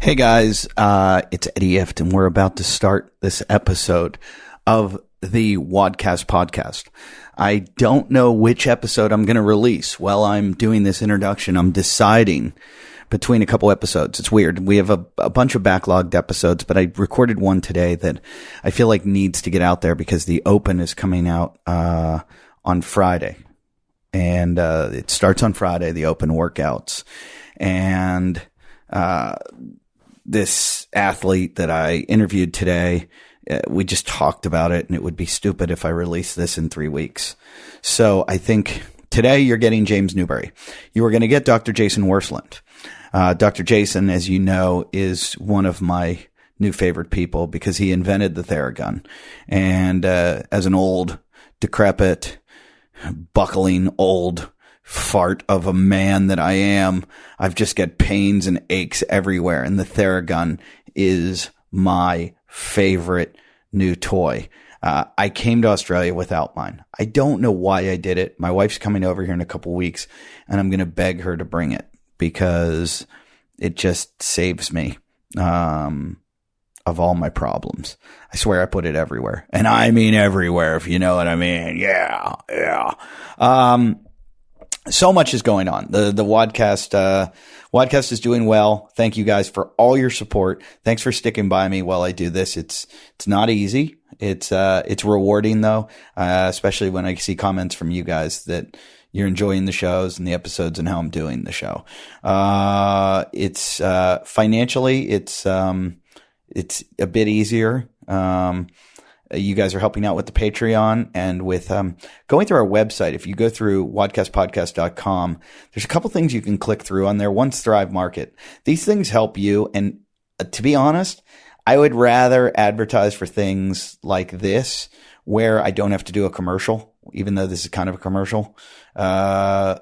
Hey guys, it's Eddie Ift, and we're about to start this episode of the WODcast podcast. I don't know which episode I'm going to release. While I'm doing this introduction, I'm deciding between a couple episodes. It's weird. We have a bunch of backlogged episodes, but I recorded one today that I feel like needs to get out there because the Open is coming out on Friday. And it starts on Friday, the Open workouts. And this athlete that I interviewed today, we just talked about it, and it would be stupid if I released this in 3 weeks. So I think today you're getting James Newbury. You are going to get Dr. Jason Worsland. Dr. Jason, as you know, is one of my new favorite people because he invented the Pterygium. And as an old, decrepit, buckling old fart of a man that I am, I've just got pains and aches everywhere. And the Pterygium is my favorite new toy. I came to Australia without mine. I don't know why I did it. My wife's coming over here in a couple weeks, and I'm going to beg her to bring it because it just saves me of all my problems. I swear I put it everywhere. And I mean everywhere, if you know what I mean. Yeah. So much is going on. The WODcast is doing well. Thank you guys for all your support. Thanks for sticking by me while I do this. It's not easy. It's rewarding though, especially when I see comments from you guys that you're enjoying the shows and the episodes and how I'm doing the show. It's financially, it's a bit easier. You guys are helping out with the Patreon and with going through our website. If you go through WODcastPodcast.com, there's a couple things you can click through on there. One's Thrive Market. These things help you. And to be honest, I would rather advertise for things like this where I don't have to do a commercial, even though this is kind of a commercial. And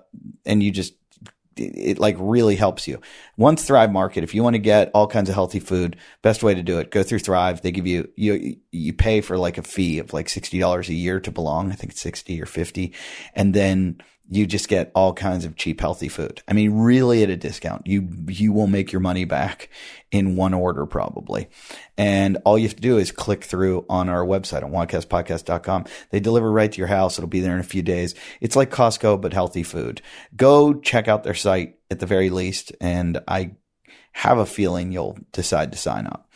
it like really helps you. One's Thrive Market. If you want to get all kinds of healthy food, best way to do it, go through Thrive. They give you pay for like a fee of like $60 a year to belong. I think it's 60 or 50. And then you just get all kinds of cheap, healthy food. I mean, really at a discount. You will make your money back in one order probably. And all you have to do is click through on our website on WODcastPodcast.com. They deliver right to your house. It'll be there in a few days. It's like Costco, but healthy food. Go check out their site at the very least. And I have a feeling you'll decide to sign up.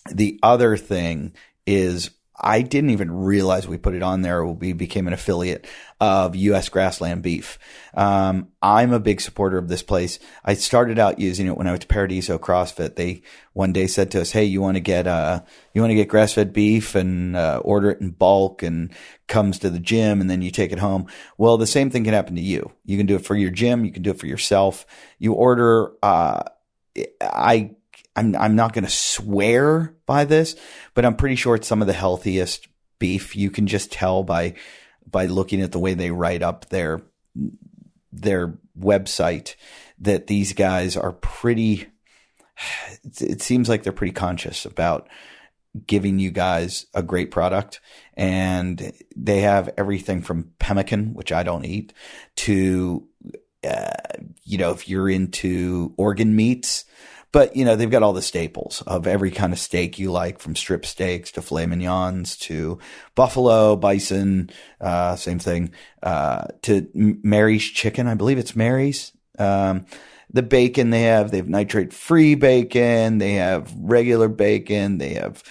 The other thing is, I didn't even realize we put it on there. We became an affiliate of US Grassland Beef. I'm a big supporter of this place. I started out using it when I went to Paradiso CrossFit. They one day said to us, "Hey, you want to get grass-fed beef and order it in bulk and comes to the gym and then you take it home." Well, the same thing can happen to you. You can do it for your gym. You can do it for yourself. You order. I'm not going to swear by this, but I'm pretty sure it's some of the healthiest beef. You can just tell by looking at the way they write up their website that these guys are pretty, it seems like they're pretty conscious about giving you guys a great product. And they have everything from pemmican, which I don't eat, to, if you're into organ meats. But, they've got all the staples of every kind of steak you like, from strip steaks to filet mignons to buffalo, bison, same thing, to Mary's chicken. I believe it's Mary's. The bacon they have nitrate-free bacon. They have regular bacon. They have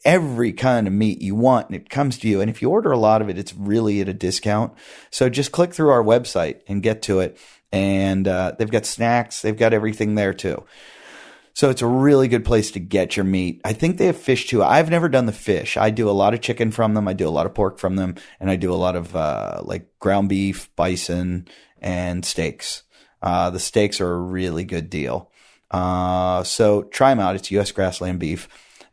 every kind of meat you want, and it comes to you. And if you order a lot of it, it's really at a discount. So just click through our website and get to it. And they've got snacks. They've got everything there too. So it's a really good place to get your meat. I think they have fish too. I've never done the fish. I do a lot of chicken from them. I do a lot of pork from them. And I do a lot of like ground beef, bison, and steaks. The steaks are a really good deal. So try them out. It's US Grassland Beef.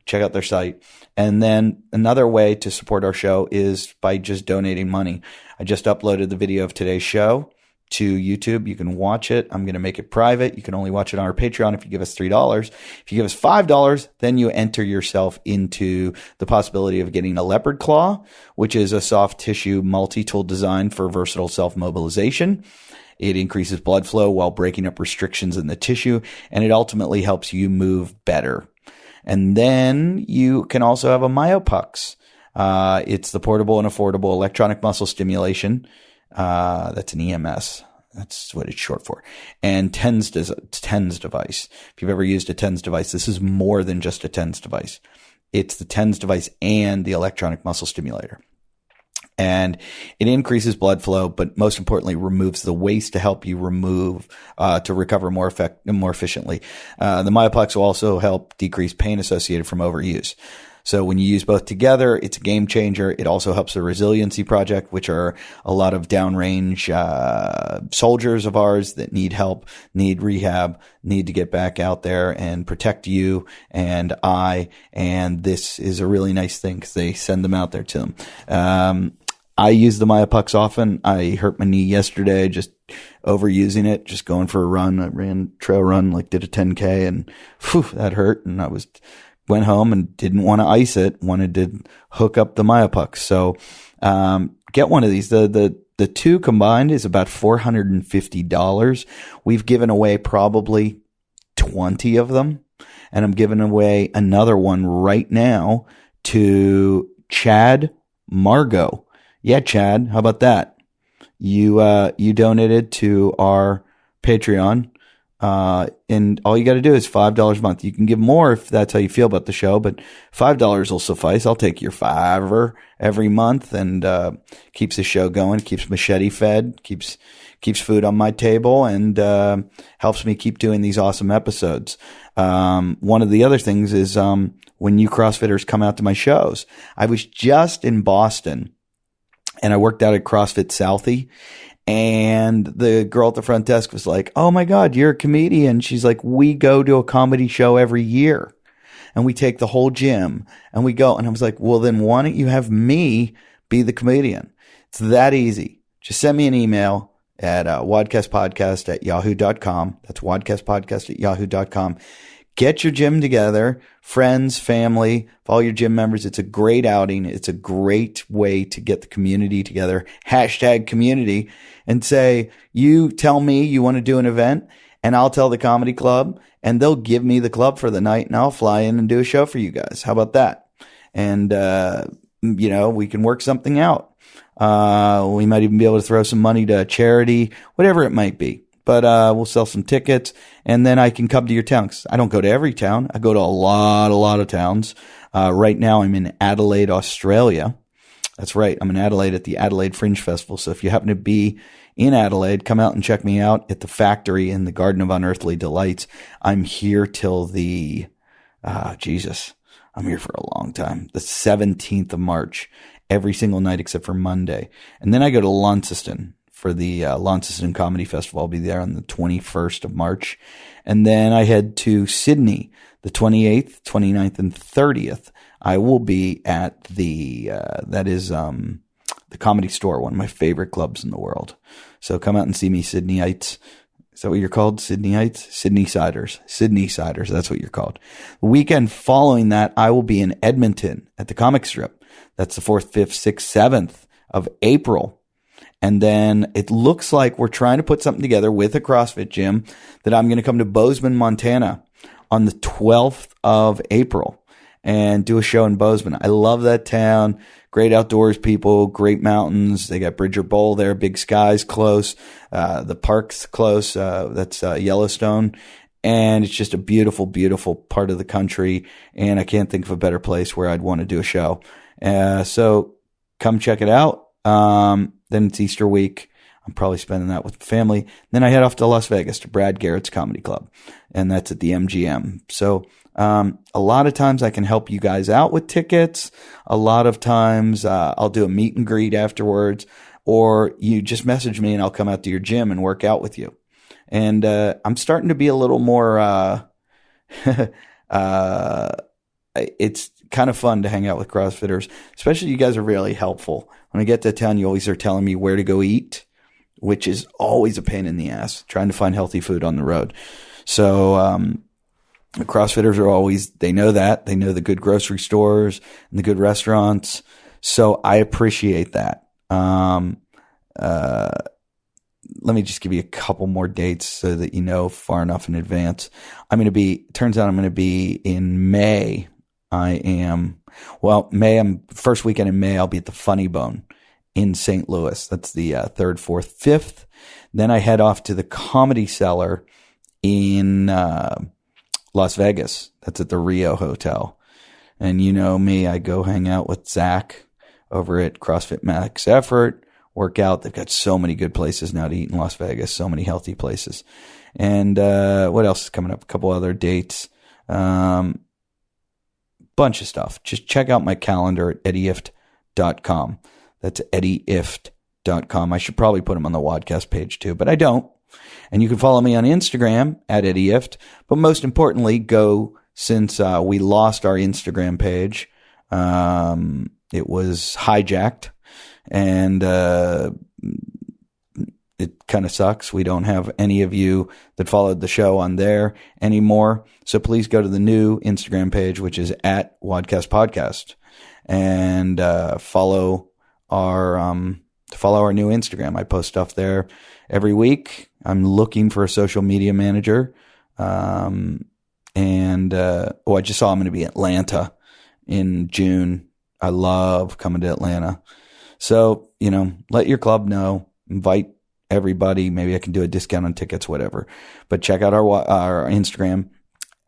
Check out their site. And then another way to support our show is by just donating money. I just uploaded the video of today's show to YouTube. You can watch it. I'm going to make it private. You can only watch it on our Patreon if you give us $3. If you give us $5, then you enter yourself into the possibility of getting a leopard claw, which is a soft tissue multi-tool design for versatile self-mobilization. It increases blood flow while breaking up restrictions in the tissue, and it ultimately helps you move better. And then you can also have a MyoPucks. It's the portable and affordable electronic muscle stimulation. That's an EMS. That's what it's short for. And TENS device. If you've ever used a TENS device, this is more than just a TENS device. It's the TENS device and the electronic muscle stimulator. And it increases blood flow, but most importantly, removes the waste to help you to recover more efficiently. The MyoPucks will also help decrease pain associated from overuse. So when you use both together, it's a game changer. It also helps the Resiliency Project, which are a lot of downrange soldiers of ours that need help, need rehab, need to get back out there and protect you and and this is a really nice thing because they send them out there to them. I use the MyoPucks often. I hurt my knee yesterday just overusing it, just going for a run. I ran trail run, did a 10K, and that hurt. And went home and didn't want to ice it, wanted to hook up the MyoPucks. So, get one of these. The two combined is about $450. We've given away probably 20 of them, and I'm giving away another one right now to Chad Margot. Yeah, Chad, how about that? You donated to our Patreon. And all you got to do is $5 a month. You can give more if that's how you feel about the show, but $5 will suffice. I'll take your $5 every month, and keeps the show going, keeps Machete fed, keeps food on my table, and helps me keep doing these awesome episodes. One of the other things is when you CrossFitters come out to my shows. I was just in Boston, and I worked out at CrossFit Southie. And the girl at the front desk was like, "Oh my God, you're a comedian." She's like, "We go to a comedy show every year and we take the whole gym and we go." And I was like, "Well, then why don't you have me be the comedian?" It's that easy. Just send me an email at WODcastpodcast@yahoo.com. That's WODcastpodcast@yahoo.com. Get your gym together, friends, family, all your gym members. It's a great outing. It's a great way to get the community together. #community, and say, you tell me you want to do an event, and I'll tell the comedy club, and they'll give me the club for the night, and I'll fly in and do a show for you guys. How about that? And, we can work something out. We might even be able to throw some money to a charity, whatever it might be. But we'll sell some tickets, and then I can come to your town. 'Cause I don't go to every town. I go to a lot of towns. Right now I'm in Adelaide, Australia. That's right. I'm in Adelaide at the Adelaide Fringe Festival. So if you happen to be in Adelaide, come out and check me out at the factory in the Garden of Unearthly Delights. I'm here till I'm here for a long time. The 17th of March, every single night except for Monday. And then I go to Launceston for the Launceston Comedy Festival. I'll be there on the 21st of March. And then I head to Sydney, the 28th, 29th, and 30th. I will be at the Comedy Store, one of my favorite clubs in the world. So come out and see me, Sydneyites. Is that what you're called? Sydneyites? Sydneysiders. Sydneysiders, that's what you're called. The weekend following that, I will be in Edmonton at the Comic Strip. That's the 4th, 5th, 6th, 7th of April. And then it looks like we're trying to put something together with a CrossFit gym that I'm going to come to Bozeman, Montana on the 12th of April and do a show in Bozeman. I love that town. Great outdoors people, great mountains. They got Bridger Bowl there, Big Sky's close, the park's close. That's Yellowstone. And it's just a beautiful, beautiful part of the country. And I can't think of a better place where I'd want to do a show. So come check it out. Then it's Easter week. I'm probably spending that with family. Then I head off to Las Vegas to Brad Garrett's Comedy Club, and that's at the MGM. So a lot of times I can help you guys out with tickets. A lot of times I'll do a meet and greet afterwards, or you just message me and I'll come out to your gym and work out with you. And I'm starting to be a little more it's kind of fun to hang out with CrossFitters, especially you guys are really helpful. When I get to town, you always are telling me where to go eat, which is always a pain in the ass, trying to find healthy food on the road. So the CrossFitters are always, they know that. They know the good grocery stores and the good restaurants. So I appreciate that. let me just give you a couple more dates so that you know far enough in advance. Turns out I'm going to be in May. First weekend in May, I'll be at the Funny Bone in St. Louis. That's the 3rd, 4th, 5th. Then I head off to the Comedy Cellar in Las Vegas. That's at the Rio Hotel. And you know me, I go hang out with Zach over at CrossFit Max Effort, work out. They've got so many good places now to eat in Las Vegas, so many healthy places. And what else is coming up? A couple other dates. Bunch of stuff. Just check out my calendar at eddyift.com. That's eddyift.com. I should probably put them on the WODcast page too, but I don't. And you can follow me on Instagram at eddyift. But most importantly, since we lost our Instagram page, it was hijacked, and it kind of sucks. We don't have any of you that followed the show on there anymore. So please go to the new Instagram page, which is at WODcast Podcast, and follow our new Instagram. I post stuff there every week. I'm looking for a social media manager. I just saw I'm going to be in Atlanta in June. I love coming to Atlanta. So, let your club know, invite everybody. Maybe I can do a discount on tickets, whatever. But check out our Instagram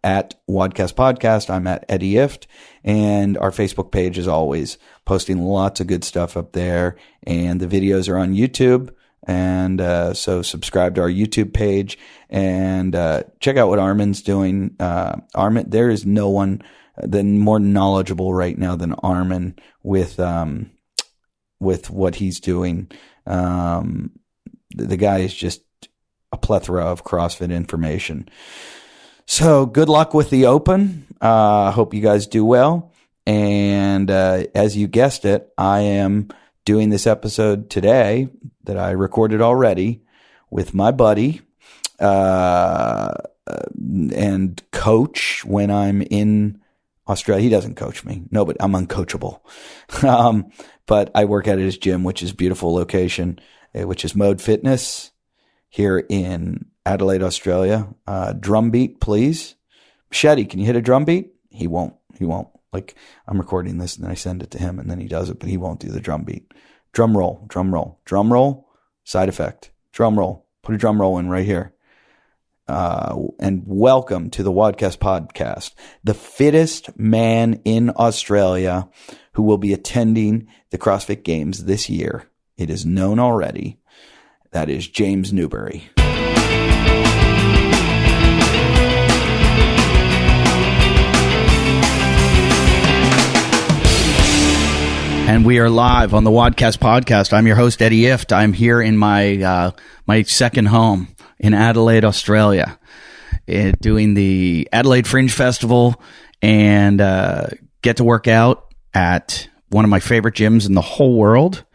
at WODcast Podcast. I'm at Eddie Ift, and our Facebook page is always posting lots of good stuff up there. And the videos are on YouTube. And so subscribe to our YouTube page and check out what Armin's doing. Armin, there is no one more knowledgeable right now than Armin with what he's doing. The guy is just a plethora of CrossFit information. So good luck with the Open. Hope you guys do well. And as you guessed it, I am doing this episode today that I recorded already with my buddy and coach when I'm in Australia. He doesn't coach me. No, but I'm uncoachable. But I work at his gym, which is a beautiful location, which is Mode Fitness here in Adelaide, Australia. Drum beat, please. Shetty, can you hit a drum beat? He won't. Like, I'm recording this and then I send it to him and then he does it, but he won't do the drum beat. Drum roll, side effect. Drum roll. Put a drum roll in right here. And welcome to the WODcast podcast, the fittest man in Australia who will be attending the CrossFit Games this year. It is known already. That is James Newbury. And we are live on the WODcast podcast. I'm your host, Eddie Ift. I'm here in my second home in Adelaide, Australia, doing the Adelaide Fringe Festival, and get to work out at one of my favorite gyms in the whole world.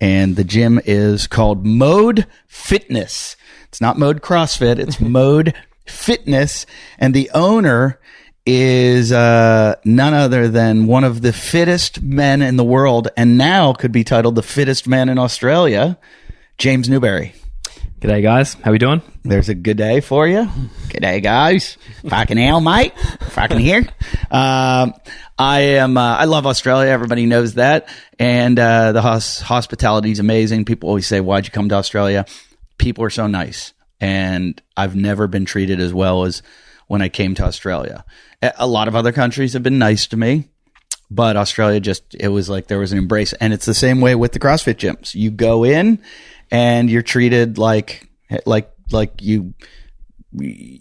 And the gym is called Mode Fitness. It's not Mode CrossFit. It's Mode Fitness. And the owner is none other than one of the fittest men in the world, and now could be titled the fittest man in Australia, James Newbury. G'day, guys. How we doing? There's a good day for you. G'day, guys. Fucking hell, mate. Fucking here. I love Australia. Everybody knows that. And the hospitality is amazing. People always say, why'd you come to Australia? People are so nice. And I've never been treated as well as when I came to Australia. A lot of other countries have been nice to me, but Australia it was like there was an embrace. And it's the same way with the CrossFit gyms. You go in and you're treated like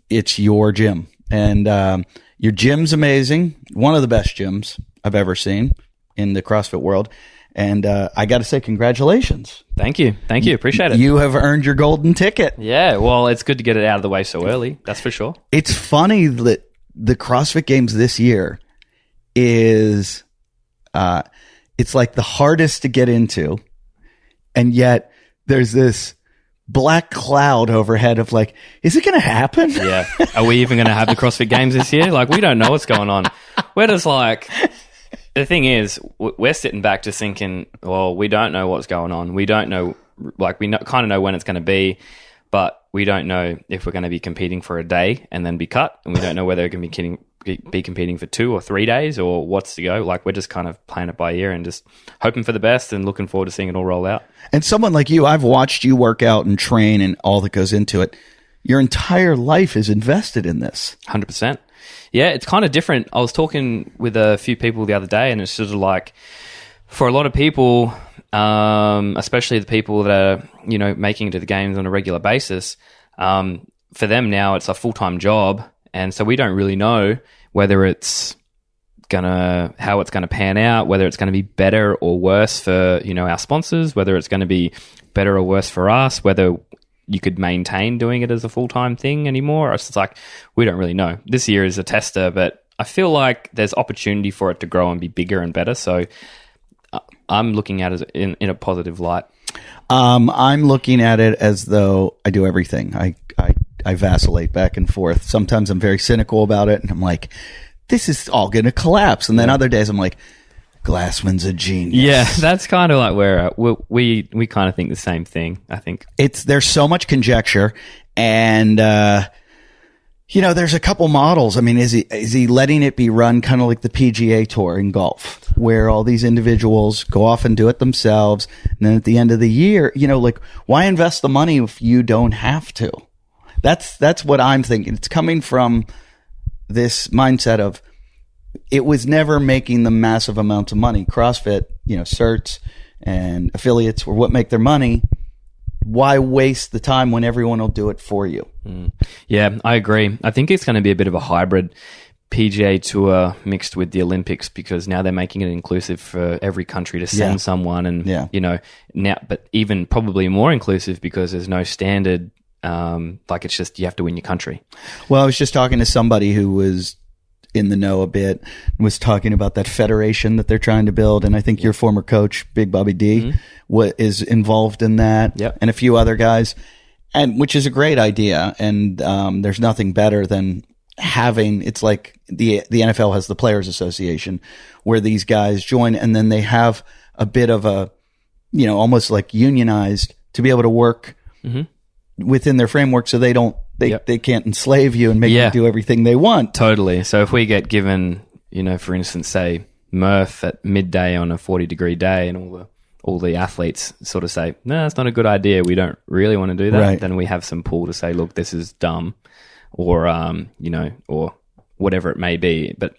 it's your gym. And your gym's amazing. One of the best gyms I've ever seen in the CrossFit world. And I got to say, congratulations. Thank you. Appreciate it. You have earned your golden ticket. Yeah, well, it's good to get it out of the way so early. That's for sure. It's funny that the CrossFit Games this year is, it's like the hardest to get into. And yet there's this black cloud overhead of like, is it going to happen? Yeah. Are we even going to have the CrossFit Games this year? Like, we don't know what's going on. We're just like... The thing is, we're sitting back just thinking, well, we don't know what's going on. We don't know like we kind of know when it's going to be, but we don't know if we're going to be competing for a day and then be cut, and we don't know whether we're going to be competing for 2 or 3 days or what's to go. Like, we're just kind of playing it by ear and just hoping for the best and looking forward to seeing it all roll out. And someone like you, I've watched you work out and train and all that goes into it. Your entire life is invested in this. 100%. Yeah, it's kind of different. I was talking with a few people the other day, and it's sort of like, for a lot of people, especially the people that are, making it to the games on a regular basis, for them now it's a full-time job, and so we don't really know whether it's how it's gonna pan out, whether it's gonna be better or worse for our sponsors, whether it's gonna be better or worse for us, whether you could maintain doing it as a full-time thing anymore. It's just like, we don't really know. This year is a tester, but I feel like there's opportunity for it to grow and be bigger and better. So I'm looking at it in a positive light. I'm looking at it as though I do everything. I vacillate back and forth. Sometimes I'm very cynical about it, and I'm like, this is all going to collapse. And then other days I'm like, Glassman's a genius. Yeah, that's kind of like where we kind of think the same thing, I think. There's so much conjecture, and there's a couple models. I mean, is he letting it be run kind of like the PGA Tour in golf, where all these individuals go off and do it themselves, and then at the end of the year, like, why invest the money if you don't have to? That's what I'm thinking. It's coming from this mindset of, it was never making the massive amounts of money. CrossFit, certs and affiliates were what make their money. Why waste the time when everyone will do it for you? Yeah, I agree. I think it's going to be a bit of a hybrid PGA Tour mixed with the Olympics, because now they're making it inclusive for every country to send someone, and now, but even probably more inclusive because there's no standard. Like, it's just, you have to win your country. Well, I was just talking to somebody who was in the know a bit, was talking about that federation that they're trying to build, and I think your former coach, Big Bobby D, is involved in that, and a few other guys, and which is a great idea. And there's nothing better than having, it's like the NFL has the Players Association, where these guys join, and then they have a bit of a, almost like unionized, to be able to work within their framework, so they don't. They can't enslave you and make you do everything they want. Totally. So if we get given, for instance, say Murph at midday on a 40-degree day, and all the athletes sort of say, no, that's not a good idea, we don't really want to do that, then we have some pull to say, look, this is dumb, or or whatever it may be. But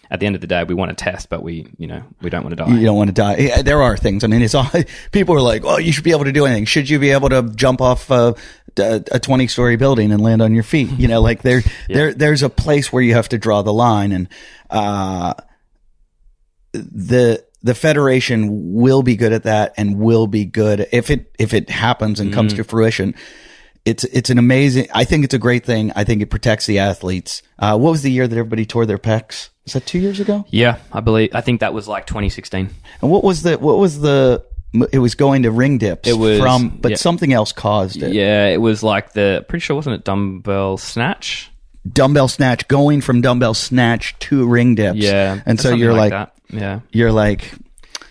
at the end of the day, we want to test, but we don't want to die. You don't want to die. Yeah, there are things. I mean, it's all, people are like, oh, you should be able to do anything. Should you be able to jump off a 20-story building and land on your feet? Like there's a place where you have to draw the line, and the federation will be good at that, and will be good if it happens and comes to fruition. It's an amazing, I think it's a great thing. I think it protects the athletes. What was the year that everybody tore their pecs? Was that 2 years ago? Yeah, I think that was like 2016. And what was it was going to ring dips. It was something else caused it. Yeah, it was like pretty sure, wasn't it dumbbell snatch? Dumbbell snatch, going from dumbbell snatch to ring dips. Yeah. And so you're like that. Yeah. You're like,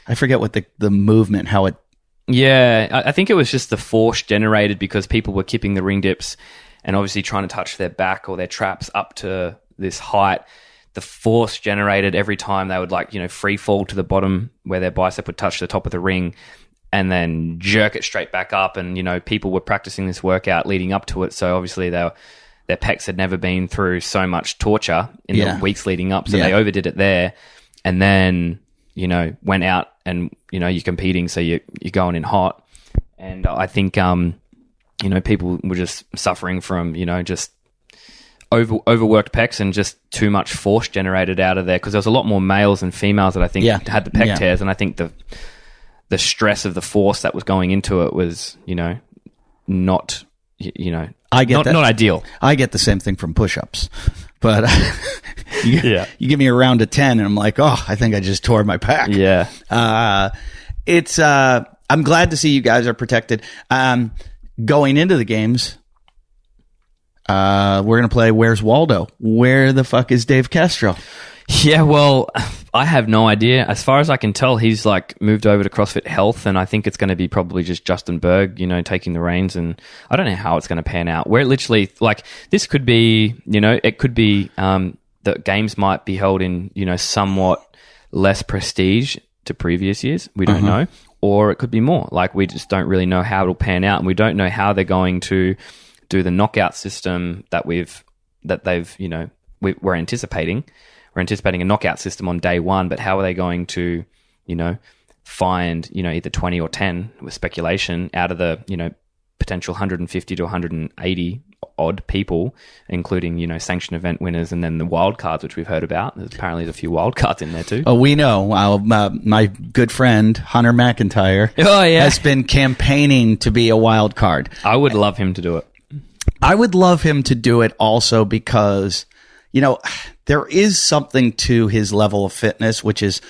I forget what the movement, how it. Yeah, I think it was just the force generated because people were kipping the ring dips and obviously trying to touch their back or their traps up to this height. The force generated every time they would free fall to the bottom where their bicep would touch the top of the ring and then jerk it straight back up. And, people were practicing this workout leading up to it. So obviously their pecs had never been through so much torture in the weeks leading up. So they overdid it there and then, went out and, you're competing. So you're going in hot. And I think, people were just suffering from, just overworked pecs and just too much force generated out of there, because there was a lot more males than females that I think had the pec tears, and I think the stress of the force that was going into it was not not ideal. I get the same thing from push-ups, but you give me a round of 10 and I'm like, oh, I think I just tore my pec. It's I'm glad to see you guys are protected. Going into the games, we're going to play Where's Waldo? Where the fuck is Dave Kestrel? Yeah, well, I have no idea. As far as I can tell, he's like moved over to CrossFit Health, and I think it's going to be probably just Justin Berg, taking the reins. And I don't know how it's going to pan out. We're literally like, this could be, it could be the games might be held in, somewhat less prestige to previous years. We don't know. Or it could be more. Like, we just don't really know how it'll pan out, and we don't know how they're going to do the knockout system that they've, we're anticipating. We're anticipating a knockout system on day one, but how are they going to, find, either 20 or 10 with speculation out of the, potential 150 to 180 odd people, including, sanction event winners and then the wild cards, which we've heard about. There's a few wild cards in there too. Oh, we know. My good friend, Hunter McIntyre, has been campaigning to be a wild card. I would love him to do it. I would love him to do it also because, there is something to his level of fitness, which is,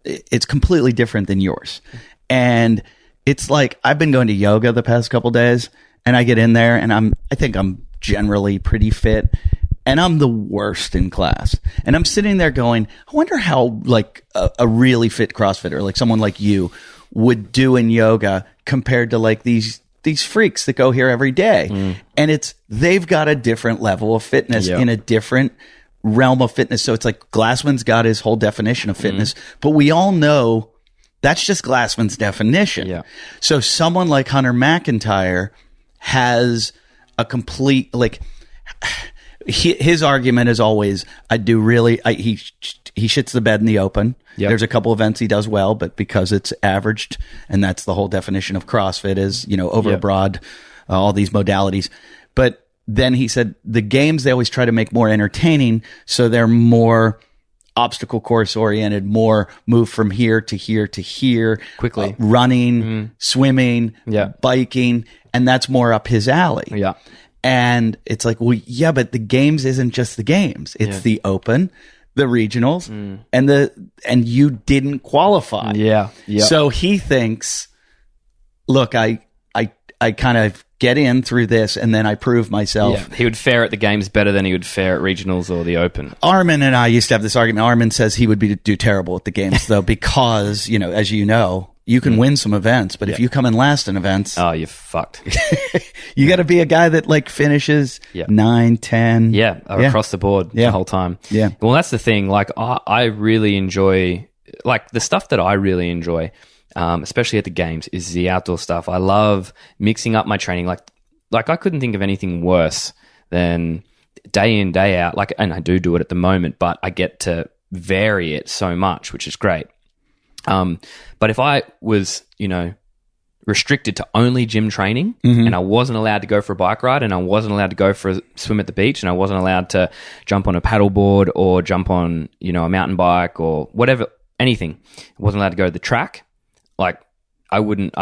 it's completely different than yours. And it's like, I've been going to yoga the past couple days, and I get in there and I think I'm generally pretty fit, and I'm the worst in class. And I'm sitting there going, I wonder how like a really fit CrossFitter, like someone like you, would do in yoga compared to like these freaks that go here every day. And they've got a different level of fitness in a different realm of fitness. So it's like Glassman's got his whole definition of fitness, but we all know that's just Glassman's definition. Yeah. So someone like Hunter McIntyre has a complete, like, his argument is always, he shits the bed in the open. Yep. There's a couple events he does well, but because it's averaged, and that's the whole definition of CrossFit is, overbroad, all these modalities. But then he said the games, they always try to make more entertaining, so they're more obstacle course oriented, more move from here to here to here, quickly, running, swimming, biking, and that's more up his alley. Yeah. And it's like, well, yeah, but the games isn't just the games. It's the open, the regionals, and you didn't qualify. Yeah. Yeah. So he thinks, look, I kind of get in through this, and then I prove myself. Yeah, he would fare at the games better than he would fare at regionals or the open. Armin and I used to have this argument. Armin says he would do terrible at the games, though, because, as you can win some events, but if you come in last in events... Oh, you're fucked. You got to be a guy that, like, finishes 9, 10... Yeah, across the board the whole time. Yeah. Well, that's the thing. Like, I really enjoy... Like, the stuff that I really enjoy... especially at the games, is the outdoor stuff. I love mixing up my training. Like I couldn't think of anything worse than day in, day out. Like, and I do it at the moment, but I get to vary it so much, which is great. But if I was, restricted to only gym training, and I wasn't allowed to go for a bike ride, and I wasn't allowed to go for a swim at the beach, and I wasn't allowed to jump on a paddleboard or jump on, a mountain bike or whatever, anything, I wasn't allowed to go to the track. Like, I would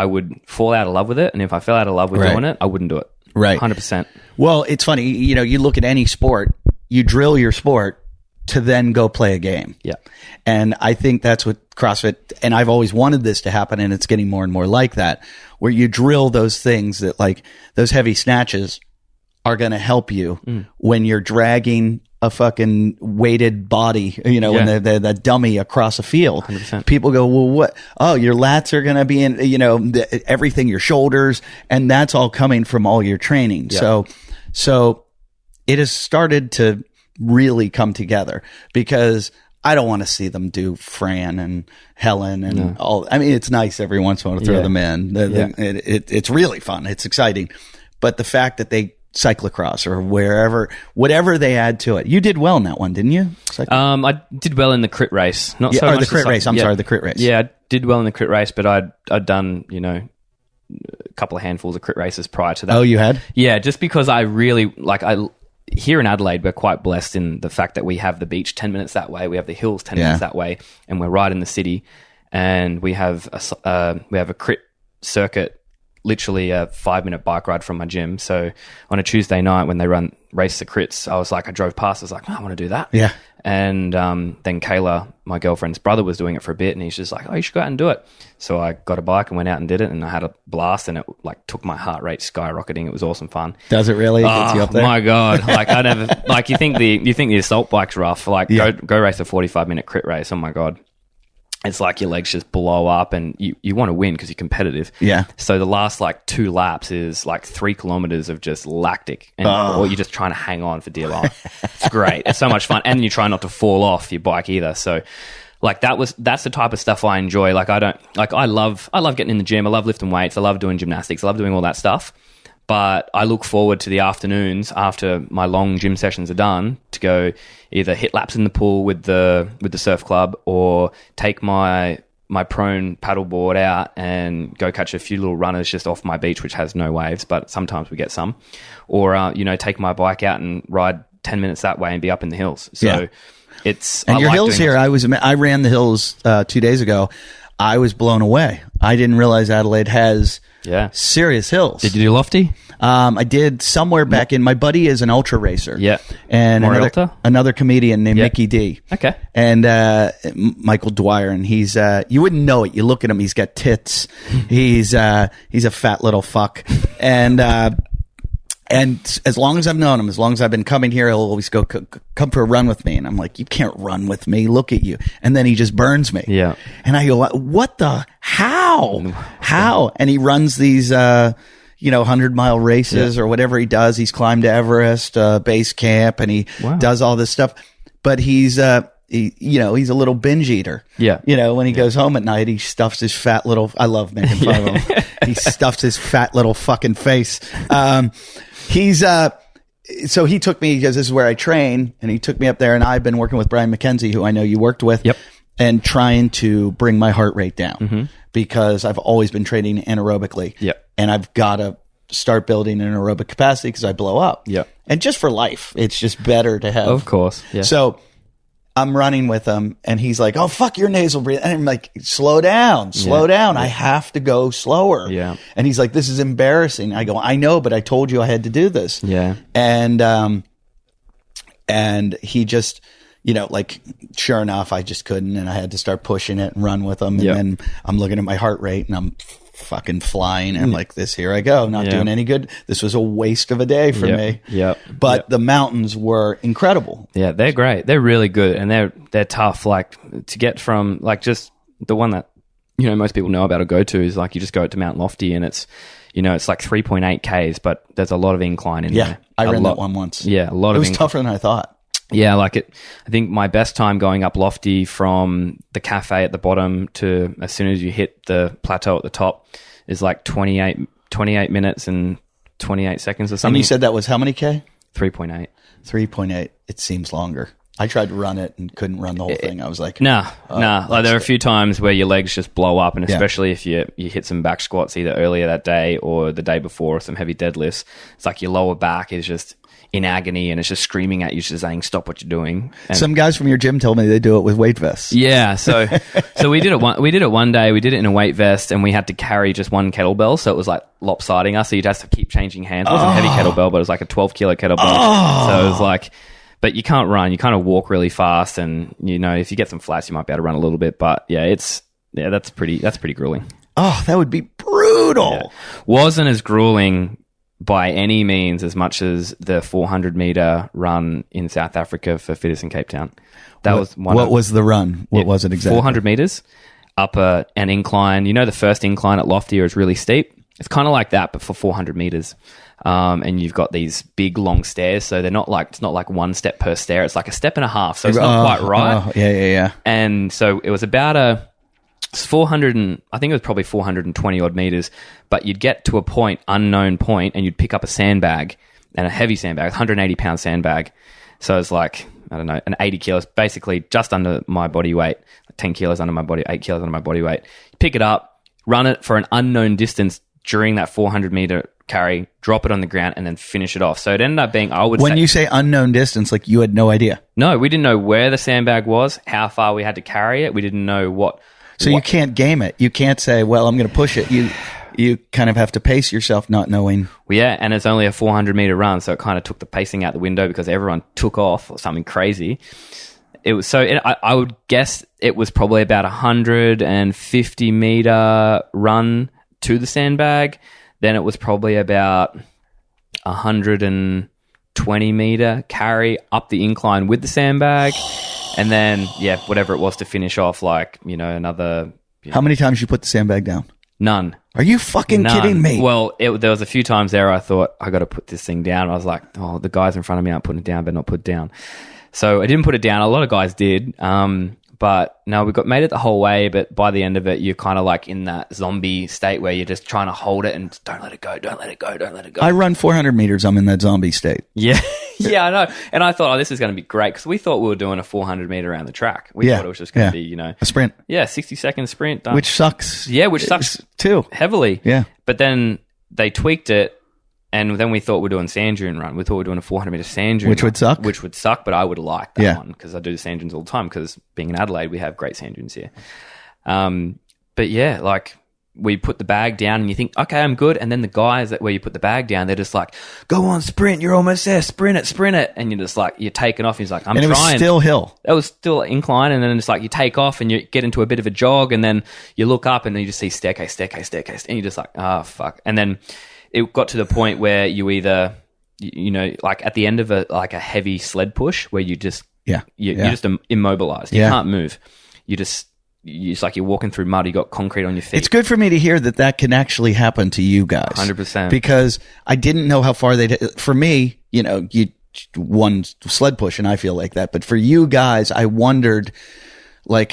fall out of love with it. And if I fell out of love with doing it, I wouldn't do it. Right. 100%. Well, it's funny, you look at any sport, you drill your sport to then go play a game. Yeah. And I think that's what CrossFit, and I've always wanted this to happen, and it's getting more and more like that, where you drill those things that, like, those heavy snatches are going to help you when you're dragging a fucking weighted body, when the dummy across a field. 100%. People go, well, what? Oh, your lats are going to be in, everything, your shoulders, and that's all coming from all your training. Yeah. So it has started to really come together, because I don't want to see them do Fran and Helen and all. I mean, it's nice every once in a while to throw them in. It's really fun. It's exciting. But the fact that they cyclocross or whatever they add to it. You did well in that one, didn't you? I did well in the crit race. Not so much the crit race. I'm sorry, the crit race. Yeah, I did well in the crit race, but I'd done, a couple of handfuls of crit races prior to that. Oh, you had? Yeah, just because I really, here in Adelaide, we're quite blessed in the fact that we have the beach 10 minutes that way, we have the hills 10 minutes that way, and we're right in the city, and we have a crit circuit literally a 5-minute bike ride from my gym. So on a Tuesday night when they race the crits, I was like, I drove past, I was like, I want to do that. Yeah. And then Kayla, my girlfriend's brother, was doing it for a bit, and he's just like, oh, you should go out and do it. So I got a bike and went out and did it, and I had a blast, and it like took my heart rate skyrocketing. It was awesome fun. Does it really? It gets you up there? My God. Like I never, like you think the assault bike's rough, like go race a 45-minute crit race. Oh my God. It's like your legs just blow up, and you want to win because you're competitive. Yeah. So the last like 2 laps is like 3 kilometers of just lactic, and or you're just trying to hang on for dear life. It's great. It's so much fun, and you try not to fall off your bike either. So, like that's the type of stuff I enjoy. Like I love getting in the gym. I love lifting weights. I love doing gymnastics. I love doing all that stuff. But I look forward to the afternoons after my long gym sessions are done to go either hit laps in the pool with the surf club, or take my prone paddleboard out and go catch a few little runners just off my beach, which has no waves, but sometimes we get some. Or take my bike out and ride 10 minutes that way and be up in the hills. So it's and your hills here. I ran the hills 2 days ago. I was blown away. I didn't realize Adelaide has serious hills. Did you do Lofty? I did somewhere back in. My buddy is an ultra racer. Yeah. And another comedian named Mickey D. Okay. And Michael Dwyer, and he's you wouldn't know it. You look at him, he's got tits. He's a fat little fuck. And as long as I've known him, as long as I've been coming here, he'll always go, come for a run with me. And I'm like, you can't run with me. Look at you. And then he just burns me. Yeah. And I go, what the, how? And he runs these, 100-mile races or whatever he does. He's climbed Everest, base camp, and he does all this stuff. But he's a little binge eater. Yeah. When he goes home at night, he stuffs his fat little, I love making fun of him. He stuffs his fat little fucking face. So he took me, because this is where I train, and he took me up there, and I've been working with Brian McKenzie, who I know you worked with, and trying to bring my heart rate down because I've always been training anaerobically. And I've got to start building an aerobic capacity because I blow up. And just for life, it's just better to have. Of course. Yeah. So I'm running with him, and he's like, oh, fuck your nasal breathing. And I'm like, slow down. I have to go slower. Yeah. And he's like, this is embarrassing. I go, I know, but I told you I had to do this. Yeah. And he just, sure enough, I just couldn't, and I had to start pushing it and run with him. And then I'm looking at my heart rate, and I'm fucking flying. And I'm like, here I go, not doing any good. This was a waste of a day for me. But the mountains were incredible. Yeah, they're great. They're really good, and they're tough. Like to get from just the one that most people know about or go to is like you just go to Mount Lofty, and it's it's like 3.8 Ks, but there's a lot of incline in there. I ran that one once. Yeah, a lot of. It was tougher than I thought. Yeah, I think my best time going up Lofty from the cafe at the bottom to as soon as you hit the plateau at the top is like 28 minutes and 28 seconds or something. And you said that was how many K? 3.8. 3.8. It seems longer. I tried to run it and couldn't run the whole thing. I was like, nah. Like there are a few times where your legs just blow up, and especially if you hit some back squats either earlier that day or the day before, or some heavy deadlifts, it's like your lower back is just in agony, and it's just screaming at you, just saying, stop what you're doing. And some guys from your gym told me they do it with weight vests. Yeah. So we did it one day. We did it in a weight vest, and we had to carry just one kettlebell. So it was like lopsiding us. So you'd have to keep changing hands. It wasn't a heavy kettlebell, but it was like a 12 kilo kettlebell. So it was like, but you can't run. You kind of walk really fast, and if you get some flats, you might be able to run a little bit. But that's pretty grueling. Oh, that would be brutal. Yeah. Wasn't as grueling by any means as much as the 400-meter run in South Africa for Fittest in Cape Town. That was one. What was the run? What was it exactly? 400 meters up an incline. The first incline at Lofty is really steep. It's kind of like that, but for 400 meters. And you've got these big, long stairs. So it's not like one step per stair. It's like a step and a half. So it's not quite right. Yeah. And so it was about it's 400 and I think it was probably 420 odd meters, but you'd get to a unknown point, and you'd pick up a sandbag, and a heavy sandbag, 180 pound sandbag. So it's like, I don't know, an 80 kilos, basically just under my body weight, 10 kilos under my body, 8 kilos under my body weight. Pick it up, run it for an unknown distance during that 400 meter carry, drop it on the ground, and then finish it off. So it ended up being, when you say unknown distance, like you had no idea? No, we didn't know where the sandbag was, how far we had to carry it. We didn't know what. So you can't game it. You can't say, well, I'm going to push it. you kind of have to pace yourself not knowing. Well, yeah, and it's only a 400-meter run, so it kind of took the pacing out the window because everyone took off or something crazy. It was I would guess it was probably about 150-meter run to the sandbag. Then it was probably about 120-meter carry up the incline with the sandbag. And then, whatever it was to finish off, another... How many times you put the sandbag down? None. Are you fucking kidding me? Well, there was a few times there I thought, I got to put this thing down. I was like, oh, the guys in front of me aren't putting it down, but not put it down. So I didn't put it down. A lot of guys did. But no, we made it the whole way. But by the end of it, you're kind of like in that zombie state where you're just trying to hold it and don't let it go, don't let it go, don't let it go. I run 400 meters. I'm in that zombie state. Yeah. Yeah, I know. And I thought, this is going to be great because we thought we were doing a 400 meter around the track. We thought it was just going to be, a sprint. Yeah, 60-second sprint. Done. Which sucks. Yeah, which sucks too. Heavily. Yeah. But then they tweaked it. And then we thought we were doing sand dune run. We thought we were doing a 400-meter sand dune Which run, would suck? Which would suck, but I would like that one because I do the sand dunes all the time because being in Adelaide, we have great sand dunes here. But yeah, we put the bag down and you think, okay, I'm good. And then the guys where you put the bag down, they're just like, go on, sprint. You're almost there. Sprint it. And you're just like, you're taking off. He's like, I'm trying. And it was still hill. It was still incline. And then it's like you take off and you get into a bit of a jog and then you look up and then you just see staircase. And you're just like, oh, fuck. And then it got to the point where you either, at the end of a heavy sled push where you just, you're just immobilized. You can't move. It's like you're walking through mud. You got concrete on your feet. It's good for me to hear that can actually happen to you guys. 100%. Because I didn't know how far for me, you one sled push and I feel like that. But for you guys, I wondered, a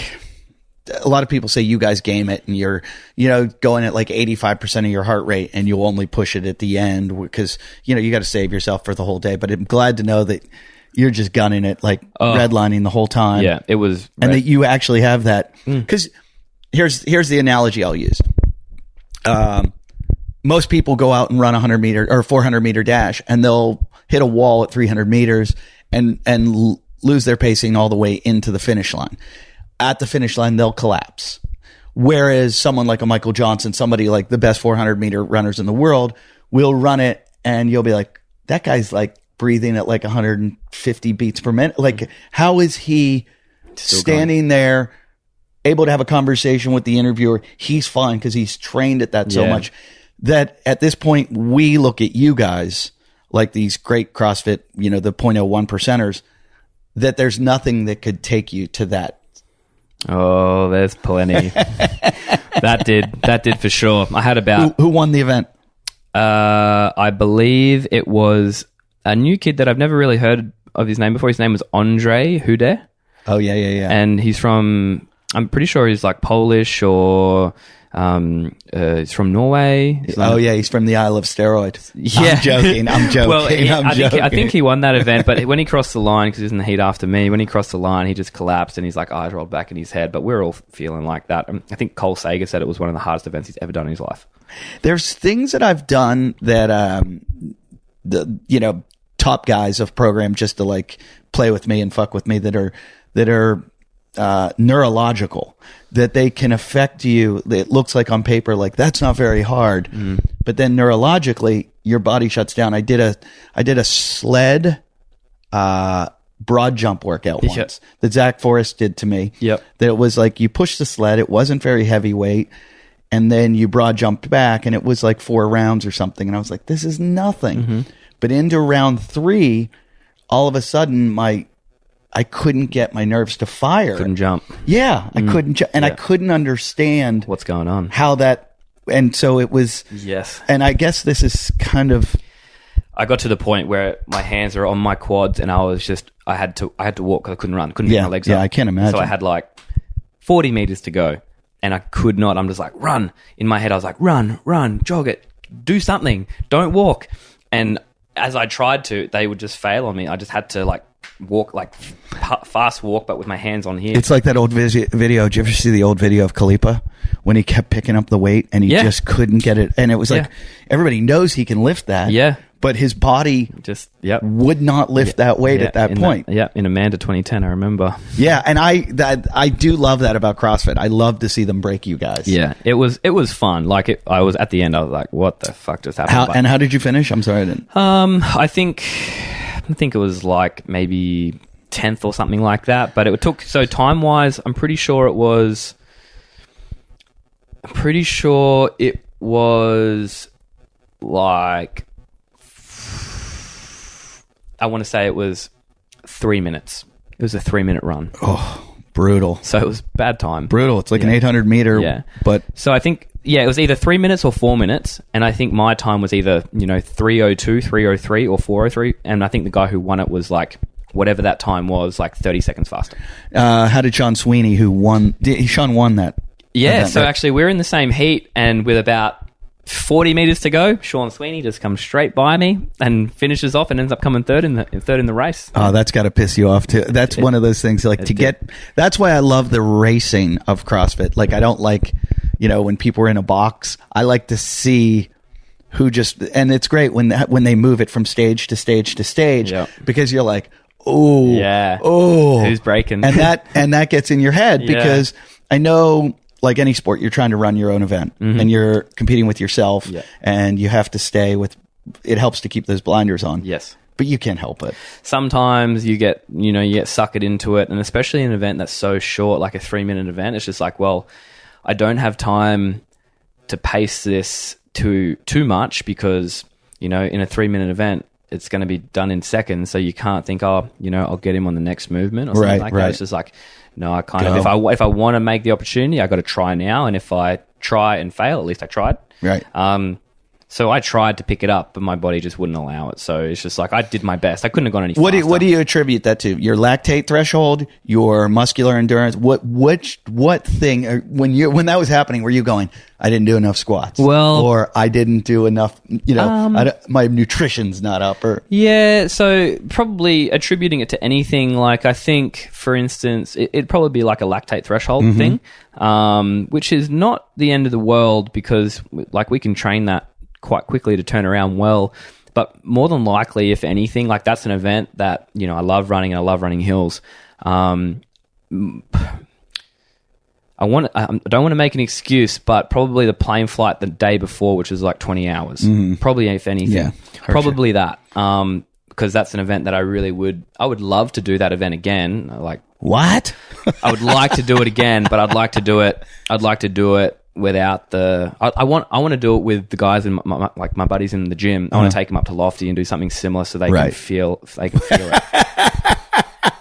lot of people say you guys game it and you're, going at 85% of your heart rate and you'll only push it at the end because, you got to save yourself for the whole day. But I'm glad to know that you're just gunning it, redlining the whole time. Yeah, it was. And that you actually have that. Because here's the analogy I'll use. Most people go out and run 100 meter or 400 meter dash and they'll hit a wall at 300 meters and lose their pacing all the way into the finish line. At the finish line, they'll collapse. Whereas someone like a Michael Johnson, somebody like the best 400 meter runners in the world, will run it and you'll be like, that guy's breathing at 150 beats per minute. How is he still standing there, able to have a conversation with the interviewer? He's fine because he's trained at that so much that at this point, we look at you guys like these great CrossFit, the 0.01 percenters, that there's nothing that could take you to that. Oh, there's plenty. That did for sure. I had about... Who won the event? I believe it was a new kid that I've never really heard of his name before. His name was Andre Hude. Oh, yeah. And he's from... I'm pretty sure he's Polish or... he's from Norway. He's from the Isle of Steroid. Yeah. I'm joking. Well, I think he won that event, but when he crossed the line, because he was in the heat after me, when he crossed the line, he just collapsed and his eyes rolled back in his head. But we're all feeling like that. I think Cole Sager said it was one of the hardest events he's ever done in his life. There's things that I've done that the top guys of program just to play with me and fuck with me that are neurological, that they can affect you. It looks like on paper that's not very hard, but then neurologically your body shuts down. I did a sled broad jump workout once that Zach Forrest did to me. That it was you push the sled, it wasn't very heavyweight, and then you broad jumped back and it was 4 rounds or something, and I was like, this is nothing. But into round 3, all of a sudden I couldn't get my nerves to fire. Couldn't jump. Yeah, I couldn't jump. And I couldn't understand what's going on. How that... And so it was... Yes. And I guess this is kind of... I got to the point where my hands are on my quads and I was just... I had to walk because I couldn't run. Couldn't get my legs up. Yeah, I can't imagine. So I had 40 meters to go and I could not. I'm just run. In my head, I was run, jog it, do something, don't walk. And as I tried to, they would just fail on me. I just had to walk fast walk, but with my hands on here. It's like that old video. Did you ever see the old video of Kalipa when he kept picking up the weight and he just couldn't get it. And it was like, everybody knows he can lift that. Yeah. But his body just would not lift that weight at that point. In Amanda 2010, I remember. Yeah, and I do love that about CrossFit. I love to see them break you guys. Yeah, it was fun. Like I was at the end, I was like, "What the fuck just happened?" How did you finish? I'm sorry, I didn't. I think it was like maybe 10th or something like that. But it took time wise. I'm pretty sure it was like. I want to say it was 3 minutes. It was a 3-minute run. Oh, brutal. So it was bad time. Brutal. It's like an 800 meter. Yeah. But so I think, it was either 3 minutes or 4 minutes. And I think my time was either, 3:02, 3:03 or 4:03. And I think the guy who won it was like, whatever that time was, like 30 seconds faster. How did Sean Sweeney, who won, Sean won that? Yeah. So actually we're in the same heat, and with about 40 meters to go, Sean Sweeney just comes straight by me and finishes off and ends up coming third in the race. Oh, that's got to piss you off too. That's one of those things like that's why I love the racing of CrossFit. Like I don't like, when people are in a box, I like to see who and it's great when they move it from stage to stage to stage because you're like, who's breaking? And that gets in your head because I know, like any sport, you're trying to run your own event and you're competing with yourself and you have to stay with, it helps to keep those blinders on. Yes. But you can't help it. Sometimes you get suckered into it, and especially an event that's so short, like a 3-minute event, it's just like, well, I don't have time to pace this too much because, in a 3-minute event, it's going to be done in seconds. So you can't think, I'll get him on the next movement or something like that. It's just like, no, I kind of, if I want to make the opportunity, I got to try now. And if I try and fail, at least I tried. Right. So I tried to pick it up, but my body just wouldn't allow it. So it's just like I did my best. I couldn't have gone any faster. What do you attribute that to? Your lactate threshold, your muscular endurance? What thing? When that was happening, were you going, I didn't do enough squats? Well, or I didn't do enough. My nutrition's not up. Or so probably attributing it to anything. Like I think, for instance, it'd probably be like a lactate threshold thing, which is not the end of the world because like we can train that quite quickly to turn around well. But more than likely, if anything, like that's an event that, I love running and I love running hills. I don't want to make an excuse, but probably the plane flight the day before, which was like 20 hours, probably if anything, probably that. Because that's an event that I would love to do that event again. Like what? I would like to do it again, but I'd like to do it without the. I want to do it with the guys in my buddies in the gym. I want to take them up to Lofty and do something similar so they can feel it.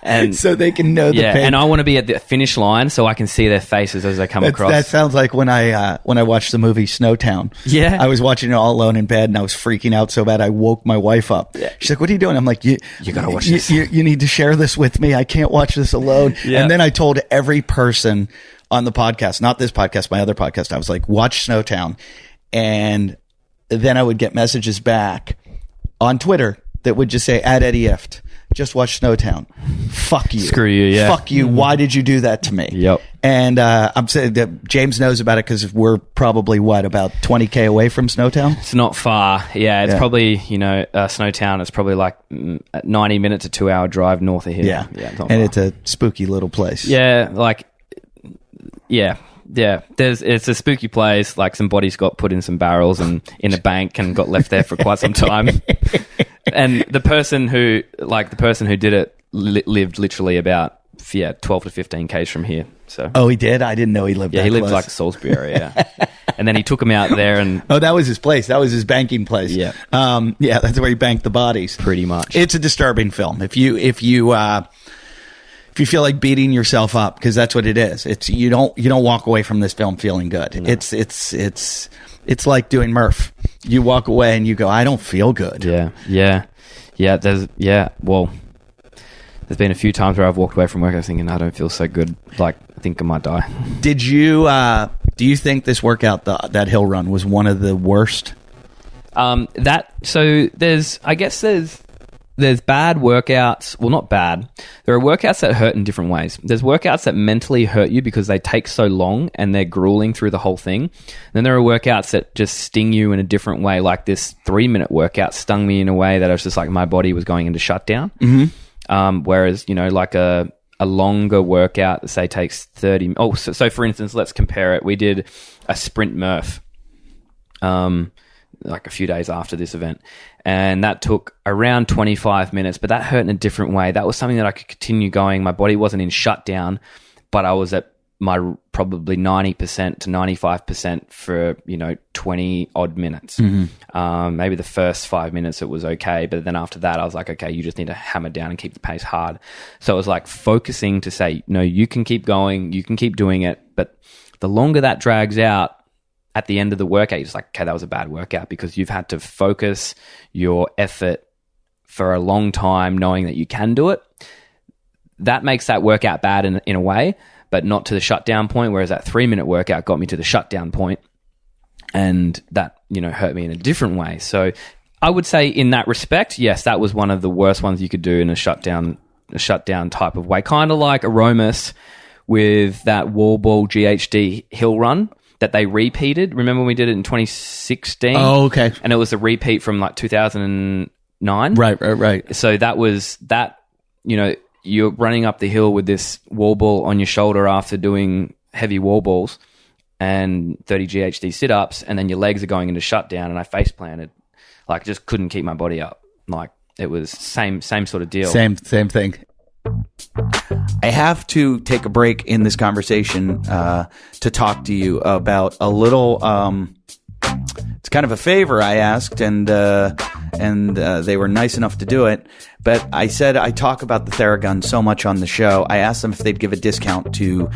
And so they can know the pain. And I want to be at the finish line so I can see their faces as they come across. That sounds like when I watched the movie Snowtown. Yeah. I was watching it all alone in bed and I was freaking out so bad I woke my wife up. Yeah. She's like, what are you doing? I'm like, you got to watch this. You need to share this with me. I can't watch this alone. Yeah. And then I told every person on the podcast, not this podcast, my other podcast, I was like, watch Snowtown. And then I would get messages back on Twitter that would just say, @EddieIft. Just watch Snowtown. Fuck you. Screw you, yeah. Fuck you. Why did you do that to me? Yep. And I'm saying that James knows about it because we're probably, about 20K away from Snowtown? It's not far. Yeah, it's probably, Snowtown, it's probably like 90 minutes, a 2-hour drive north of here. Yeah. And it's a spooky little place. Yeah, it's a spooky place. Like some bodies got put in some barrels and in a bank and got left there for quite some time. And the person who did it lived literally about 12 to 15 k's from here. So he did. I didn't know he lived. Yeah, he lived like the Salisbury area. Yeah. And then he took him out there and that was his place. That was his banking place. Yeah, that's where he banked the bodies. Pretty much. It's a disturbing film. If you feel like beating yourself up, because that's what it is. It's you don't walk away from this film feeling good. No. It's like doing Murph. You walk away and you go, I don't feel good. Yeah. Well, there's been a few times where I've walked away from work. I was thinking, I don't feel so good. Like, I think I might die. Did you? Do you think this workout, that hill run, was one of the worst? There's bad workouts. Well, not bad. There are workouts that hurt in different ways. There's workouts that mentally hurt you because they take so long and they're grueling through the whole thing. Then there are workouts that just sting you in a different way. Like this 3-minute workout stung me in a way that I was just like my body was going into shutdown. Whereas, like a longer workout, say, takes 30... Oh, so for instance, let's compare it. We did a sprint Murph like a few days after this event. And that took around 25 minutes, but that hurt in a different way. That was something that I could continue going. My body wasn't in shutdown, but I was at my probably 90% to 95% for, 20 odd minutes. Maybe the first 5 minutes it was okay, but then after that I was like, okay, you just need to hammer down and keep the pace hard. So it was like focusing to say, no, you can keep going, you can keep doing it, but the longer that drags out, at the end of the workout, you're just like, okay, that was a bad workout because you've had to focus your effort for a long time knowing that you can do it. That makes that workout bad in a way, but not to the shutdown point, whereas that 3-minute workout got me to the shutdown point, and that, hurt me in a different way. So I would say in that respect, yes, that was one of the worst ones you could do in a shutdown type of way. Kind of like Aromas with that wall ball GHD hill run that they repeated. Remember when we did it in 2016? Oh, okay. And it was a repeat from like 2009. Right. So that was that, you're running up the hill with this wall ball on your shoulder after doing heavy wall balls and 30 GHD sit-ups, and then your legs are going into shutdown, and I face planted. Like, just couldn't keep my body up. Like, it was same sort of deal. Same thing. I have to take a break in this conversation to talk to you about a little. It's kind of a favor I asked, and they were nice enough to do it. But I said I talk about the Theragun so much on the show. I asked them if they'd give a discount to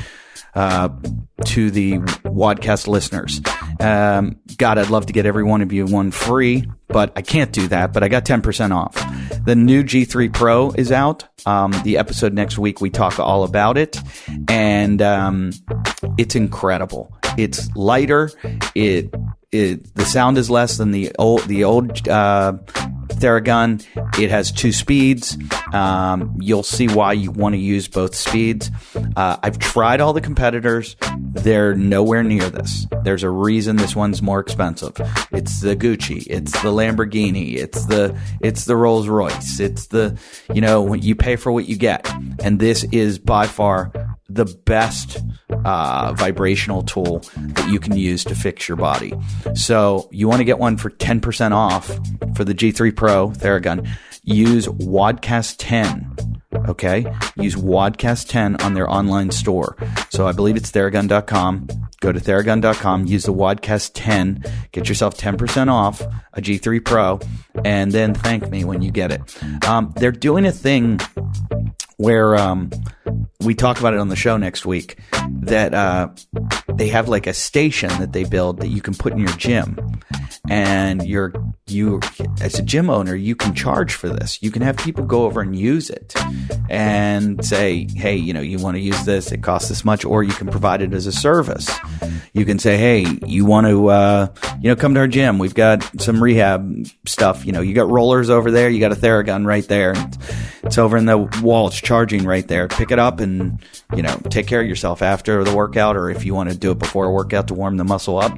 the WODcast listeners. God, I'd love to get every one of you one free, but I can't do that. But I got 10% off. The new G3 Pro is out. The episode next week, we talk all about it, and it's incredible. It's lighter. The sound is less than the old Theragun. It has 2 speeds. You'll see why you want to use both speeds. I've tried all the competitors. They're nowhere near this. There's a reason this one's more expensive. It's the Gucci. It's the Lamborghini. It's the Rolls Royce. It's the, you pay for what you get. And this is by far the best vibrational tool that you can use to fix your body. So you want to get one for 10% off for the G3 Pro Theragun. Use WODcast 10. Okay? Use WODcast 10 on their online store. So I believe it's Theragun.com. Go to Theragun.com, use the WODcast 10, get yourself 10% off a G3 Pro, and then thank me when you get it. They're doing a thing where we talk about it on the show next week, that they have like a station that they build that you can put in your gym, and you as a gym owner, you can charge for this. You can have people go over and use it and say, hey, you want to use this, it costs this much, or you can provide it as a service. You can say, hey, you want to come to our gym, we've got some rehab stuff, you got rollers over there, you got a Theragun right there, it's over in the wall, it's charging right there, pick it up and take care of yourself after the workout, or if you want to do it before a workout to warm the muscle up,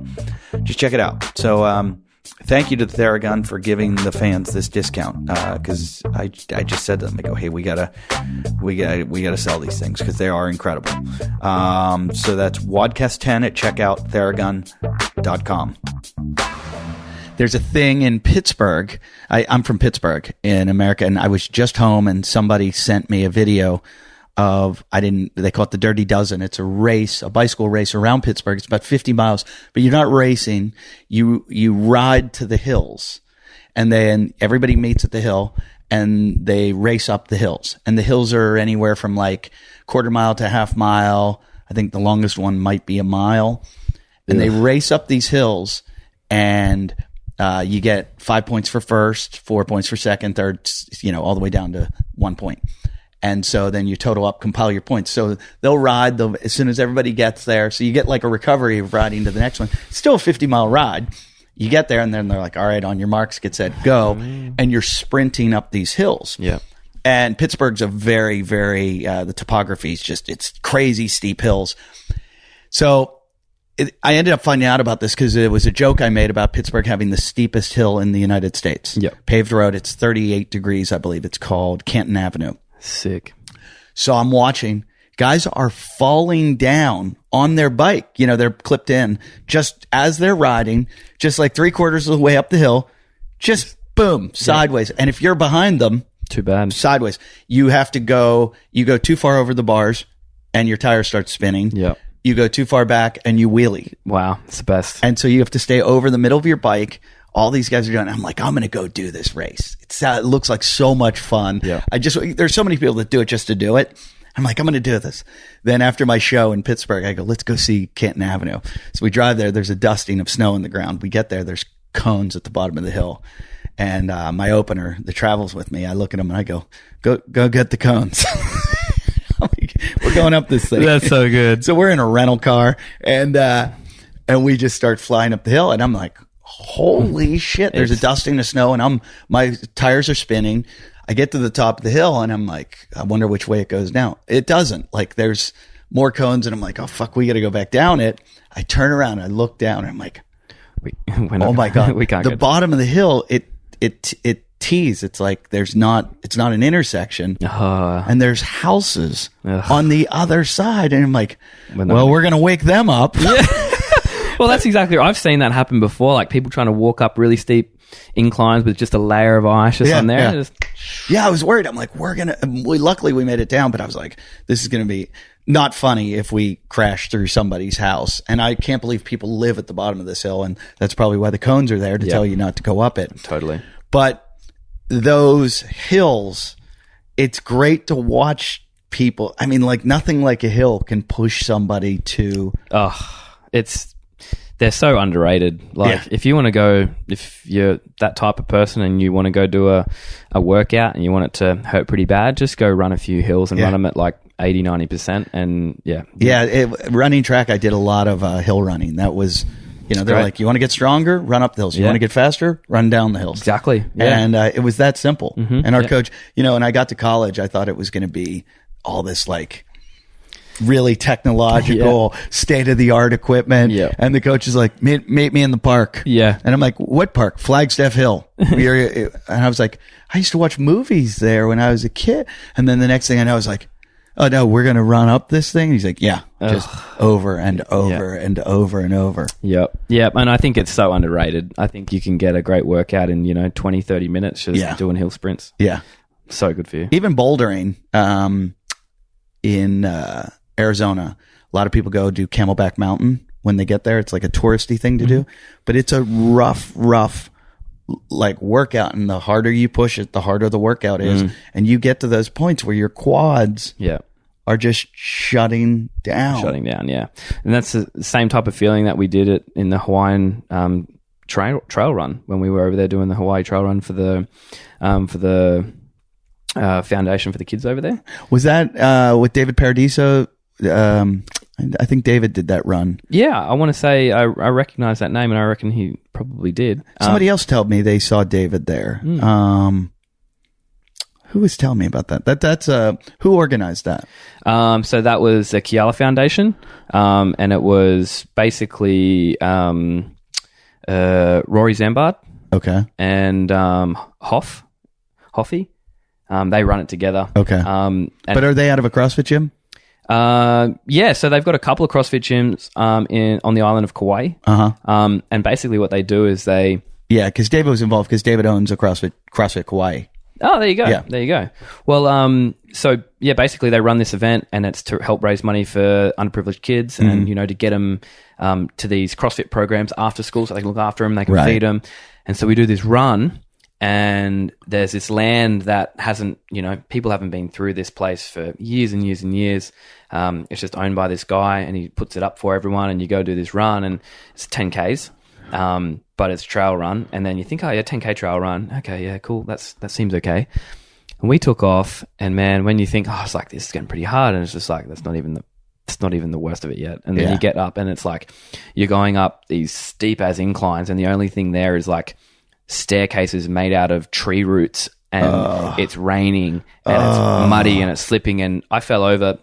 just check it out. So thank you to the Theragun for giving the fans this discount, because I just said to them, I go, hey, we gotta sell these things because they are incredible. So that's WODcast 10 at checkout, Theragun.com. There's a thing in Pittsburgh. I'm from Pittsburgh in America, and I was just home, and somebody sent me a video of, they call it the Dirty Dozen. It's a bicycle race around Pittsburgh. It's about 50 miles, but you're not racing. You ride to the hills, and then everybody meets at the hill and they race up the hills. And the hills are anywhere from like quarter mile to half mile. I think the longest one might be a mile. And they race up these hills, and you get 5 points for first, 4 points for second, third, all the way down to 1 point. And so then you total up, compile your points. So they'll ride as soon as everybody gets there. So you get like a recovery of riding to the next one. It's still a 50-mile ride. You get there, and then they're like, all right, on your marks, get set, go. And you're sprinting up these hills. Yeah. And Pittsburgh's a very, very, the topography is just, it's crazy steep hills. So I ended up finding out about this because it was a joke I made about Pittsburgh having the steepest hill in the United States. Yep. Paved road. It's 38 degrees, I believe. It's called Canton Avenue. Sick. So I'm watching. Guys are falling down on their bike. You know, they're clipped in just as they're riding, just like 3/4 of the way up the hill, just boom, sideways. And if you're behind them, too bad. Sideways. You have to go, you go too far over the bars and your tire starts spinning. Yeah. You go too far back and you wheelie. Wow. It's the best. And so you have to stay over the middle of your bike. All these guys are doing. I'm like, I'm going to go do this race. It looks like so much fun. Yeah. There's so many people that do it just to do it. I'm like, I'm going to do this. Then after my show in Pittsburgh, I go, let's go see Canton Avenue. So we drive there. There's a dusting of snow on the ground. We get there. There's cones at the bottom of the hill. And my opener that travels with me, I look at him and I go get the cones. We're going up this thing. That's so good. So we're in a rental car and we just start flying up the hill. And I'm like, holy shit, there's a dusting of snow and my tires are spinning. I get to the top of the hill and I'm like, I wonder which way it goes now. It doesn't. Like there's more cones and I'm like, oh fuck, we got to go back down it. I turn around, I look down and I'm like, oh my God. We can't the bottom of the hill, it tees. It's like it's not an intersection. And there's houses on the other side. And I'm like, well, we're going to wake them up. Yeah. Well, that's exactly right. I've seen that happen before. Like people trying to walk up really steep inclines with just a layer of ice just on there. Yeah, I was worried. I'm like, luckily we made it down, but I was like, this is going to be not funny if we crash through somebody's house. And I can't believe people live at the bottom of this hill. And that's probably why the cones are there to tell you not to go up it. Totally. But those hills, it's great to watch people. I mean, like nothing like a hill can push somebody to. They're so underrated. Like if you want to go, if you're that type of person and you want to go do a workout and you want it to hurt pretty bad, just go run a few hills and run them at like 80, 90%. And running track, I did a lot of hill running. That was, they're like, you want to get stronger, run up the hills. You want to get faster, run down the hills. Exactly. Yeah. And it was that simple. Mm-hmm. And our coach, and I got to college, I thought it was going to be all this like really technological, state-of-the-art equipment. Yeah. And the coach is like, meet me in the park. Yeah. And I'm like, what park? Flagstaff Hill. And I was like, I used to watch movies there when I was a kid. And then the next thing I know, I was like, oh no, we're going to run up this thing. And he's like, yeah, just over and over and over and over. Yep. Yep. And I think it's so underrated. I think you can get a great workout in, 20, 30 minutes just doing hill sprints. Yeah. So good for you. Even bouldering, in, Arizona, a lot of people go do Camelback Mountain when they get there. It's like a touristy thing to do, but it's a rough like workout, and the harder you push it, the harder the workout is. And you get to those points where your quads are just shutting down. Yeah. And that's the same type of feeling that we did it in the Hawaiian trail run when we were over there doing the Hawaii trail run for the foundation for the kids over there. Was that with David Paradiso? I think David did that run. Yeah, I want to say I recognize that name, and I reckon he probably did. Somebody else told me they saw David there. Who was telling me about that? That's who organized that? So that was the Kiala Foundation, and it was basically Rory Zambard, and Hoffy. They run it together. Okay. But are they out of a CrossFit gym? So they've got a couple of CrossFit gyms on the island of Kauai. And basically what they do is because David was involved because David owns a CrossFit Kauai. Oh, there you go. Yeah. There you go. Well, basically they run this event and it's to help raise money for underprivileged kids and, to get them to these CrossFit programs after school so they can look after them, they can feed them. And so we do this run. And there's this land that hasn't, people haven't been through this place for years and years and years. It's just owned by this guy and he puts it up for everyone and you go do this run and it's 10Ks, but it's trail run. And then you think, 10K trail run. Okay, yeah, cool. That seems okay. And we took off and man, when you think, it's like, this is getting pretty hard. And it's just like, it's not even the worst of it yet. And then you get up and it's like, you're going up these steep as inclines and the only thing there is like, staircases made out of tree roots and it's raining and it's muddy and it's slipping, and I fell over,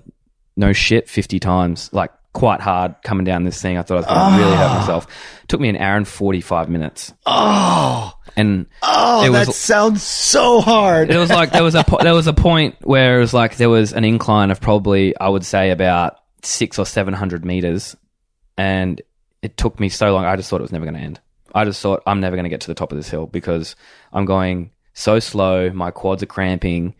no shit, 50 times, like quite hard coming down this thing. I thought I was going to really hurt myself. It took me an hour and 45 minutes. And that sounds so hard. It was like there was a point where it was like there was an incline of probably, I would say, about 600 or 700 meters, and it took me so long. I just thought it was never going to end. I just thought I'm never going to get to the top of this hill because I'm going so slow. My quads are cramping,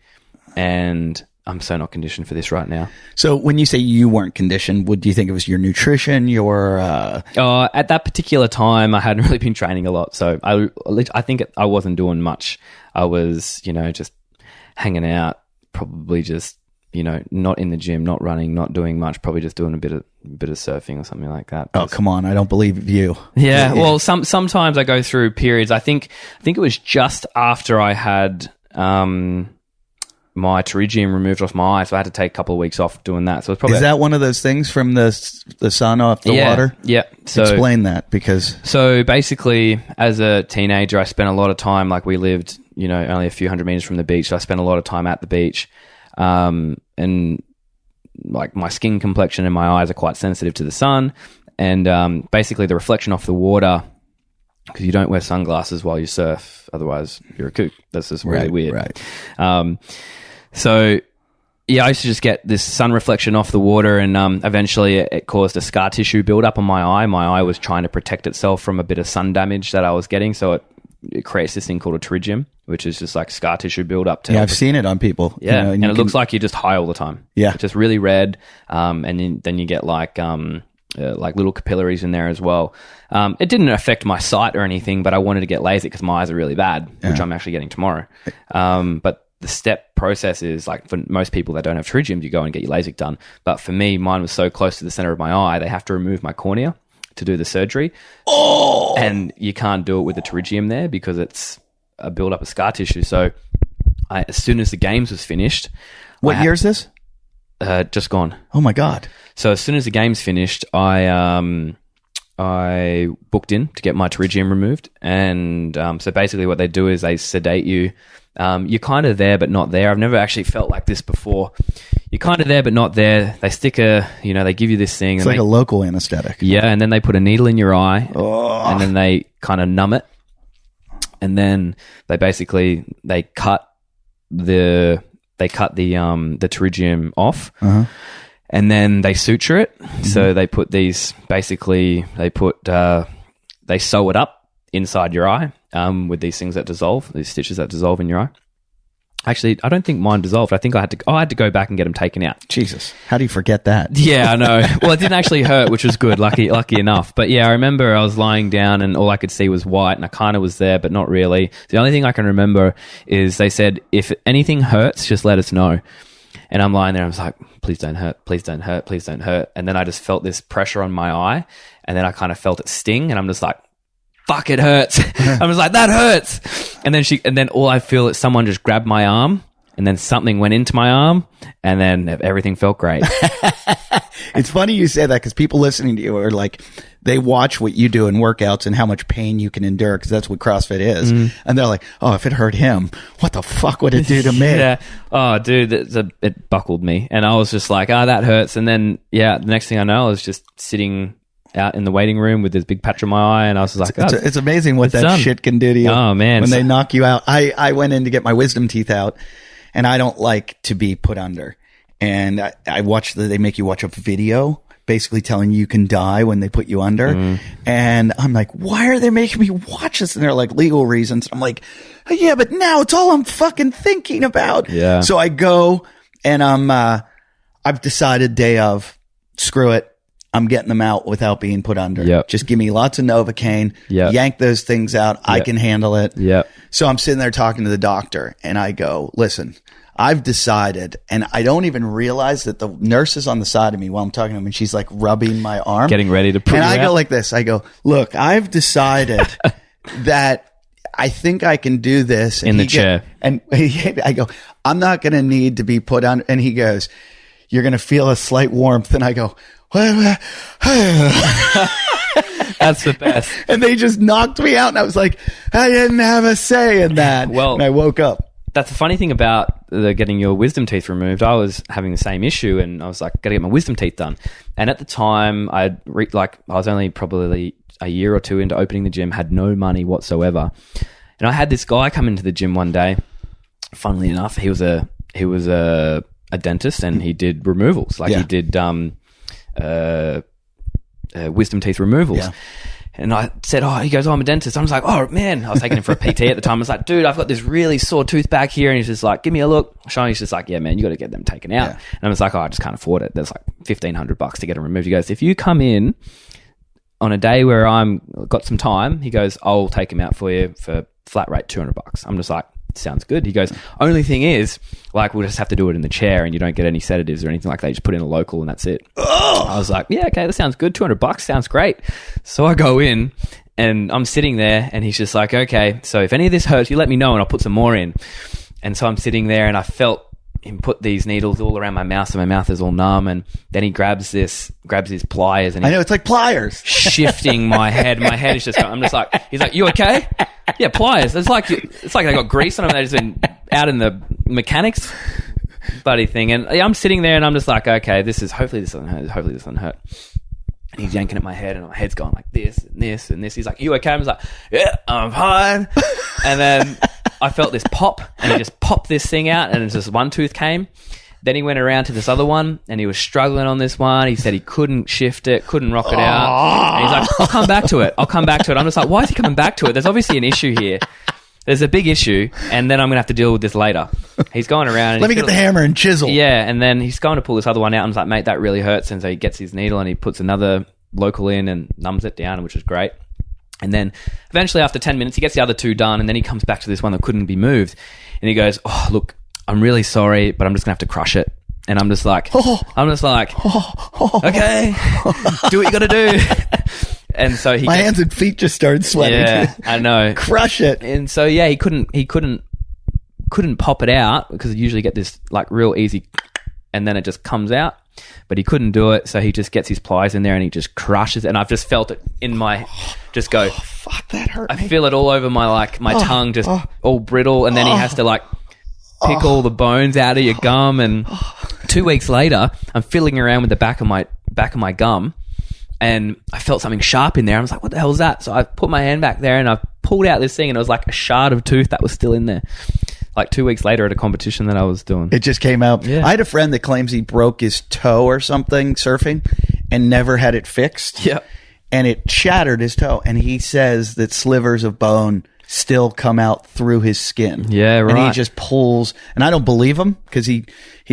and I'm so not conditioned for this right now. So when you say you weren't conditioned, do you think it was your nutrition, your... At that particular time, I hadn't really been training a lot. So I think I wasn't doing much. I was, just hanging out, probably just, not in the gym, not running, not doing much, probably just doing a bit of surfing or something like that. Oh, come on. I don't believe you. Yeah. Well, sometimes I go through periods. I think it was just after I had... my pterygium removed off my eye, so I had to take a couple of weeks off doing that. So it's probably... Is that one of those things from the sun off the water? Yeah. So, explain that, because... So basically, as a teenager, I spent a lot of time, like we lived, only a few hundred meters from the beach, so I spent a lot of time at the beach. And like my skin complexion and my eyes are quite sensitive to the sun. And basically the reflection off the water, because you don't wear sunglasses while you surf, otherwise you're a kook. That's just really weird. Right. So, yeah, I used to just get this sun reflection off the water, and eventually it caused a scar tissue buildup on my eye. My eye was trying to protect itself from a bit of sun damage that I was getting, so it creates this thing called a pterygium, which is just like scar tissue buildup. Yeah, I've seen it on people. Yeah, and it looks like you're just high all the time. Yeah. It's just really red, and then you get like little capillaries in there as well. It didn't affect my sight or anything, but I wanted to get LASIK because my eyes are really bad, which I'm actually getting tomorrow. But the step process is like for most people that don't have pterygium, you go and get your LASIK done. But for me, mine was so close to the center of my eye, they have to remove my cornea to do the surgery. Oh! And you can't do it with the pterygium there because it's a build up of scar tissue. So as soon as the games was finished... What year is this? Just gone. Oh my God. So as soon as the game's finished, I booked in to get my pterygium removed. And so basically what they do is they sedate you. You're kind of there, but not there. I've never actually felt like this before. You're kind of there, but not there. They stick they give you this thing. It's like a local anesthetic. Yeah, and then they put a needle in your eye, and then they kind of numb it. And then they cut the pterygium off. Uh-huh. And then they suture it. Mm-hmm. So they put they sew it up inside your eye with these things that dissolve, these stitches that dissolve in your eye. Actually, I don't think mine dissolved. I think I had to go back and get them taken out. Jesus, how do you forget that? Yeah, I know. Well, it didn't actually hurt, which was good, lucky enough. But yeah, I remember I was lying down and all I could see was white, and I kind of was there, but not really. The only thing I can remember is they said, if anything hurts, just let us know. And I'm lying there, I was like, please don't hurt, please don't hurt, please don't hurt. And then I just felt this pressure on my eye, and then I kind of felt it sting, and I'm just like, fuck, it hurts. I was like, that hurts. And then all I feel is someone just grabbed my arm, and then something went into my arm, and then everything felt great. It's funny you say that, because people listening to you are like, they watch what you do in workouts and how much pain you can endure, because that's what CrossFit is. And they're like, oh, if it hurt him, what the fuck would it do to me? Yeah. Oh, dude, it buckled me. And I was just like, that hurts. And then, the next thing I know, I was just sitting out in the waiting room with this big patch on my eye, and I was like, it's amazing what that shit can do to you. Oh, man. When they knock you out. I went in to get my wisdom teeth out, and I don't like to be put under. And I watched they make you watch a video basically telling you can die when they put you under. And I'm like, why are they making me watch this? And they're like, legal reasons. I'm like, yeah, but now it's all I'm fucking thinking about. Yeah. So I go, and I've decided day of, screw it. I'm getting them out without being put under. Yep. Just give me lots of Novocaine. Yep. Yank those things out. Yep. I can handle it. Yep. So I'm sitting there talking to the doctor, and I go, listen, I've decided, and I don't even realize that the nurse is on the side of me while I'm talking to him, and she's like rubbing my arm. Getting ready to put And I out. go like this. I go, look, I've decided that I think I can do this. In the chair. And I go, I'm not going to need to be put on. And he goes, you're going to feel a slight warmth. And I go, that's the best. And they just knocked me out, and I was like, I didn't have a say in that. Well, and I woke up. that's the funny thing about getting your wisdom teeth removed. I was having the same issue, and I was like, got to get my wisdom teeth done. And at the time, I was only probably a year or two into opening the gym, had no money whatsoever. And I had this guy come into the gym one day. Funnily enough, he was a dentist, and he did removals. He did wisdom teeth removals. Yeah. And I said, he goes, I'm a dentist. I was like, oh, man. I was taking him for a PT at the time. I was like, dude, I've got this really sore tooth back here. And he's just like, give me a look. Showing, he's just like, yeah, man, you got to get them taken out. Yeah. And I was like, I just can't afford it. There's like $1,500 to get them removed. He goes, if you come in on a day where I'm got some time, he goes, I'll take them out for you for flat rate $200. I'm just like, sounds good. He goes, only thing is, like, we'll just have to do it in the chair, and you don't get any sedatives or anything like that. You just put in a local and that's it. Oh! I was like, yeah, okay, that sounds good. $200 sounds great. So I go in and I'm sitting there, and he's just like, okay, so if any of this hurts, you let me know and I'll put some more in. And so I'm sitting there, and I felt him put these needles all around my mouth, so my mouth is all numb. And then he grabs his pliers, and I know, it's like pliers shifting my head. My head is just, I'm just like, he's like, you okay? Yeah, pliers. It's like they got grease on them. They've just been out in the mechanics buddy thing. And I'm sitting there, and I'm just like, okay, hopefully this doesn't hurt. Hopefully this doesn't hurt. And he's yanking at my head, and my head's going like this and this and this. He's like, you okay? I was like, yeah, I'm fine. And then I felt this pop, and he just popped this thing out, and it's just one tooth came. Then he went around to this other one, and he was struggling on this one. He said he couldn't shift it, couldn't rock it out. And he's like, I'll come back to it. I'm just like, why is he coming back to it? There's obviously an issue here. There's a big issue, and then I'm going to have to deal with this later. He's going around. And Let me get the hammer and chisel. Yeah, and then he's going to pull this other one out, and I was like, mate, that really hurts. And so he gets his needle, and he puts another local in and numbs it down, which is great. And then eventually after 10 minutes, he gets the other two done, and then he comes back to this one that couldn't be moved. And he goes, oh, look, I'm really sorry, but I'm just going to have to crush it. And I'm just like, okay, do what you got to do. And so my hands and feet just started sweating. Yeah, I know. Crush it. And so, yeah, he couldn't pop it out, because you usually get this like real easy, and then it just comes out. But he couldn't do it, so he just gets his pliers in there and he just crushes it. And I've just felt it in my, just go. Oh, fuck, that hurt I me. feel it all over my tongue, just all brittle. And then he has to like pick all the bones out of your gum. And 2 weeks later, I'm fiddling around with the back of my gum, and I felt something sharp in there. I was like, what the hell is that? So I put my hand back there, and I pulled out this thing, and it was like a shard of tooth that was still in there. Like 2 weeks later at a competition that I was doing. It just came out. Yeah. I had a friend that claims he broke his toe or something surfing and never had it fixed. Yeah. And it shattered his toe. And he says that slivers of bone still come out through his skin. Yeah, right. And he just pulls. And I don't believe him, because he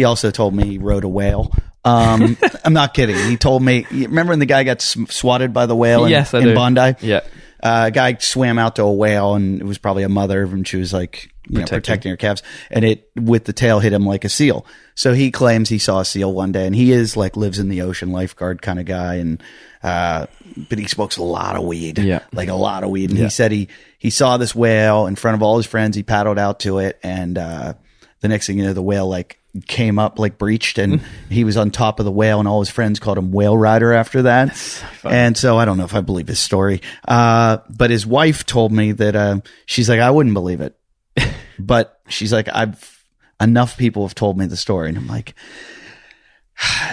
also told me he rode a whale. I'm not kidding. He told me, remember when the guy got swatted by the whale in Bondi? Yeah. A guy swam out to a whale, and it was probably a mother, and she was like, protecting her calves, and it with the tail hit him like a seal. So he claims he saw a seal one day, and he is like lives in the ocean, lifeguard kind of guy, and but he smokes a lot of weed, like a lot of weed. And he said he saw this whale in front of all his friends. He paddled out to it, and the next thing you know, the whale like came up, like breached, and he was on top of the whale, and all his friends called him Whale Rider after that. So and so I don't know if I believe his story, but his wife told me that she's like, I wouldn't believe it. But she's like, enough people have told me the story. And I'm like,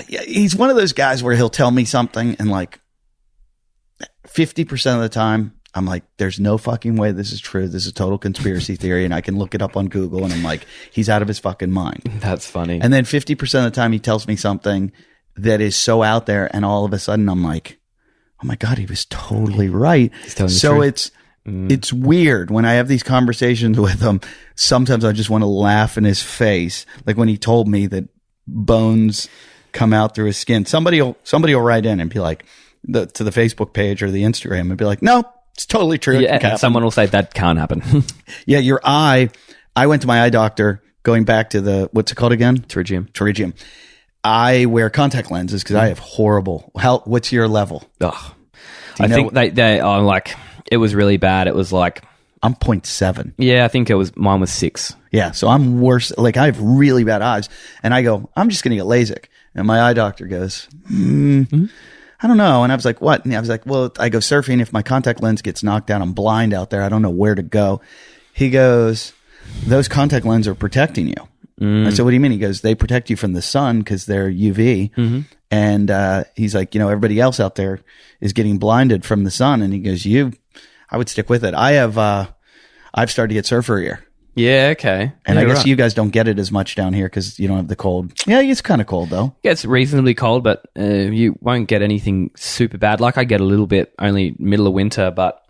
yeah, he's one of those guys where he'll tell me something, and like 50% of the time, I'm like, there's no fucking way this is true. This is total conspiracy theory. And I can look it up on Google, and I'm like, he's out of his fucking mind. That's funny. And then 50% of the time he tells me something that is so out there, and all of a sudden I'm like, oh my God, he was totally right. He's telling the truth. It's weird when I have these conversations with him. Sometimes I just want to laugh in his face. Like when he told me that bones come out through his skin. Somebody will write in and be like, to the Facebook page or the Instagram, and be like, no, it's totally true. Yeah, and someone will say that can't happen. Yeah, your eye. I went to my eye doctor, going back to what's it called again? Pterygium. I wear contact lenses because I have horrible. What's your level? Oh, I think they are like. It was really bad. It was like, I'm 0.7. Yeah, I think mine was 6. Yeah, so I'm worse. Like I have really bad eyes, and I go, I'm just going to get LASIK. And my eye doctor goes, I don't know. And I was like, what? And I was like, well, I go surfing. If my contact lens gets knocked out, I'm blind out there. I don't know where to go. He goes, those contact lenses are protecting you. I said, what do you mean? He goes, they protect you from the sun because they're UV. Mm-hmm. And he's like, everybody else out there is getting blinded from the sun. And he goes, I would stick with it. I've started to get surfer ear. Yeah, okay. And yeah, I guess right. you guys don't get it as much down here because you don't have the cold. Yeah, it's kind of cold though. It gets reasonably cold, but you won't get anything super bad. Like I get a little bit only middle of winter, but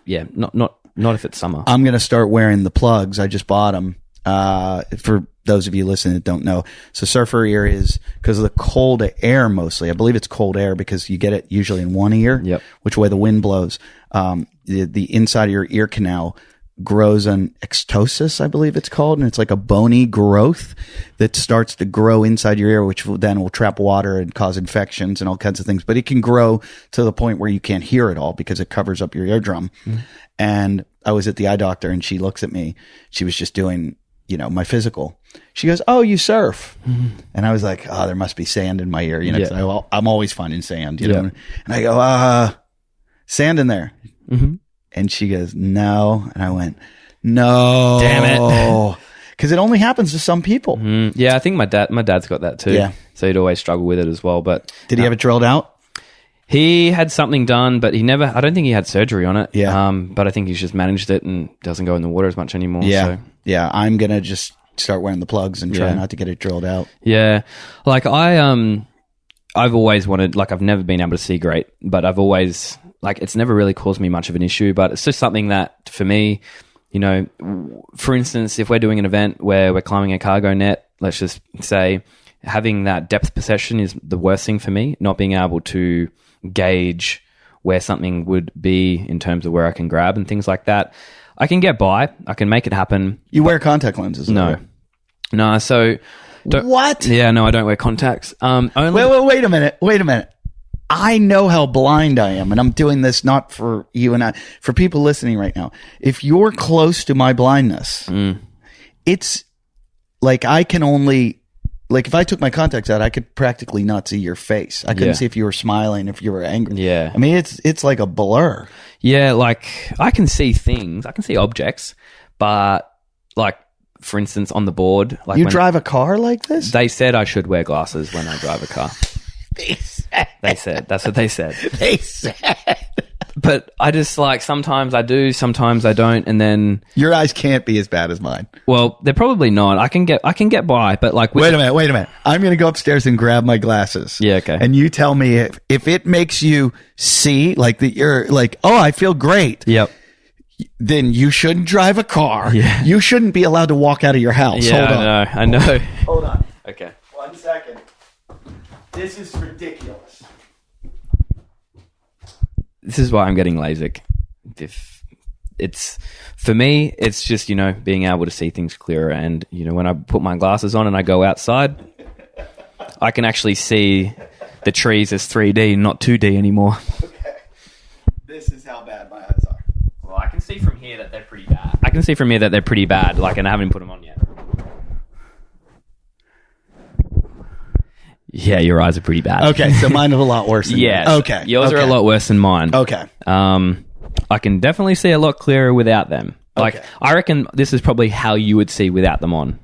yeah, not if it's summer. I'm going to start wearing the plugs. I just bought them. For those of you listening that don't know. So surfer ear is because of the cold air mostly. I believe it's cold air because you get it usually in one ear, Yep. which way the wind blows. The inside of your ear canal grows an extosis, I believe it's called, and it's like a bony growth that starts to grow inside your ear, which then will trap water and cause infections and all kinds of things. But it can grow to the point where you can't hear it all because it covers up your eardrum. Mm. And I was at the eye doctor and she looks at me. She was just doing, my physical. She goes, "Oh, you surf?" Mm-hmm. And I was like, "Oh, there must be sand in my ear." 'Cause I'm always finding sand, know. And I go, "Sand in there." Mm-hmm. And she goes, "No." And I went, "No." Damn it. Because it only happens to some people. Yeah, I think my dad's got that too. Yeah. So he'd always struggle with it as well. But did he have it drilled out? He had something done, but I don't think he had surgery on it. Yeah. But I think he's just managed it and doesn't go in the water as much anymore. Yeah. So. Yeah. I'm going to just start wearing the plugs and try not to get it drilled out. Yeah. Like I've always wanted, like I've never been able to see great, but I've always, like it's never really caused me much of an issue, but it's just something that for me, for instance, if we're doing an event where we're climbing a cargo net, let's just say having that depth perception is the worst thing for me, not being able to gauge where something would be in terms of where I can grab and things like that. I can get by. I can make it happen. You wear contact lenses? No. No, so... What? Yeah, no, I don't wear contacts. Wait a minute. I know how blind I am, and I'm doing this not for you and I, for people listening right now. If you're close to my blindness, it's like I can only... Like if I took my contacts out, I could practically not see your face. I couldn't see if you were smiling, if you were angry. Yeah. I mean, it's like a blur. Yeah, like I can see things. I can see objects, but like for instance on the board, like you drive a car like this? They said I should wear glasses when I drive a car. They said. That's what they said. They said. But I just like sometimes I do, sometimes I don't, and then your eyes can't be as bad as mine. Well, they're probably not. I can get by, but like wait a minute. I'm going to go upstairs and grab my glasses. Yeah, okay. And you tell me if it makes you see like you're like, "Oh, I feel great." Yep. Then you shouldn't drive a car. Yeah. You shouldn't be allowed to walk out of your house. Yeah, Hold on. I know. Hold on. Okay. 1 second. This is ridiculous. This is why I'm getting LASIK. If it's for me, it's just being able to see things clearer, and when I put my glasses on and I go outside, I can actually see the trees as 3D, not 2D anymore. Okay, this is how bad my eyes are. Well, I can see from here that they're pretty bad. Like, and I haven't put them on yet. Yeah, your eyes are pretty bad. Okay, so mine are a lot worse than yours. Okay. Yours are a lot worse than mine. Okay. I can definitely see a lot clearer without them. Like, Okay. I reckon this is probably how you would see without them on,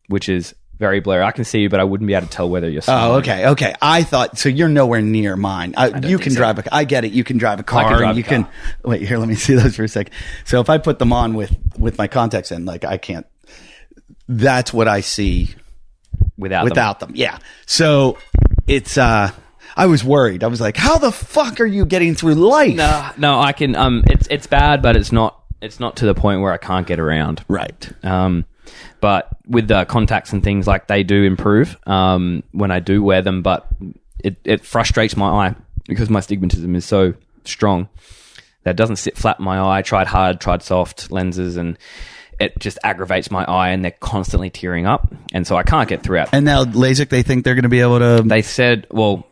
which is very blurry. I can see you, but I wouldn't be able to tell whether you're smiling. Oh, okay. I thought, so you're nowhere near mine. You can drive I get it. You can drive a car. I can drive you a car. can, wait, here, let me see those for a second. So if I put them on with my contacts in, like I can't, that's what I see without them. Yeah. So it's, I was worried. I was like, how the fuck are you getting through life? No, I can, it's bad, but it's not to the point where I can't get around. Right. But with the contacts and things, like, they do improve when I do wear them, but it frustrates my eye because my stigmatism is so strong that it doesn't sit flat in my eye. I tried hard, tried soft lenses, and it just aggravates my eye, and they're constantly tearing up, and so I can't get through it. And now LASIK, they think they're going to be able to... They said, well,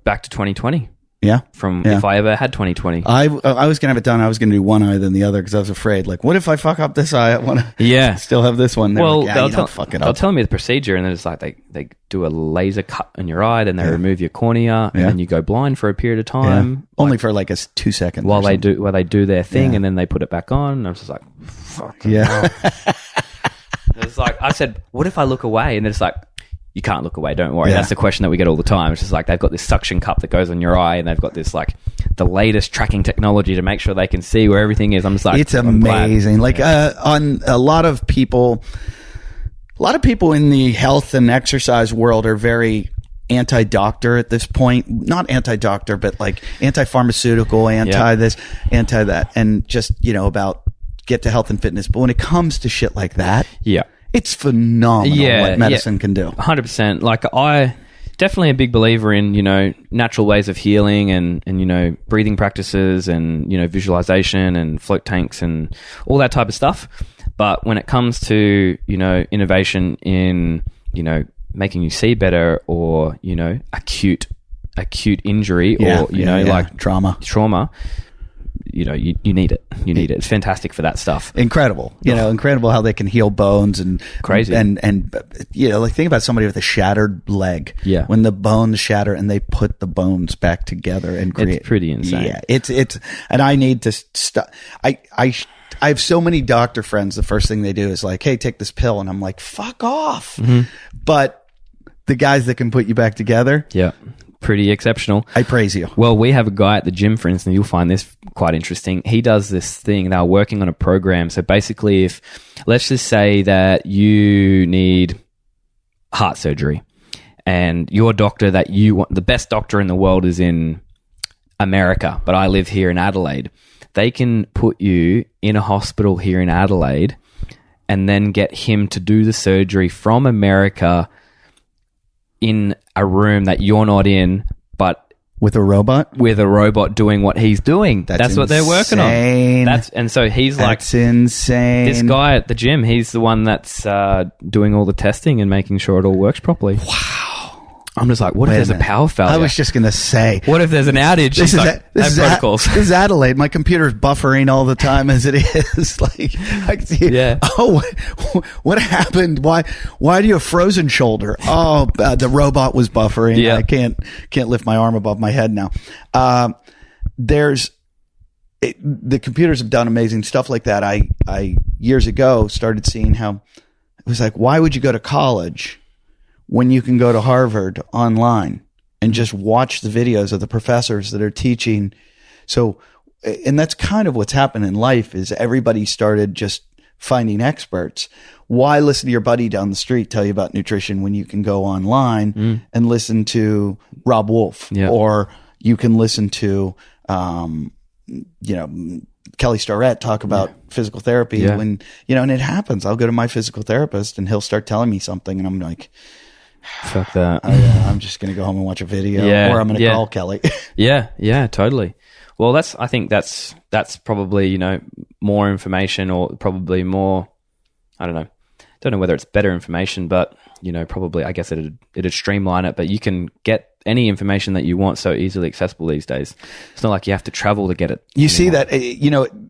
back to 2020. Yeah. If I ever had 2020. I was going to have it done. I was going to do one eye than the other because I was afraid. Like, what if I fuck up this eye? I want to still have this one. Well, like, they'll tell me the procedure, and then it's like they do a laser cut in your eye, then they remove your cornea, and then you go blind for a period of time. Yeah. Only for like 2 seconds. While they do their thing, and then they put it back on. And I'm just like, fuck. Yeah. It's like, I said, what if I look away? And it's like, you can't look away, don't worry. Yeah. That's the question that we get all the time. It's just like, they've got this suction cup that goes on your eye, and they've got this, like, the latest tracking technology to make sure they can see where everything is. I'm just like, it's amazing. Like, on a lot of people in the health and exercise world are very anti-doctor at this point. Not anti-doctor, but like anti-pharmaceutical, this, anti that, and just, about get to health and fitness. But when it comes to shit like that, it's phenomenal what medicine can do. 100%. Like, I definitely a big believer in, natural ways of healing and breathing practices and, visualization and float tanks and all that type of stuff. But when it comes to, innovation in, making you see better, or, acute injury, or, like trauma, you need it. You need it. It's fantastic for that stuff. Incredible. Incredible how they can heal bones and crazy. And like, think about somebody with a shattered leg. Yeah. When the bones shatter and they put the bones back together and create. It's pretty insane. Yeah. It's and I need to stop. I have so many doctor friends. The first thing they do is like, hey, take this pill. And I'm like, fuck off. Mm-hmm. But the guys that can put you back together. Yeah. Pretty exceptional. I praise you. Well, we have a guy at the gym, for instance, you'll find this quite interesting. He does this thing. They're working on a program. So basically, if let's just say that you need heart surgery, and your doctor that you want, the best doctor in the world is in America, but I live here in Adelaide. They can put you in a hospital here in Adelaide and then get him to do the surgery from America in a room that you're not in, but with a robot doing what he's doing. That's what they're working on. And so he's like, that's insane. This guy at the gym, he's the one that's doing all the testing and making sure it all works properly. Wow. I'm just like, what if there's a power failure? I was just going to say, what if there's an outage? This is protocols. This is Adelaide. My computer's buffering all the time as it is. Like, I can see, oh, what happened? Why do you have frozen shoulder? Oh, the robot was buffering. Yeah. I can't lift my arm above my head now. The computers have done amazing stuff like that. I years ago started seeing how it was like, why would you go to college when you can go to Harvard online and just watch the videos of the professors that are teaching? So, and that's kind of what's happened in life, is everybody started just finding experts. Why listen to your buddy down the street tell you about nutrition when you can go online and listen to Rob Wolf, or you can listen to, Kelly Starrett talk about physical therapy when, and it happens. I'll go to my physical therapist and he'll start telling me something and I'm like, fuck that. I'm just going to go home and watch a video, or I'm going to call Kelly. Yeah, totally. Well, I think that's probably, more information, or probably more, I don't know whether it's better information, but, probably, I guess it'd streamline it, but you can get any information that you want so easily accessible these days. It's not like you have to travel to get it. You see that,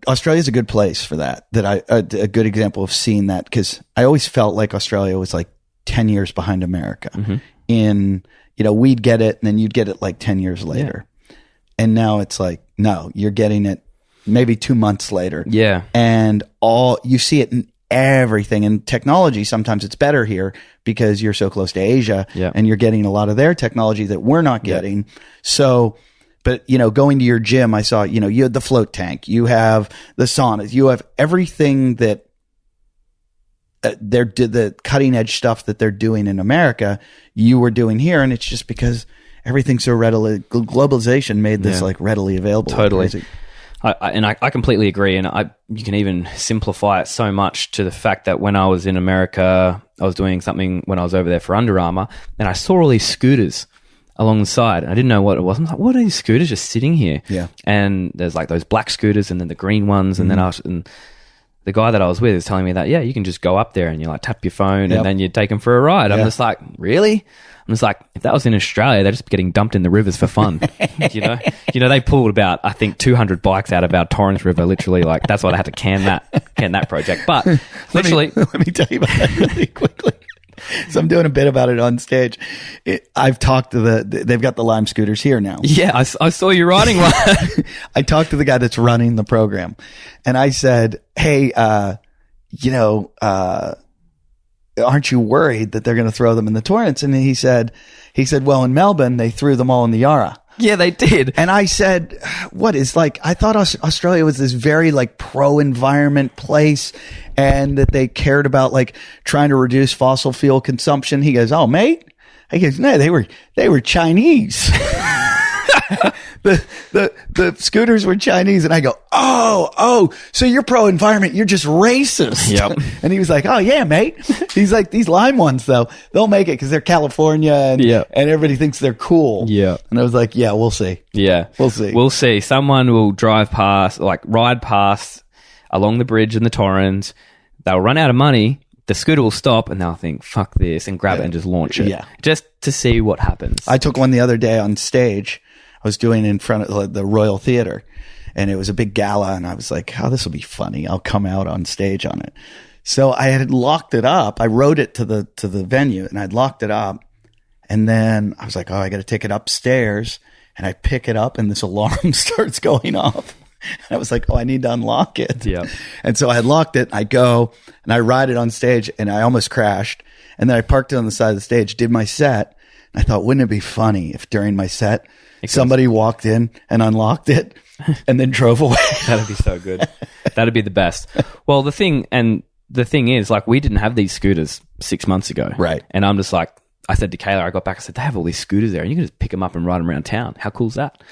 Australia's a good place for that a good example of seeing that, because I always felt like Australia was like 10 years behind America in, we'd get it and then you'd get it like 10 years later. And now it's like, no, you're getting it maybe 2 months later. Yeah. And you see it in everything. And technology, sometimes it's better here because you're so close to Asia and you're getting a lot of their technology that we're not getting. So, but, going to your gym, I saw, you had the float tank, you have the saunas, you have everything that the cutting edge stuff that they're doing in America, you were doing here. And it's just because everything's so readily, globalization made this like readily available. Totally. I completely agree. And you can even simplify it so much to the fact that when I was in America, I was doing something when I was over there for Under Armour, and I saw all these scooters along the side. I didn't know what it was. I'm like, what are these scooters just sitting here? Yeah. And there's like those black scooters and then the green ones. And then the guy that I was with is telling me that, you can just go up there and you like tap your phone and then you take them for a ride. I'm just like, really? I'm just like, if that was in Australia, they're just getting dumped in the rivers for fun. They pulled about, I think, 200 bikes out of our Torrens River, literally. Like, that's why they had to can that project. But literally, let me tell you about that really quickly. So I'm doing a bit about it on stage. I've talked to they've got the Lime scooters here now. Yeah, I saw you riding one. I talked to the guy that's running the program and I said, hey, aren't you worried that they're going to throw them in the torrents? And he said, well, in Melbourne, they threw them all in the Yarra. Yeah, they did. And I said, what is like, I thought Australia was this very like pro-environment place and that they cared about like trying to reduce fossil fuel consumption. He goes, oh, mate. He goes, no, they were Chinese. The scooters were Chinese. And I go, oh, so you're pro-environment. You're just racist. Yep. And he was like, oh yeah, mate. He's like, these lime ones though, they'll make it because they're California and everybody thinks they're cool. Yeah. And I was like, yeah, we'll see. Yeah. We'll see. We'll see. Someone will drive past, like ride past along the bridge in the Torrens. They'll run out of money. The scooter will stop and they'll think, fuck this, and grab it and just launch it. Yeah. Just to see what happens. I took one the other day on stage. I was doing it in front of the Royal Theatre, and it was a big gala, and I was like, oh, this will be funny. I'll come out on stage on it. So I had locked it up. I wrote it to the venue, and I'd locked it up. And then I was like, oh, I got to take it upstairs. And I pick it up, and this alarm starts going off. And I was like, oh, I need to unlock it. Yeah. And so I had locked it. I go, and I ride it on stage, and I almost crashed. And then I parked it on the side of the stage, did my set. And I thought, wouldn't it be funny if during my set, somebody walked in and unlocked it and then drove away? That'd be so good. That'd be the best. Well, the thing is, like, we didn't have these scooters 6 months ago. Right. And I'm just like, I said to Kayla, I got back, I said, they have all these scooters there and you can just pick them up and ride them around town. How cool is that?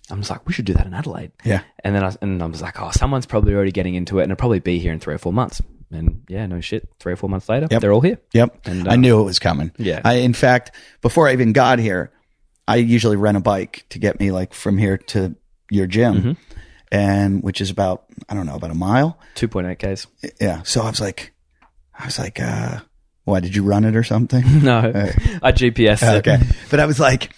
I'm just like, we should do that in Adelaide. Yeah. And then I was like, oh, someone's probably already getting into it and it'll probably be here in 3 or 4 months. And yeah, no shit. 3 or 4 months later, they're all here. Yep. And I knew it was coming. Yeah. In fact, before I even got here, I usually rent a bike to get me like from here to your gym, and which is about, I don't know, about a mile. 2.8 Ks. Yeah. So I was like, why did you run it or something? No, I GPS it. Okay. But I was like,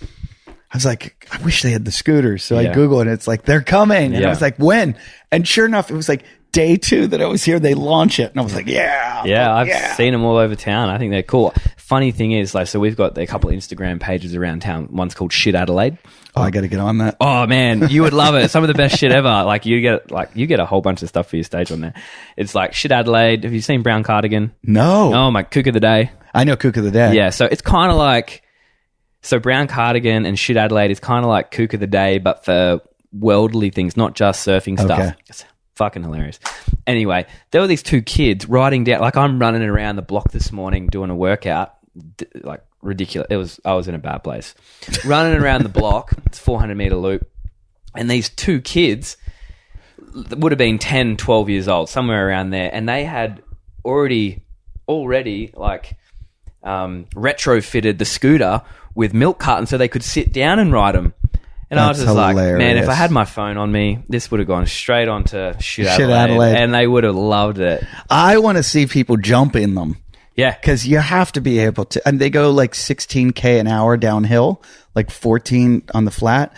I wish they had the scooters. So I Yeah. Googled it. It's like, they're coming. And Yeah. I was like, when? And sure enough, it was like day 2 that I was here, they launch it. And I was like, yeah. Yeah, I've seen them all over town. I think they're cool. Funny thing is, like, so we've got a couple of Instagram pages around town. One's called Shit Adelaide. Oh, I got to get on that. Oh man, you would love it. Some of the best shit ever. Like you get a whole bunch of stuff for your stage on there. It's like Shit Adelaide. Have you seen Brown Cardigan? No. Oh my, Kook of the Day. I know Kook of the Day. Yeah, so it's kind of like, so Brown Cardigan and Shit Adelaide is kind of like Kook of the Day, but for worldly things, not just surfing stuff. Okay. It's fucking hilarious. Anyway, there were these 2 kids riding down, like I'm running around the block this morning doing a workout, like ridiculous. I was in a bad place. Running around the block, it's a 400-meter loop, and these 2 kids would have been 10, 12 years old, somewhere around there, and they had already like retrofitted the scooter with milk cartons so they could sit down and ride them. And I was just like, man, if I had my phone on me, this would have gone straight onto Shit Adelaide, and they would have loved it. I want to see people jump in them. Yeah. Because you have to be able to. And they go like 16K an hour downhill, like 14 on the flat.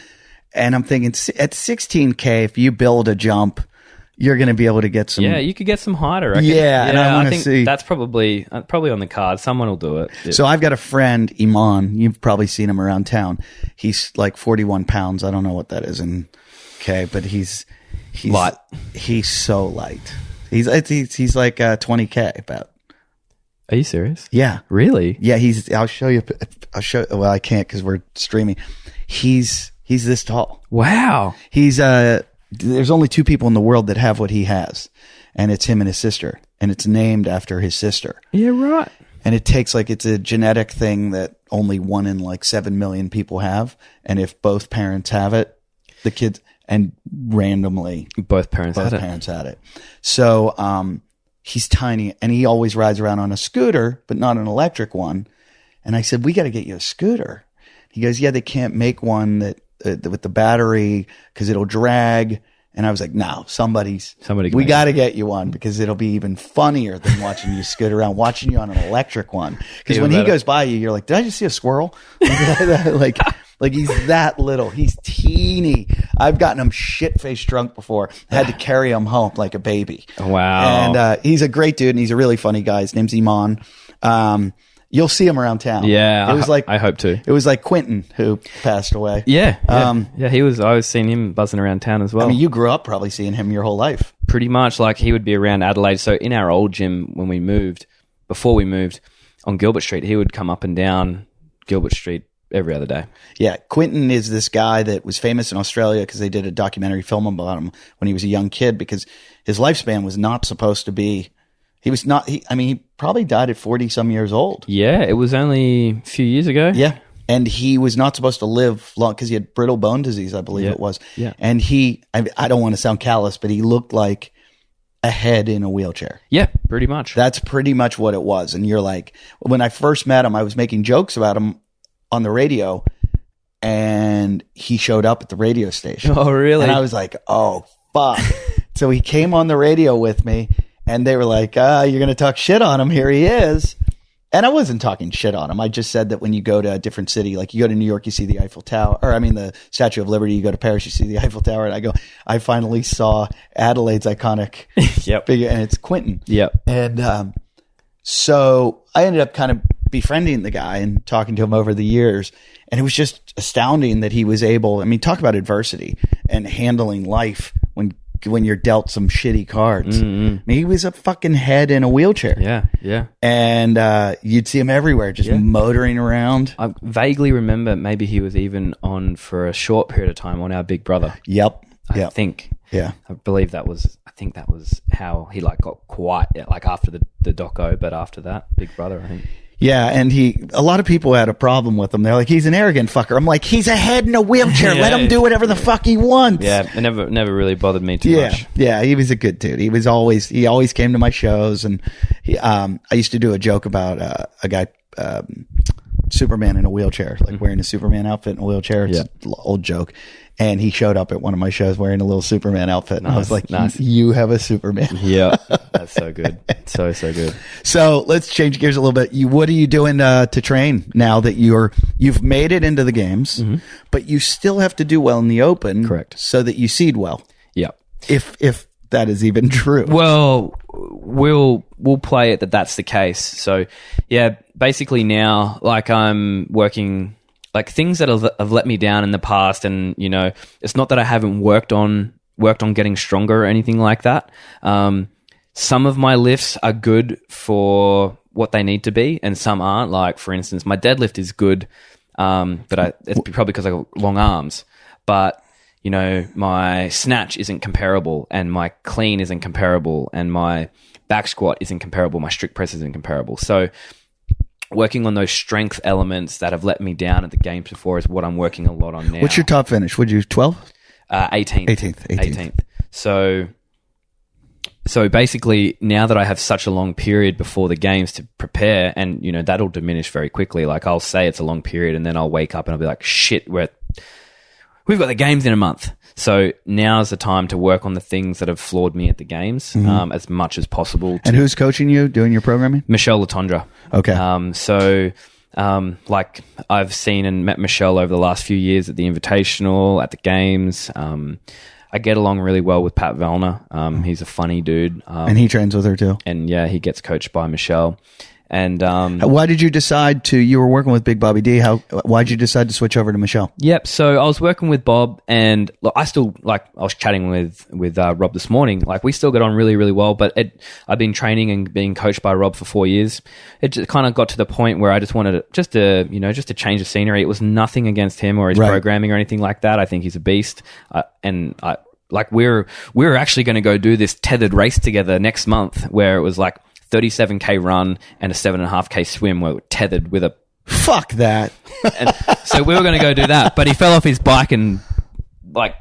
And I'm thinking at 16K, if you build a jump, you're going to be able to get some. Yeah, you could get some height, I reckon. Yeah, and I think see. that's probably on the card. Someone will do it. Yeah. So I've got a friend, Iman. You've probably seen him around town. He's like 41 pounds. I don't know what that is in K, but he's light. He's so light. He's like 20K about. Are you serious? Yeah. Really? Yeah, I'll show you. Well, I can't because we're streaming. He's this tall. Wow. There's only 2 people in the world that have what he has, and it's him and his sister, and it's named after his sister. Yeah, right. And it takes it's a genetic thing that only 1 in like 7 million people have. And if both parents have it, the kids, and randomly both parents had it. So, he's tiny, and he always rides around on a scooter, but not an electric one. And I said, we got to get you a scooter. He goes, yeah, they can't make one that with the battery because it'll drag. And I was like, no, we got to get you one because it'll be even funnier than watching you scoot around, watching you on an electric one. Because when he goes by you, you're like, did I just see a squirrel? Like he's that little. He's teeny. I've gotten him shit-faced drunk before. I had to carry him home like a baby. Wow. And he's a great dude, and he's a really funny guy. His name's Iman. You'll see him around town. Yeah, it was I hope to. It was like Quentin who passed away. Yeah. He was. I was seeing him buzzing around town as well. I mean, you grew up probably seeing him your whole life. Pretty much. Like he would be around Adelaide. So in our old gym when we moved, before we moved on Gilbert Street, he would come up and down Gilbert Street every other day. Yeah, Quentin is this guy that was famous in Australia because they did a documentary film about him when he was a young kid, because his lifespan was not supposed to be. He probably died at 40 some years old. Yeah, it was only a few years ago. Yeah. And he was not supposed to live long because he had brittle bone disease, I believe it was. Yeah. And I don't want to sound callous, but he looked like a head in a wheelchair. Yeah, pretty much. That's pretty much what it was. And you're like, when I first met him, I was making jokes about him on the radio, and he showed up at the radio station. Oh, really? And I was like, oh, fuck. So he came on the radio with me, and they were like, you're going to talk shit on him. Here he is. And I wasn't talking shit on him. I just said that when you go to a different city, like you go to New York, you see the Eiffel Tower, the Statue of Liberty. You go to Paris, you see the Eiffel Tower. And I finally saw Adelaide's iconic figure, and it's Quentin. Yep. And so I ended up kind of befriending the guy and talking to him over the years. And it was just astounding that he was able, talk about adversity and handling life when you're dealt some shitty cards. Mm-hmm. He was a fucking head in a wheelchair. Yeah. And you'd see him everywhere, just motoring around. I vaguely remember maybe he was even on for a short period of time on Our Big Brother. Yep. I think. Yeah. I believe that was how he got quiet, after the doco, but after that, Big Brother, I think. Yeah, and a lot of people had a problem with him. They're like, he's an arrogant fucker. I'm like, he's a head in a wheelchair. Let him do whatever the fuck he wants. Yeah, it never really bothered me too much. Yeah, he was a good dude. He always came to my shows, and I used to do a joke about a guy, Superman in a wheelchair, like wearing a Superman outfit in a wheelchair. It's an old joke. And he showed up at one of my shows wearing a little Superman outfit. And I was like, you have a Superman. Yeah, that's so good. So good. So let's change gears a little bit. What are you doing to train now that you've made it into the games, but you still have to do well in the open? Correct. So that you seed well. Yeah. If that is even true. Well, we'll play it that's the case. So yeah, basically now, like, I'm working, like, things that have let me down in the past, and it's not that I haven't worked on getting stronger or anything like that. Some of my lifts are good for what they need to be, and some aren't. Like, for instance, my deadlift is good, but it's probably because I got long arms. But my snatch isn't comparable, and my clean isn't comparable, and my back squat isn't comparable. My strict press isn't comparable. So working on those strength elements that have let me down at the games before is what I'm working a lot on now. What's your top finish? Would you 12? 18th. 18th. So basically, now that I have such a long period before the games to prepare, and that'll diminish very quickly. Like, I'll say it's a long period, and then I'll wake up and I'll be like, shit, we've got the games in a month. So now's the time to work on the things that have floored me at the games, as much as possible. And who's coaching you, doing your programming? Michelle Latondra. Okay. Like, I've seen and met Michelle over the last few years at the Invitational, at the games. I get along really well with Pat Vellner. He's a funny dude. And he trains with her too. And yeah, he gets coached by Michelle. And why did you decide you were working with Big Bobby D? Why did you decide to switch over to Michelle? Yep. So I was working with Bob, and look, I was chatting with Rob this morning. Like, we still get on really, really well, but I've been training and being coached by Rob for 4 years. It just kind of got to the point where I just wanted to change the scenery. It was nothing against him or his programming or anything like that. I think he's a beast. We're actually going to go do this tethered race together next month, where it was like 37K run and a 7.5K swim were tethered with a... Fuck that. And so we were going to go do that, but he fell off his bike and broke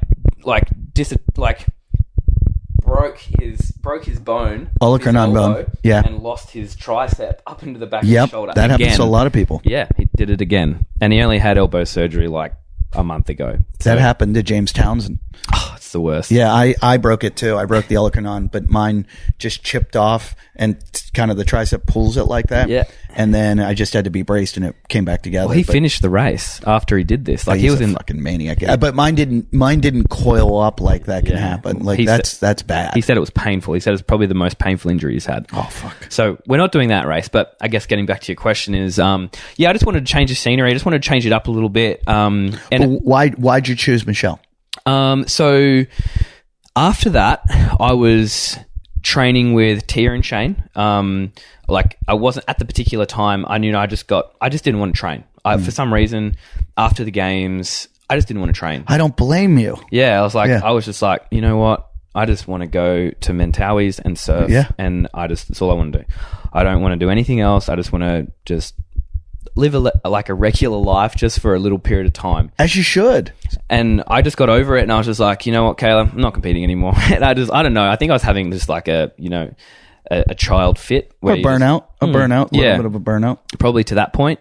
his bone. Olecranon bone. Yeah. And lost his tricep up into the back of his shoulder. That happens to a lot of people. Yeah, he did it again. And he only had elbow surgery like a month ago. That happened to James Townsend. Oh, it's the worst. Yeah, I broke it too. I broke the olecranon, but mine just chipped off, and kind of the tricep pulls it like that. Yeah. And then I just had to be braced, and it came back together. Well, he finished the race after he did this. Like, he was a fucking maniac. But mine didn't coil up like that can happen. Like, that's bad. He said it was painful. He said it's probably the most painful injury he's had. Oh, fuck. So we're not doing that race, but I guess getting back to your question is, I just wanted to change the scenery. I just wanted to change it up a little bit. Why'd you choose Michelle? So after that, I was training with Tia and Shane. Like I wasn't at the particular time. I knew I just didn't want to train. For some reason, after the games, I just didn't want to train. I don't blame you. Yeah, I was just like, you know what? I just want to go to Mentawais and surf. Yeah. And that's all I want to do. I don't want to do anything else. I just want to just live like a regular life just for a little period of time. As you should. And I just got over it, and I was just like, you know what, Kayla, I'm not competing anymore. And I don't know. I think I was having just like a child fit. Or a burnout. A little bit of a burnout. Probably to that point.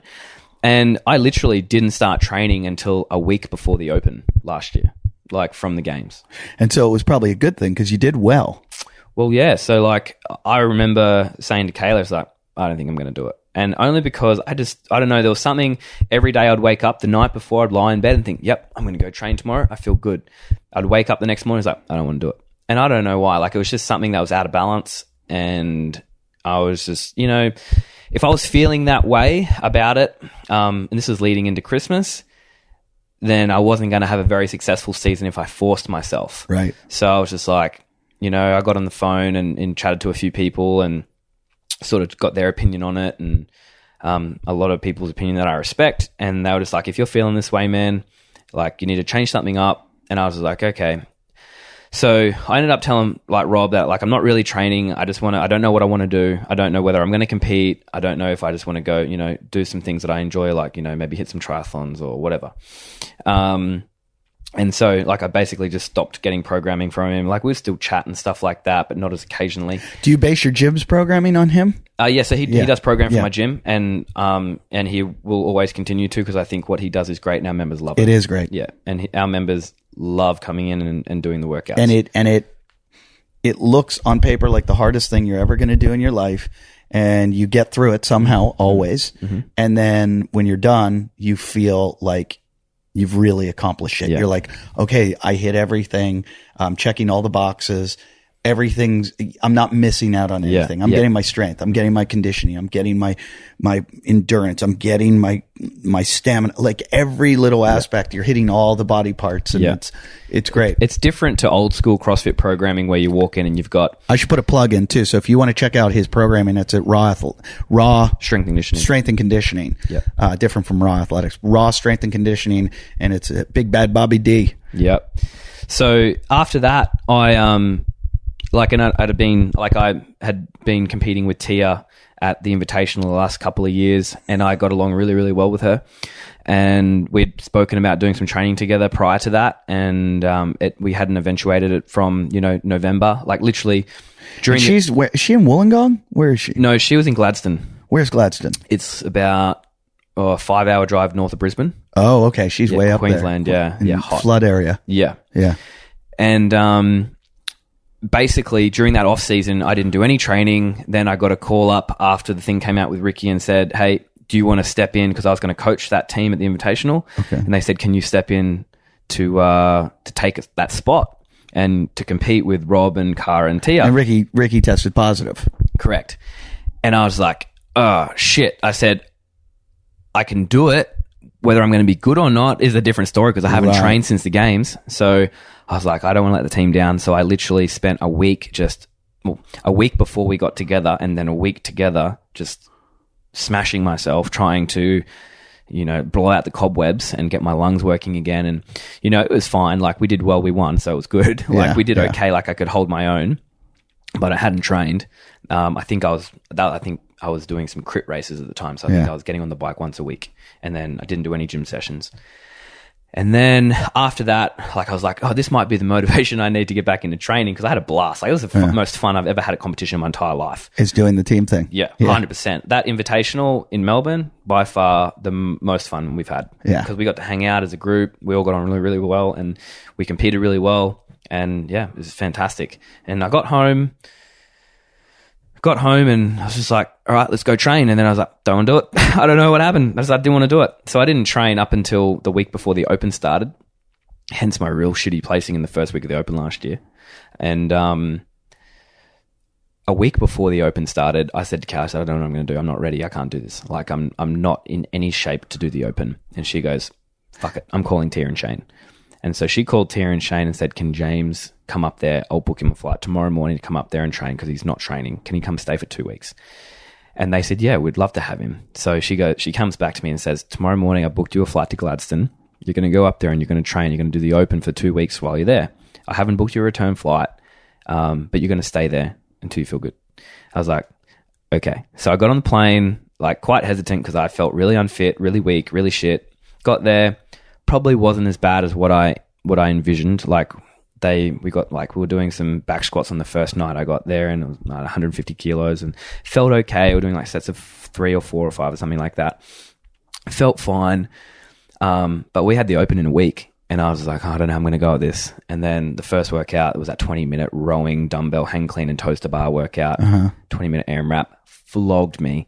And I literally didn't start training until a week before the Open last year, like from the games. And so it was probably a good thing because you did well. Well, yeah. So like I remember saying to Kayla, it's like, I don't think I'm going to do it. And only because I don't know, there was something every day I'd wake up the night before, I'd lie in bed and think, yep, I'm going to go train tomorrow. I feel good. I'd wake up the next morning, it's like, I don't want to do it. And I don't know why. Like it was just something that was out of balance. And I was just, if I was feeling that way about it, and this was leading into Christmas, then I wasn't going to have a very successful season if I forced myself. Right. So I was just like, I got on the phone and chatted to a few people and sort of got their opinion on it, and a lot of people's opinion that I respect. And they were just like, if you're feeling this way, man, like you need to change something up. And I was like, okay. So I ended up telling like Rob that like I'm not really training. I don't know what I want to do. I don't know whether I'm going to compete. I don't know if I just want to go, do some things that I enjoy, like, maybe hit some triathlons or whatever. And so like I basically just stopped getting programming from him. Like we would still chat and stuff like that, but not as occasionally. Do you base your gym's programming on him? Yeah, so he does program for my gym, and he will always continue to, because I think what he does is great and our members love it. It is great. Yeah, and our members love coming in and doing the workouts. And it looks on paper like the hardest thing you're ever going to do in your life, and you get through it somehow, always. Mm-hmm. And then when you're done, you feel like you've really accomplished it. Yeah. You're like, okay, I hit everything. I'm checking all the boxes. I'm not missing out on anything. I'm getting my strength. I'm getting my conditioning. I'm getting my endurance. I'm getting my stamina. Like every little aspect, you're hitting all the body parts, and it's great. It's different to old school CrossFit programming where you walk in and you've got. I should put a plug in too. So if you want to check out his programming, it's at Raw Strength and Conditioning. Yeah. Different from Raw Athletics. Raw Strength and Conditioning, and it's a Big Bad Bobby D. Yep. So after that, I had been competing with Tia at the Invitational the last couple of years, and I got along really, really well with her. And we'd spoken about doing some training together prior to that, and we hadn't eventuated it from November, like literally during. Is she in Wollongong? Where is she? No, she was in Gladstone. Where's Gladstone? It's about a 5-hour drive north of Brisbane. Oh, okay. She's way up Queensland, there. Yeah, hot. Flood area. Yeah. And basically, during that off season, I didn't do any training. Then I got a call up after the thing came out with Ricky and said, "Hey, do you want to step in?" Because I was going to coach that team at the Invitational. Okay. And they said, "Can you step in to take that spot and to compete with Rob and Cara and Tia?" And Ricky tested positive. Correct. And I was like, "Oh shit!" I said, "I can do it. Whether I'm going to be good or not is a different story because I haven't trained since the games." So I was like, I don't want to let the team down. So I literally spent a week before we got together, and then a week together just smashing myself, trying to, blow out the cobwebs and get my lungs working again. And, it was fine. Like we did well, we won. So it was good. Like we did okay. Like I could hold my own, but I hadn't trained. I think I was doing some crit races at the time. So I think I was getting on the bike once a week, and then I didn't do any gym sessions. And then after that, like I was like, oh, this might be the motivation I need to get back into training, because I had a blast. Like it was the most fun I've ever had at competition in my entire life. It's doing the team thing. Yeah, 100%. That Invitational in Melbourne, by far the most fun we've had. Yeah. Because we got to hang out as a group. We all got on really, really well, and we competed really well. And yeah, it was fantastic. And I got home and I was just like, all right, let's go train. And then I was like, don't want to do it. I don't know what happened. I didn't want to do it. So I didn't train up until the week before the Open started. Hence my real shitty placing in the first week of the Open last year. And a week before the Open started, I said to Cal, I don't know what I'm going to do. I'm not ready. I can't do this. Like I'm not in any shape to do the Open. And she goes, fuck it. I'm calling Tia and Shane. And so she called Tia and Shane and said, can James come up there? I'll book him a flight tomorrow morning to come up there and train because he's not training. Can he come stay for 2 weeks? And they said, yeah, we'd love to have him. So she comes back to me and says, tomorrow morning I booked you a flight to Gladstone. You're going to go up there and you're going to train. You're going to do the Open for 2 weeks while you're there. I haven't booked you a return flight, but you're going to stay there until you feel good. I was like, okay. So I got on the plane, like quite hesitant because I felt really unfit, really weak, really shit. Got there, probably wasn't as bad as what I envisioned. Like we were doing some back squats on the first night I got there, and it was 150 kilos and felt okay. We were doing like sets of 3 or 4 or 5 or something like that. Felt fine. But we had the Open in a week, and I was like, I don't know how I'm going to go at this. And then the first workout, it was that 20-minute rowing, dumbbell, hang clean, and toaster bar workout. 20-minute AMRAP, flogged me.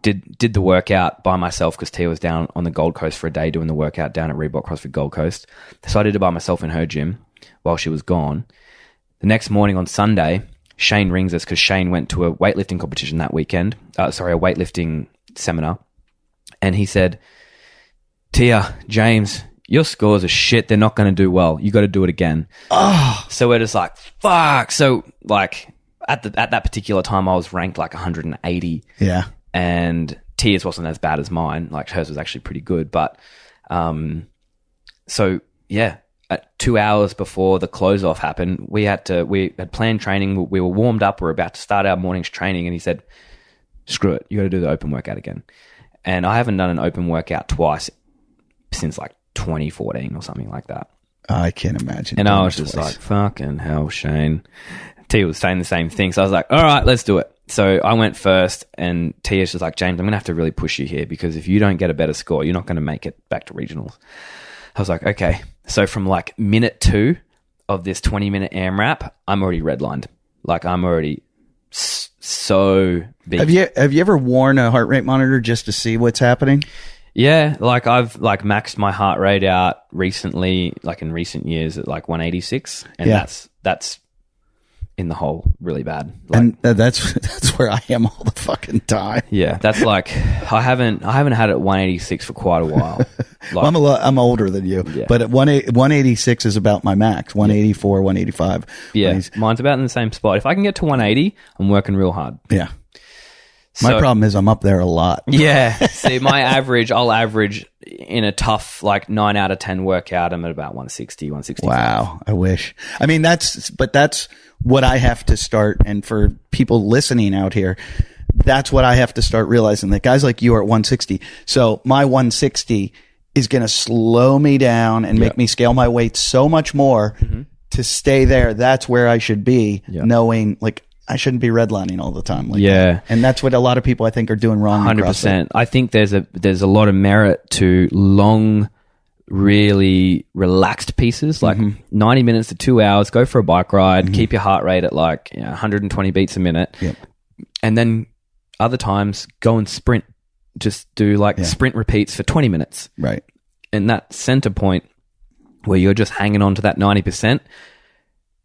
Did the workout by myself because Tia was down on the Gold Coast for a day doing the workout down at Reebok CrossFit Gold Coast. So I did it by myself in her gym while she was gone. The next morning on Sunday, Shane rings us because Shane went to a weightlifting competition that weekend. A weightlifting seminar. And he said, Tia, James, your scores are shit. They're not going to do well. You got to do it again. Oh. So we're just like, fuck. So like at that particular time, I was ranked like 180. Yeah. And Tia's wasn't as bad as mine. Like hers was actually pretty good. But so yeah, at 2 hours before the close off happened, we had planned training. We were warmed up. We were about to start our morning's training, and he said, "Screw it, you got to do the Open workout again." And I haven't done an Open workout twice since like 2014 or something like that. I can't imagine. And I was just like, fucking hell, Shane. Tia was saying the same thing. So I was like, all right, let's do it. So I went first, and Tia's just like, James, I'm going to have to really push you here because if you don't get a better score, you're not going to make it back to regionals. I was like, okay. So from like minute 2 of this 20-minute AMRAP, I'm already redlined. Like I'm already so big. Have you ever worn a heart rate monitor just to see what's happening? Yeah, like I've like maxed my heart rate out recently, like in recent years at like 186, and that's in the hole really bad. Like, and that's where I am all the fucking time. Yeah, that's like I haven't had it at 186 for quite a while. Like, well, I'm older than you, but at 186 is about my max. 184, 185. Yeah, mine's about in the same spot. If I can get to 180, I'm working real hard. Yeah. My problem is I'm up there a lot. Yeah. See, I'll average in a tough, like 9 out of 10 workout, I'm at about 160, 165. Wow. I wish. I mean, that's what I have to start. And for people listening out here, that's what I have to start realizing, that guys like you are at 160. So my 160 is going to slow me down and make me scale my weight so much more to stay there. That's where I should be, knowing like, I shouldn't be redlining all the time. Like that. And that's what a lot of people I think are doing wrong. 100%. I think there's a lot of merit to long, really relaxed pieces, like 90 minutes to 2 hours. Go for a bike ride. Keep your heart rate at like 120 beats a minute. Yep. And then other times go and sprint. Just do like sprint repeats for 20 minutes. Right. And that center point where you're just hanging on to that 90%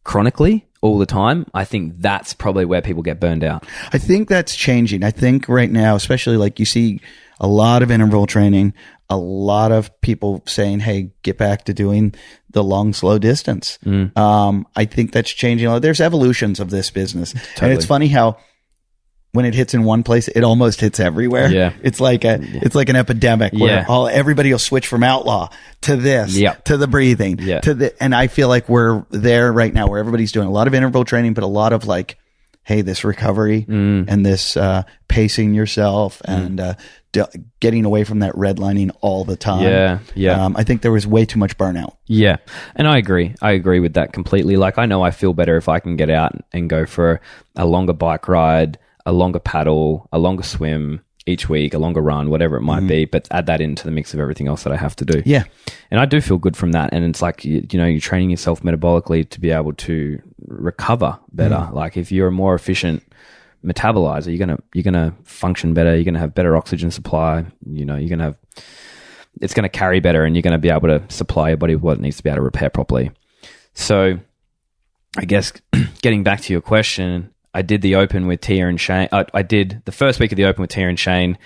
chronically all the time, I think that's probably where people get burned out. I think that's changing. I think right now, especially like you see a lot of interval training, a lot of people saying, hey, get back to doing the long, slow distance. I think that's changing. There's evolutions of this business. Totally. And it's funny how when it hits in one place, it almost hits everywhere. Yeah. It's like an epidemic where everybody will switch from outlaw to this, to the breathing, and I feel like we're there right now where everybody's doing a lot of interval training, but a lot of like, hey, this recovery and this pacing yourself and getting away from that redlining all the time. I think there was way too much burnout. Yeah, and I agree with that completely. Like I know I feel better if I can get out and go for a longer bike ride, a longer paddle, a longer swim each week, a longer run, whatever it might be, but add that into the mix of everything else that I have to do. Yeah. And I do feel good from that. And it's like, you're training yourself metabolically to be able to recover better. Like if you're a more efficient metabolizer, you're going to function better. You're going to have better oxygen supply. It's going to carry better, and you're going to be able to supply your body with what it needs to be able to repair properly. So I guess getting back to your question, I did the Open with Tia and Shane. I did the first week of the Open with Tia and Shane.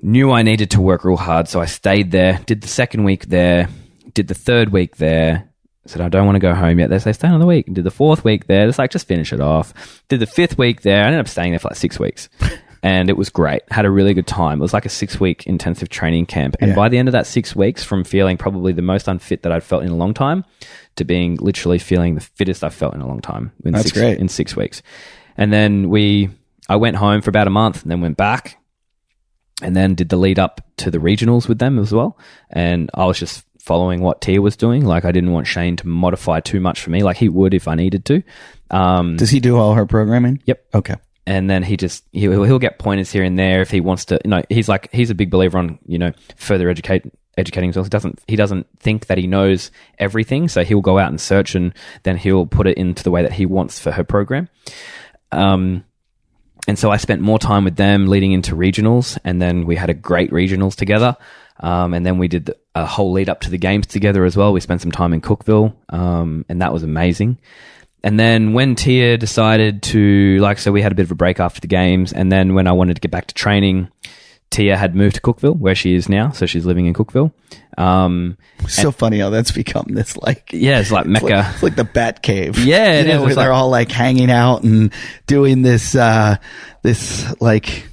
Knew I needed to work real hard, so I stayed there. Did the second week there. did the 3rd week there. Said, I don't want to go home yet. They say, stay another week. Did the 4th week there. It's like, just finish it off. Did the 5th week there. I ended up staying there for like 6 weeks. And it was great. Had a really good time. It was like a 6-week intensive training camp. And by the end of that 6 weeks, from feeling probably the most unfit that I'd felt in a long time to being literally feeling the fittest I've felt in a long time. That's great. In 6 weeks. And then I went home for about a month and then went back and then did the lead up to the regionals with them as well. And I was just following what Tia was doing. Like, I didn't want Shane to modify too much for me. Like, he would if I needed to. Does he do all her programming? Yep. Okay. And then he'll get pointers here and there if he wants to. He's a big believer on further educating himself. He doesn't think that he knows everything, so he'll go out and search and then he'll put it into the way that he wants for her program. And so I spent more time with them leading into regionals, and then we had a great regionals together. And then we did a whole lead up to the games together as well. We spent some time in Cookville, and that was amazing. And then when Tia decided to, so we had a bit of a break after the games. And then when I wanted to get back to training, Tia had moved to Cookville, where she is now. So she's living in Cookville. So funny how that's become this it's like Mecca. It's like the Bat Cave. Yeah, it is. Where they're all hanging out and doing this, it's like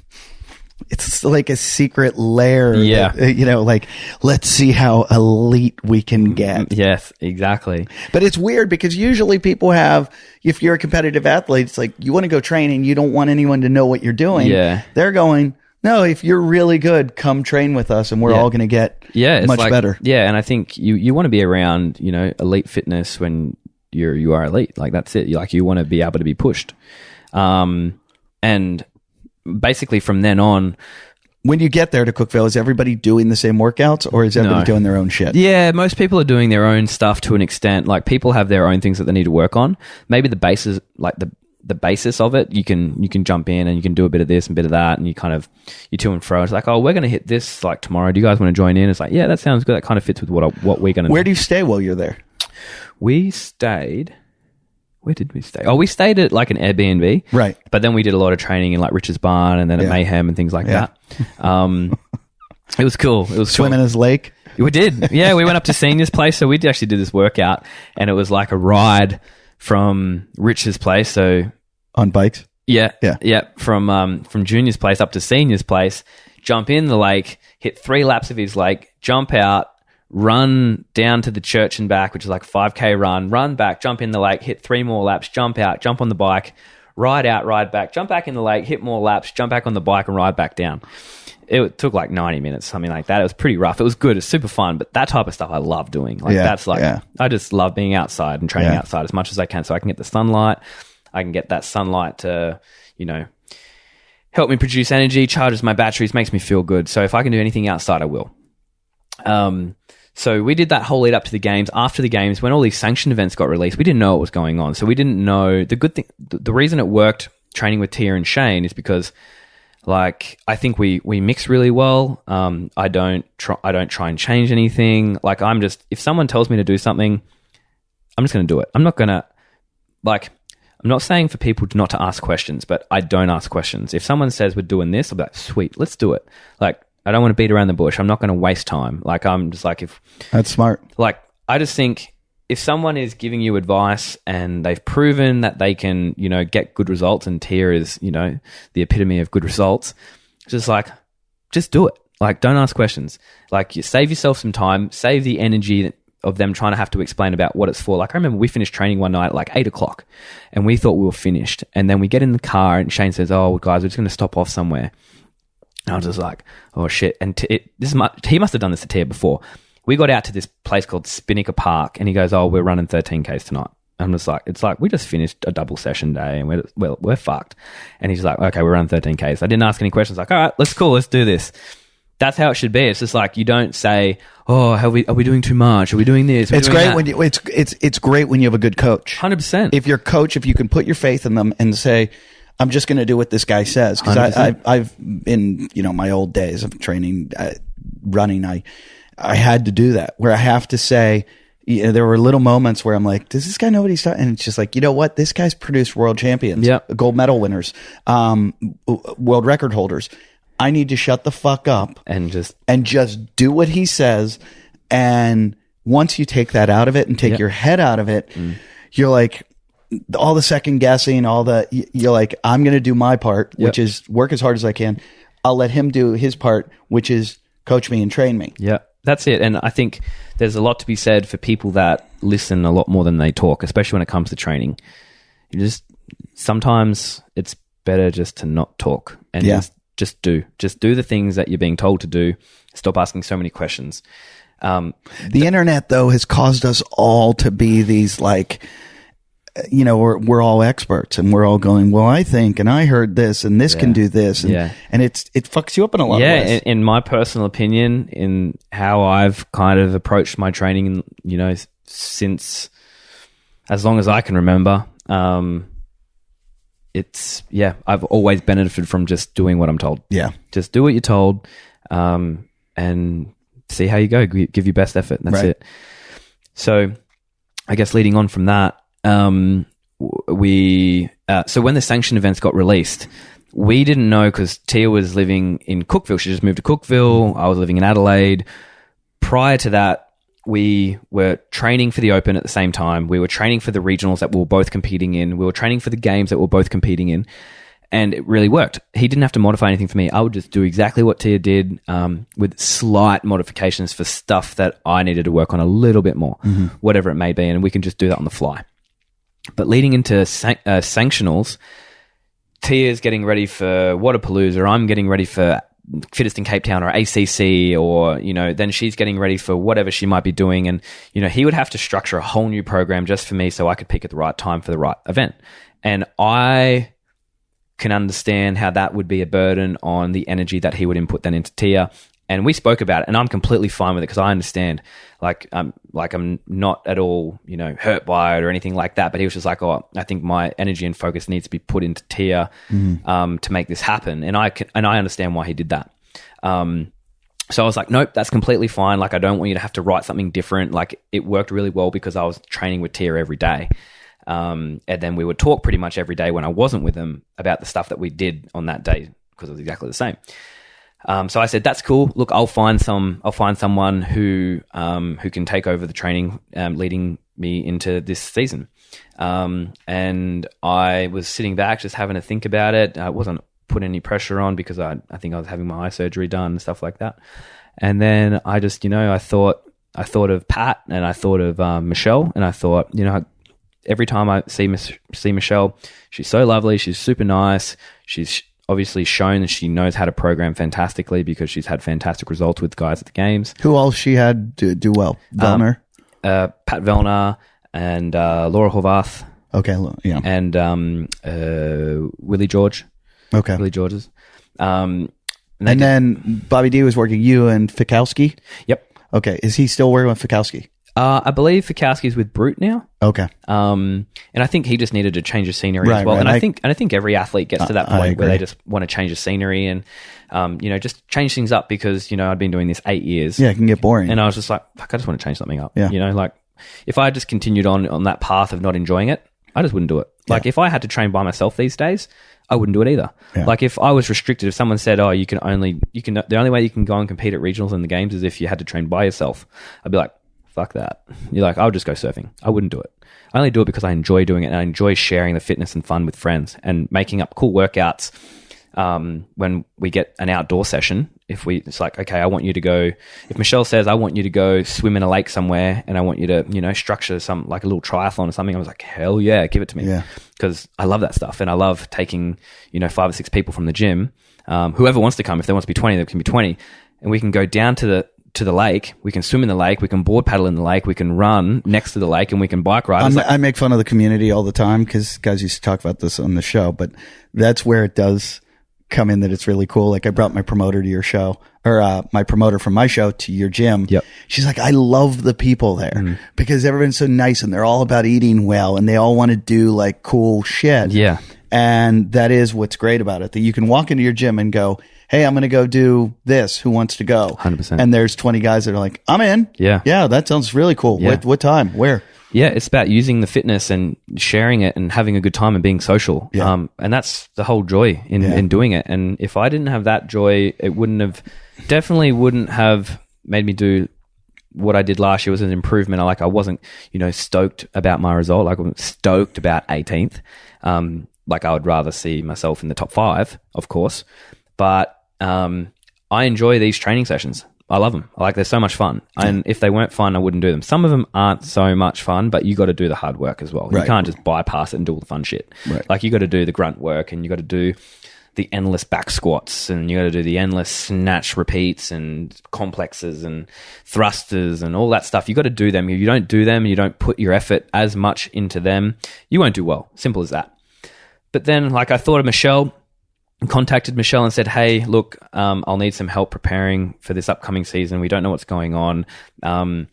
a secret lair. Yeah. That, let's see how elite we can get. Yes, exactly. But it's weird because usually people if you're a competitive athlete, it's like you want to go train and you don't want anyone to know what you're doing. Yeah. They're going, no, if you're really good, come train with us and we're all going to get much better. Yeah. And I think you want to be around, elite fitness when you are elite. Like, that's it. You want to be able to be pushed. And basically from then on, when you get there to Cookville, is everybody doing the same workouts or is everybody doing their own shit? Yeah, most people are doing their own stuff to an extent. Like, people have their own things that they need to work on. Maybe the basis, the basis of it, you can jump in and you can do a bit of this and a bit of that, and you to and fro. It's like, oh, we're going to hit this tomorrow. Do you guys want to join in? It's like, yeah, that sounds good. That kind of fits with what we're going to do. Where do you stay while you're there? We stayed... Where did we stay? Oh, we stayed at an Airbnb. Right. But then we did a lot of training in Rich's Barn and then at Mayhem and things like that. It was cool. It was Swimming in his lake? We did. Yeah, we went up to Senior's place. So we actually did this workout, and it was like a ride from Rich's place. So on bikes? Yeah. From Junior's place up to Senior's place, jump in the lake, hit 3 laps of his lake, jump out, run down to the church and back, which is like a 5K run back, jump in the lake, hit 3 more laps, jump out, jump on the bike, ride out, ride back, jump back in the lake, hit more laps, jump back on the bike and ride back down. It took 90 minutes, something like that. It was pretty rough. It was good. It's super fun, but that type of stuff I love doing. I just love being outside and training outside as much as I can, so I can get the sunlight. I can get that sunlight to, help me produce energy, charges my batteries, makes me feel good. So if I can do anything outside, I will. So we did that whole lead up to the games. After the games, when all these sanctioned events got released, we didn't know what was going on. So we didn't know. The good thing, the reason it worked training with Tia and Shane is because, I think we mix really well. I don't try and change anything. If someone tells me to do something, I'm just going to do it. I'm not going to, I'm not saying for people not to ask questions, but I don't ask questions. If someone says we're doing this, I'll be like, sweet, let's do it. I don't want to beat around the bush. I'm not going to waste time. I'm just if... That's smart. I just think if someone is giving you advice and they've proven that they can, get good results, and Tia is, the epitome of good results, just do it. Don't ask questions. You save yourself some time, save the energy of them trying to have to explain about what it's for. I remember we finished training one night at 8 o'clock and we thought we were finished. And then we get in the car and Shane says, oh, guys, we're just going to stop off somewhere. And I was just like, oh shit. And he must have done this to Tia before. We got out to this place called Spinnaker Park and he goes, oh, we're running 13Ks tonight. I'm just like, we just finished a double session day and we're fucked. And he's like, okay, we're running 13Ks. I didn't ask any questions. All right, let's do this. That's how it should be. It's just you don't say, oh, are we doing too much? Are we doing this? It's great when it's great when you have a good coach. 100%. If your coach, if you can put your faith in them and say, I'm just going to do what this guy says. Because I've in my old days of training, running, I had to do that where I have to say, there were little moments where I'm like, does this guy know what he's talking? And it's just you know what? This guy's produced world champions, gold medal winners, world record holders. I need to shut the fuck up and just do what he says. And once you take that out of it and take your head out of it, you're like, all the second guessing, you're like, I'm going to do my part, which is work as hard as I can. I'll let him do his part, which is coach me and train me. Yeah, that's it. And I think there's a lot to be said for people that listen a lot more than they talk, especially when it comes to training. Sometimes it's better just to not talk and just do the things that you're being told to do. Stop asking so many questions. The internet, though, has caused us all to be these like, we're all experts and we're all going, well, I think, and I heard this and this can do this. And, and it fucks you up in a lot of ways. Yeah. In my personal opinion, in how I've kind of approached my training, since as long as I can remember, I've always benefited from just doing what I'm told. Yeah. Just do what you're told, and see how you go. Give your best effort. And that's it. So I guess leading on from that, so when the sanction events got released, we didn't know because Tia was living in Cookville. She just moved to Cookville. I was living in Adelaide. Prior to that, we were training for the Open at the same time. We were training for the regionals that we were both competing in. We were training for the games that we were both competing in. And it really worked. He didn't have to modify anything for me. I would just do exactly what Tia did, with slight modifications for stuff that I needed to work on a little bit more, whatever it may be. And we can just do that on the fly. But leading into sanctionals, Tia's getting ready for Waterpalooza. I'm getting ready for Fittest in Cape Town or ACC, or, then she's getting ready for whatever she might be doing. And, he would have to structure a whole new program just for me so I could pick at the right time for the right event. And I can understand how that would be a burden on the energy that he would input then into Tia. And we spoke about it, and I'm completely fine with it because I understand. I'm not at all, hurt by it or anything like that. But he was just like, I think my energy and focus needs to be put into Tia to make this happen. And I understand why he did that. So I was like, nope, that's completely fine. Like, I don't want you to have to write something different. Like, it worked really well because I was training with Tia every day. And then we would talk pretty much every day when I wasn't with him about the stuff that we did on that day because it was exactly the same. So I said, that's cool. Look, I'll find someone who can take over the training, leading me into this season. And I was sitting back, just having to think about it. I wasn't putting any pressure on because I think I was having my eye surgery done and stuff like that. And then I just, I thought of Pat and I thought of Michelle, and I thought, every time I see Michelle, she's so lovely. She's super nice. She's obviously shown that she knows how to program fantastically because she's had fantastic results with guys at the games. Who else she had do well? Vellner? Pat Vellner and Laura Horvath. Okay, yeah. And Willie George. Okay. Willie George's. And then Bobby D was working you and Fikowski? Yep. Okay. Is he still working with Fikowski? I believe Fikowski's with Brute now. Okay. And I think he just needed to change the scenery as well. Right. And I think every athlete gets to that point where they just want to change the scenery and, just change things up because, I'd been doing this 8 years. Yeah, it can get boring. And I was just like, fuck, I just want to change something up. Yeah. Like if I just continued on that path of not enjoying it, I just wouldn't do it. Like if I had to train by myself these days, I wouldn't do it either. Yeah. Like if I was restricted, if someone said, the only way you can go and compete at regionals in the games is if you had to train by yourself, I'd be like, fuck that. You're like, I would just go surfing. I wouldn't do it. I only do it because I enjoy doing it and I enjoy sharing the fitness and fun with friends and making up cool workouts. When we get an outdoor session, it's like, okay, I want you to go, if Michelle says, I want you to go swim in a lake somewhere and I want you to, structure some, like a little triathlon or something, I was like, hell yeah, give it to me. Yeah. Because I love that stuff. And I love taking, 5 or 6 people from the gym, whoever wants to come, if there wants to be 20, there can be 20. And we can go down to the lake, we can swim in the lake, we can board paddle in the lake, we can run next to the lake, and we can bike ride. I make fun of the community all the time because guys used to talk about this on the show, but that's where it does come in that it's really cool. Like I brought my promoter to your show, or my promoter from my show to your gym. Yep. She's like, I love the people there because everyone's so nice and they're all about eating well and they all want to do like cool shit. Yeah. And that is what's great about it, that you can walk into your gym and go, hey, I'm going to go do this. Who wants to go? 100%. And there's 20 guys that are like, I'm in. Yeah. Yeah, that sounds really cool. Yeah. What time? Where? Yeah, it's about using the fitness and sharing it and having a good time and being social. Yeah. And that's the whole joy in doing it. And if I didn't have that joy, it definitely wouldn't have made me do what I did last year was an improvement. I wasn't, stoked about my result. Like I wasn't stoked about 18th. Like I would rather see myself in the top 5, of course. But I enjoy these training sessions. I love them. They're so much fun. And if they weren't fun, I wouldn't do them. Some of them aren't so much fun, but you got to do the hard work as well. Right. You can't just bypass it and do all the fun shit. Right. Like you got to do the grunt work, and you got to do the endless back squats, and you got to do the endless snatch repeats and complexes and thrusters and all that stuff. You got to do them. If you don't do them, you don't put your effort as much into them, you won't do well. Simple as that. But then, I thought of Michelle, contacted Michelle and said, hey, look, I'll need some help preparing for this upcoming season. We don't know what's going on. I'm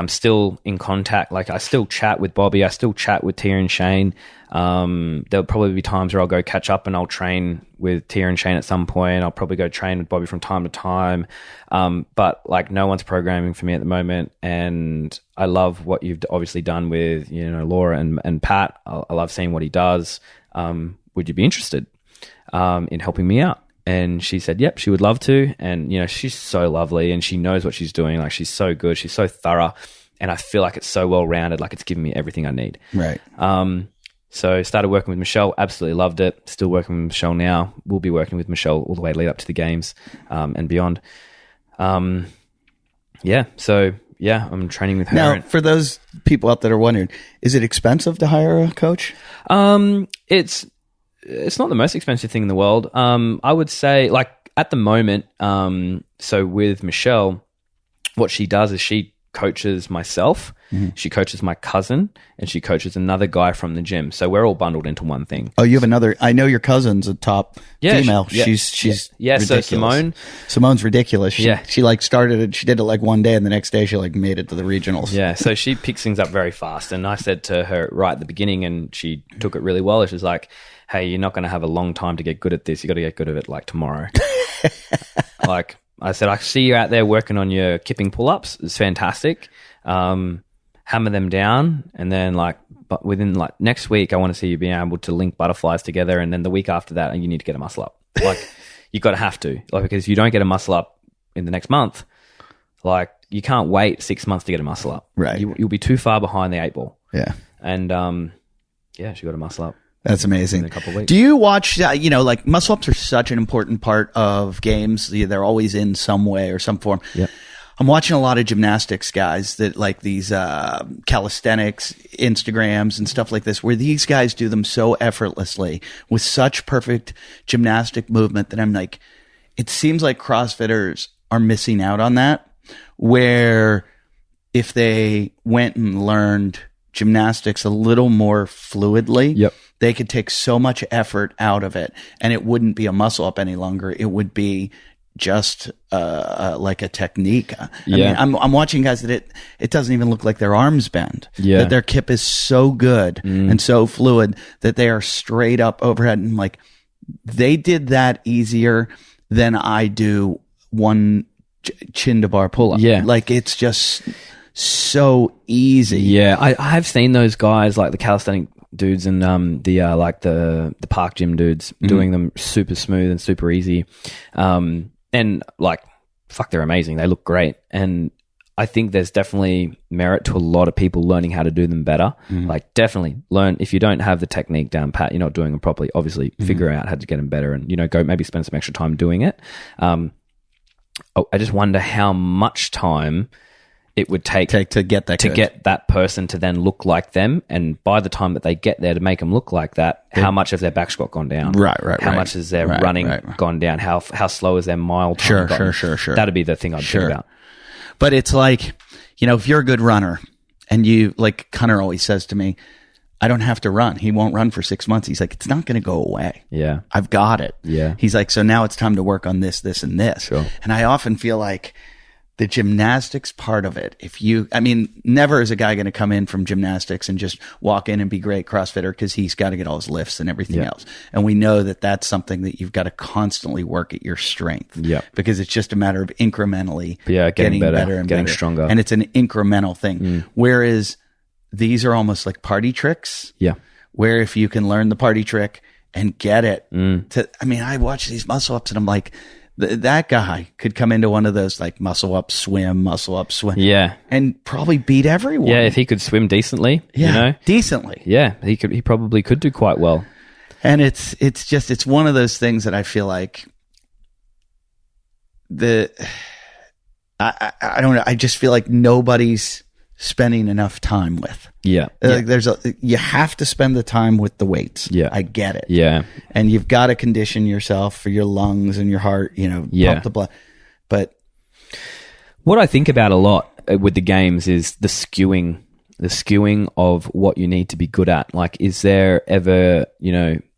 still in contact. I still chat with Bobby. I still chat with Tia and Shane. There'll probably be times where I'll go catch up and I'll train with Tia and Shane at some point. I'll probably go train with Bobby from time to time. But no one's programming for me at the moment. And I love what you've obviously done with, Laura and Pat. I love seeing what he does. Would you be interested in helping me out? And she said, yep, she would love to. And, she's so lovely and she knows what she's doing. She's so good. She's so thorough. And I feel like it's so well-rounded. It's giving me everything I need. Right. So started working with Michelle. Absolutely loved it. Still working with Michelle now. We'll be working with Michelle all the way lead up to the games and beyond. I'm training with her. Now, for those people out that are wondering, is it expensive to hire a coach? It's not the most expensive thing in the world. I would say, at the moment, so with Michelle, what she does is she coaches myself, she coaches my cousin, and she coaches another guy from the gym. So we're all bundled into one thing. Oh, you have another. I know your cousin's a top female. She's ridiculous. So Simone's ridiculous. She started it. She did it one day, and the next day she made it to the regionals. Yeah, so she picks things up very fast. And I said to her right at the beginning, and she took it really well. She's like, hey, you're not going to have a long time to get good at this. You got to get good at it tomorrow. I said, I see you out there working on your kipping pull-ups. It's fantastic. Hammer them down. And then but within next week, I want to see you being able to link butterflies together. And then the week after that, you need to get a muscle up. You got to have to. Because if you don't get a muscle up in the next month, you can't wait 6 months to get a muscle up. Right. You'll be too far behind the 8 ball. Yeah. And she got a muscle up. That's amazing. In a couple of weeks. Do you watch, muscle ups are such an important part of games. They're always in some way or some form. Yep. I'm watching a lot of gymnastics guys that these calisthenics Instagrams and stuff like this, where these guys do them so effortlessly with such perfect gymnastic movement that I'm it seems like CrossFitters are missing out on that, where if they went and learned gymnastics a little more fluidly, yep, they could take so much effort out of it, and it wouldn't be a muscle up any longer. It would be just like a technique. I mean, I'm watching guys that it doesn't even look like their arms bend. Yeah. That their kip is so good and so fluid that they are straight up overhead. And they did that easier than I do one chin to bar pull up. Yeah. It's just so easy. Yeah. I have seen those guys the calisthenic dudes and the park gym dudes doing them super smooth and super easy. And they're amazing. They look great. And I think there's definitely merit to a lot of people learning how to do them better. Definitely learn. If you don't have the technique down pat, you're not doing them properly, obviously figure out how to get them better and, go maybe spend some extra time doing it. I just wonder how much time it would take to get that person to then look like them, and by the time that they get there to make them look like that, how much has their back squat gone down? How much has their running gone down? How slow is their mile time gone? Sure. That'd be the thing I'd think about. But it's if you're a good runner, and you Connor always says to me, I don't have to run. He won't run for 6 months. He's it's not going to go away. Yeah. I've got it. Yeah. He's so now it's time to work on this, this, and this. Sure. And I often feel the gymnastics part of it, never is a guy going to come in from gymnastics and just walk in and be great CrossFitter, because he's got to get all his lifts and everything else. And we know that that's something that you've got to constantly work at your strength. Yeah. Because it's just a matter of incrementally getting better and getting better. Stronger. And it's an incremental thing. Whereas these are almost like party tricks. Yeah. Where if you can learn the party trick and get it I watch these muscle ups and I'm That guy could come into one of those like muscle up, swim, Yeah. and probably beat everyone. Yeah, if he could swim decently, decently. Yeah, he probably could do quite well. And it's one of those things that I feel like I don't know. I just feel like nobody's spending enough time with. Yeah. Like you have to spend the time with the weights. Yeah. I get it. Yeah. And you've got to condition yourself for your lungs and your heart, pump the blood. But what I think about a lot with the games is the skewing of what you need to be good at. Like, is there ever,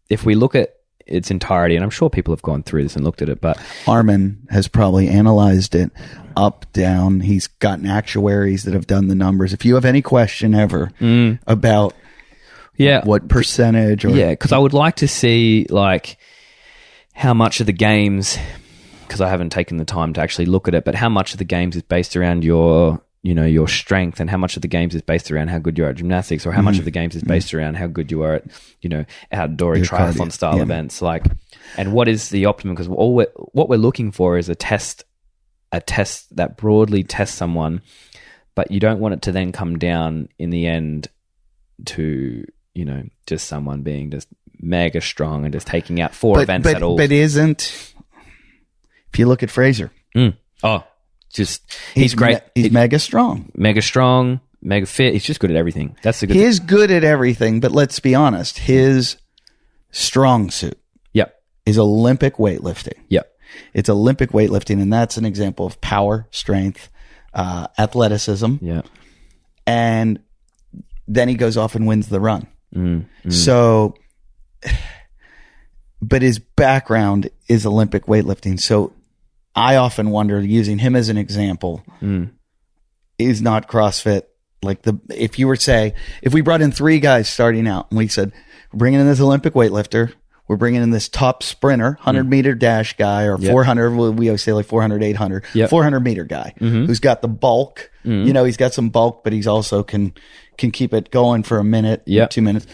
if we look at its entirety, and I'm sure people have gone through this and looked at it, but Armin has probably analyzed it up, down. He's gotten actuaries that have done the numbers. If you have any question ever about what percentage, because I would like to see like how much of the games, because I haven't taken the time to actually look at it, but how much of the games is based around your strength, and how much of the games is based around how good you are at gymnastics, or how much of the games is based around how good you are at, outdoor triathlon style events. Like, and what is the optimum? Because what we're looking for is a test that broadly tests someone, but you don't want it to then come down in the end to, just someone being just mega strong and just taking out four events at all. But if you look at Fraser. He's great. He's mega strong, mega fit. He's just good at everything. That's the good thing. He's good at everything, but let's be honest. His strong suit is Olympic weightlifting. Yep. It's Olympic weightlifting, and that's an example of power, strength, athleticism. Yeah. And then he goes off and wins the run. So, but his background is Olympic weightlifting. So I often wonder, using him as an example, is not CrossFit like if you were if we brought in 3 guys starting out and we said, we're bringing in this Olympic weightlifter, we're bringing in this top sprinter, 100-meter dash guy, or 400, we always say like 400, 800, 400-meter guy who's got the bulk. He's got some bulk, but he's also can keep it going for a minute, 2 minutes.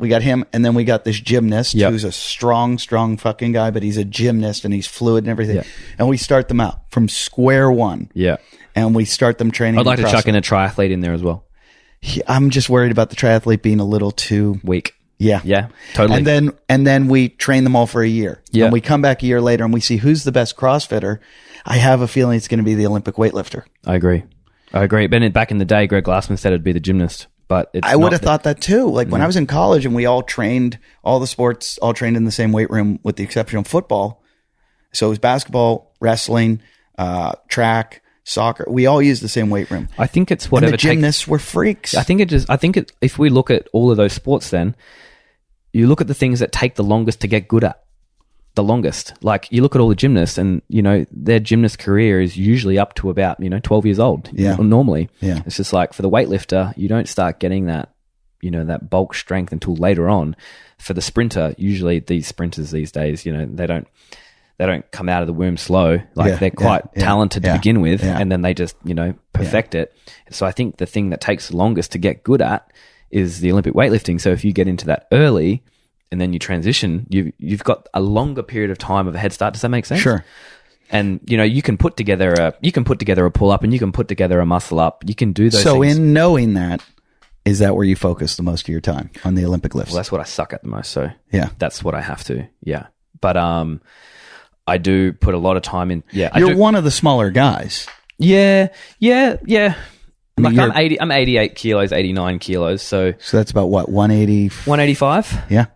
We got him, and then we got this gymnast who's a strong fucking guy, but he's a gymnast and he's fluid and everything. And we start them out from square one. Yeah. And we start them training. I'd like to chuck in a triathlete in there as well. I'm just worried about the triathlete being a little too weak. Yeah. Yeah, totally. And then we train them all for a year. Yeah. And we come back a year later and we see who's the best CrossFitter. I have a feeling it's going to be the Olympic weightlifter. I agree. But back in the day, Greg Glassman said it'd be the gymnast. But I would have thought that too. Like when I was in college and we all trained, all the sports, all trained in the same weight room with the exception of football. So it was basketball, wrestling, track, soccer. We all used the same weight room. I think it's whatever. And the gymnasts were freaks. If we look at all of those sports, then you look at the things that take the longest to get good at. The longest. Like you look at all the gymnasts and, their gymnast career is usually up to about, 12 years old. Yeah. Normally. Yeah. It's just like for the weightlifter, you don't start getting that, that bulk strength until later on. For the sprinter, usually these sprinters these days, they don't come out of the womb slow. Like they're quite talented to begin with, and then they just, perfect it. So I think the thing that takes the longest to get good at is the Olympic weightlifting. So if you get into that early and then you transition, you've got a longer period of time of a head start. Does that make sense? Sure. And you can put together a pull up, and you can put together a muscle up. You can do those. So things. in knowing that, is that where you focus the most of your time on the Olympic lifts? Well, that's what I suck at the most. So yeah, that's what I have to. Yeah, but I do put a lot of time in. Yeah, you're one of the smaller guys. Yeah. I mean, I'm 88 kilos, 89 kilos. So that's about what, 180? 185? Yeah.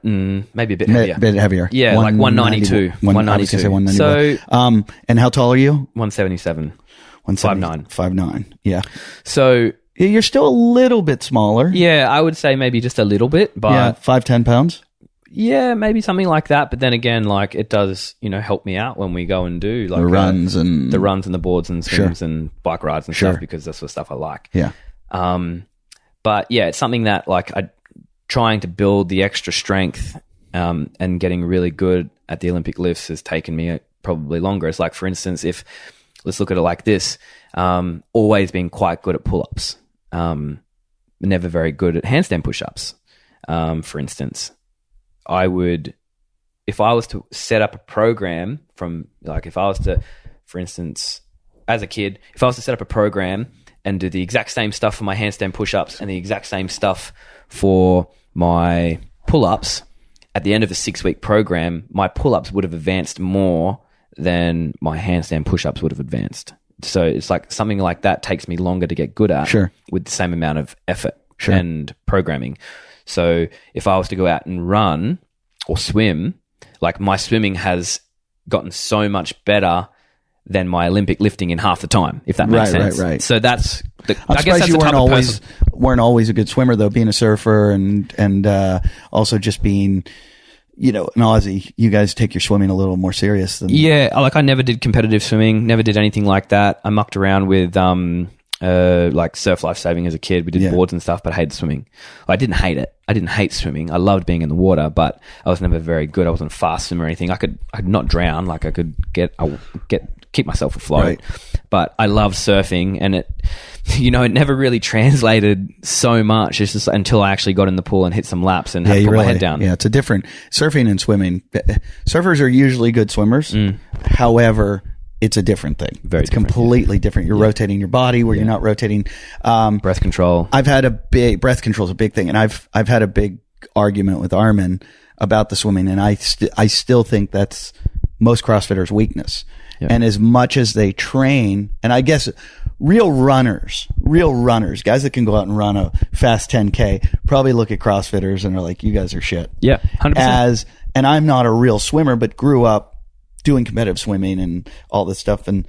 Maybe a bit heavier. Bit heavier. Yeah, like 192. 192. I was going to say 192. So, and how tall are you? 177. 5'9". 5'9". Yeah. So you're still a little bit smaller. Yeah, I would say maybe just a little bit, but 5-10 pounds. Yeah, maybe something like that. But then again, like it does, help me out when we go and do like the runs and the boards and swims and bike rides and stuff, because that's the stuff I like. Yeah. But yeah, it's something that like trying to build the extra strength and getting really good at the Olympic lifts has taken me probably longer. It's like, for instance, let's look at it like this, always been quite good at pull-ups, never very good at handstand push-ups, for instance. I would if I was to set up a program from, like, if I was to, for instance, as a kid, if I was to set up a program and do the exact same stuff for my handstand push-ups and the exact same stuff for my pull-ups, at the end of a 6-week program, my pull-ups would have advanced more than my handstand push-ups would have advanced. So it's like something like that takes me longer to get good at with the same amount of effort and programming. So if I was to go out and run or swim, like, my swimming has gotten so much better than my Olympic lifting in half the time, if that makes sense. Right. So that's I guess that's you weren't always a good swimmer, though, being a surfer and also just being, you know, an Aussie. You guys take your swimming a little more serious than I never did competitive swimming, never did anything like that. I mucked around with like surf life saving as a kid. We did boards and stuff, but I hated swimming. I didn't hate it. I didn't hate swimming. I loved being in the water, but I was never very good. I wasn't a fast swimmer or anything. I could not drown. Like, I could keep myself afloat. Right. But I loved surfing, and it never really translated so much. It's just until I actually got in the pool and hit some laps and had to put my head down. Yeah, it's a different surfing and swimming. Surfers are usually good swimmers. However, it's a different thing. It's completely different. You're rotating your body where you're not rotating. Breath control. Breath control is a big thing, and I've had a big argument with Armin about the swimming, and I still think that's most CrossFitters' weakness. Yeah. And as much as they train, and I guess real runners, guys that can go out and run a fast 10K, probably look at CrossFitters and are like, you guys are shit. Yeah, 100%. And I'm not a real swimmer, but grew up doing competitive swimming and all this stuff. And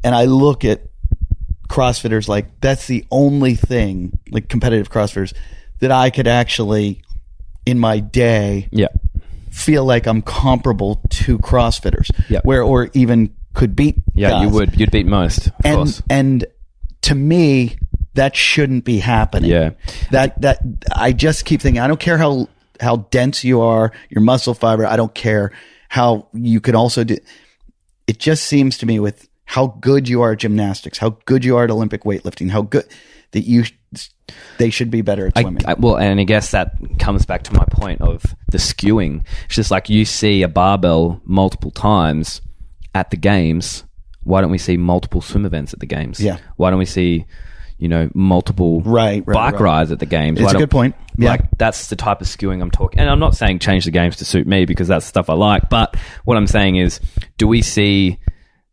I look at CrossFitters like that's the only thing, like competitive CrossFitters, that I could actually, in my day, feel like I'm comparable to CrossFitters, or even could beat guys. You'd beat most, of course. And to me, that shouldn't be happening. Yeah. That I just keep thinking, I don't care how dense you are, your muscle fiber, I don't care how you could also do. It just seems to me with how good you are at gymnastics, how good you are at Olympic weightlifting, how good that they should be better at swimming. And I guess that comes back to my point of the skewing. It's just like you see a barbell multiple times at the games. Why don't we see multiple swim events at the games? Yeah. Why don't we see, multiple bike rides at the games? It's a good point. Yeah. Like, that's the type of skewing I'm talking. And I'm not saying change the games to suit me, because that's stuff I like. But what I'm saying is, do we see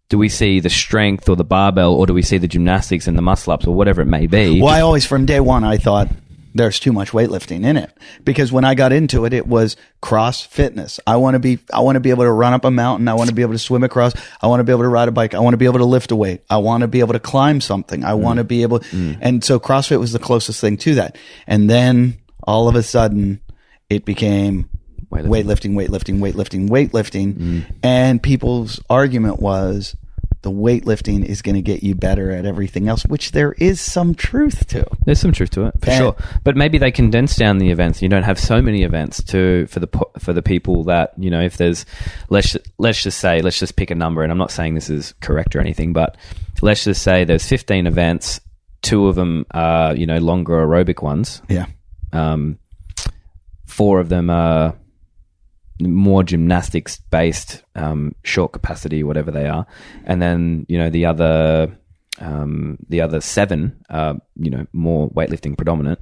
the strength or the barbell, or do we see the gymnastics and the muscle ups or whatever it may be? Well, I always, from day one, I thought there's too much weightlifting in it, because when I got into it, it was cross fitness. I want to be able to run up a mountain. I want to be able to swim across. I want to be able to ride a bike. I want to be able to lift a weight. I want to be able to climb something. I want to be able, and so CrossFit was the closest thing to that. And then all of a sudden it became weightlifting. And people's argument was, the weightlifting is going to get you better at everything else, which there is some truth to. There's some truth to it, for sure. But maybe they condense down the events. You don't have so many events for the people that, if there's, let's just pick a number, and I'm not saying this is correct or anything, but let's just say there's 15 events, 2 of them are, longer aerobic ones. Yeah. 4 of them are more gymnastics based, short capacity, whatever they are, and then the other 7 are more weightlifting predominant.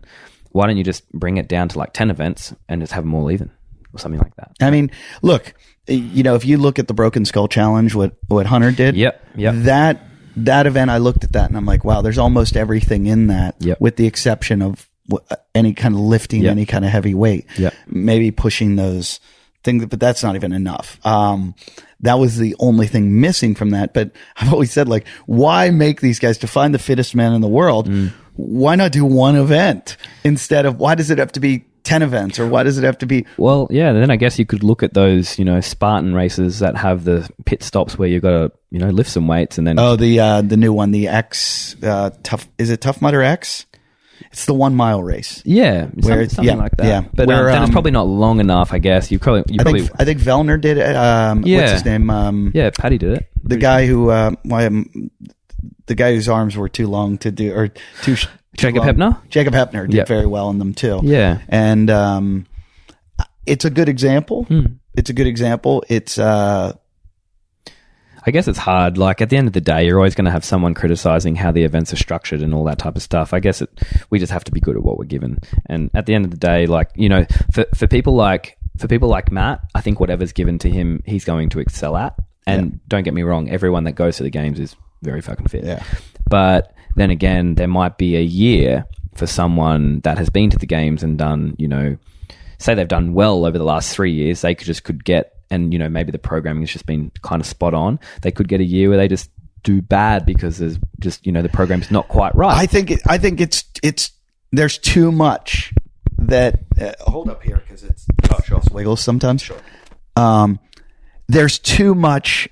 Why don't you just bring it down to like 10 events and just have them all even, or something like that? I mean, look, if you look at the Broken Skull Challenge, what Hunter did, that event, I looked at that and I'm like, wow, there's almost everything in that, with the exception of any kind of lifting, any kind of heavy weight, maybe pushing those thing, but that's not even enough. That was the only thing missing from that. But I've always said, like, why make these guys to find the fittest man in the world? Why not do one event instead of, why does it have to be 10 events, or why does it have to be? Well, yeah, then I guess you could look at those, Spartan races that have the pit stops where you've got to, lift some weights and then. Oh, the new one, the X, is it Tough Mudder X? It's the 1 mile race. Yeah, something like that. Yeah, but then it's probably not long enough, I guess. I think Vellner did it. What's his name? Paddy did it. The guy who, the guy whose arms were too long to do, or too. Jacob Hepner? Jacob Hepner did very well in them too. Yeah, and it's a good example. It's a good example. It's I guess it's hard. Like, at the end of the day, you're always going to have someone criticizing how the events are structured and all that type of stuff. I guess we just have to be good at what we're given. And at the end of the day, like, you know, for people like Matt, I think whatever's given to him, he's going to excel at. And don't get me wrong, everyone that goes to the games is very fucking fit. Yeah. But then again, there might be a year for someone that has been to the games and done, you know, say they've done well over the last 3 years, they could get, and, you know, maybe the programming has just been kind of spot on. They could get a year where they just do bad because there's just, you know, the program's not quite right. I think it's there's too much that hold up here because it's wiggles sometimes. Sure. There's too much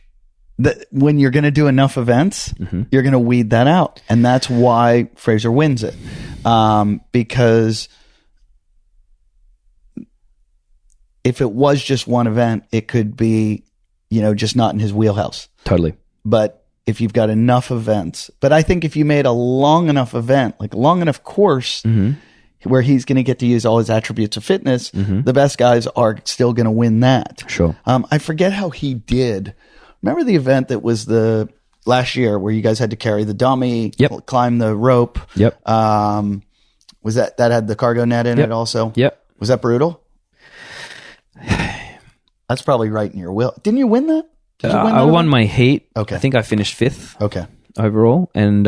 that when you're going to do enough events, you're going to weed that out, and that's why Fraser wins it, because if it was just one event, it could be, you know, just not in his wheelhouse. Totally. But if you've got enough events, but I think if you made a long enough event, like a long enough course where he's going to get to use all his attributes of fitness, the best guys are still going to win that. Sure. I forget how he did. Remember the event that was the last year where you guys had to carry the dummy, climb the rope? Yep. Was that had the cargo net in it also? Yep. Was that brutal? That's probably right in your will. Didn't you win that? Did you win that I won my heat. Okay. I think I finished 5th. Okay. Overall. And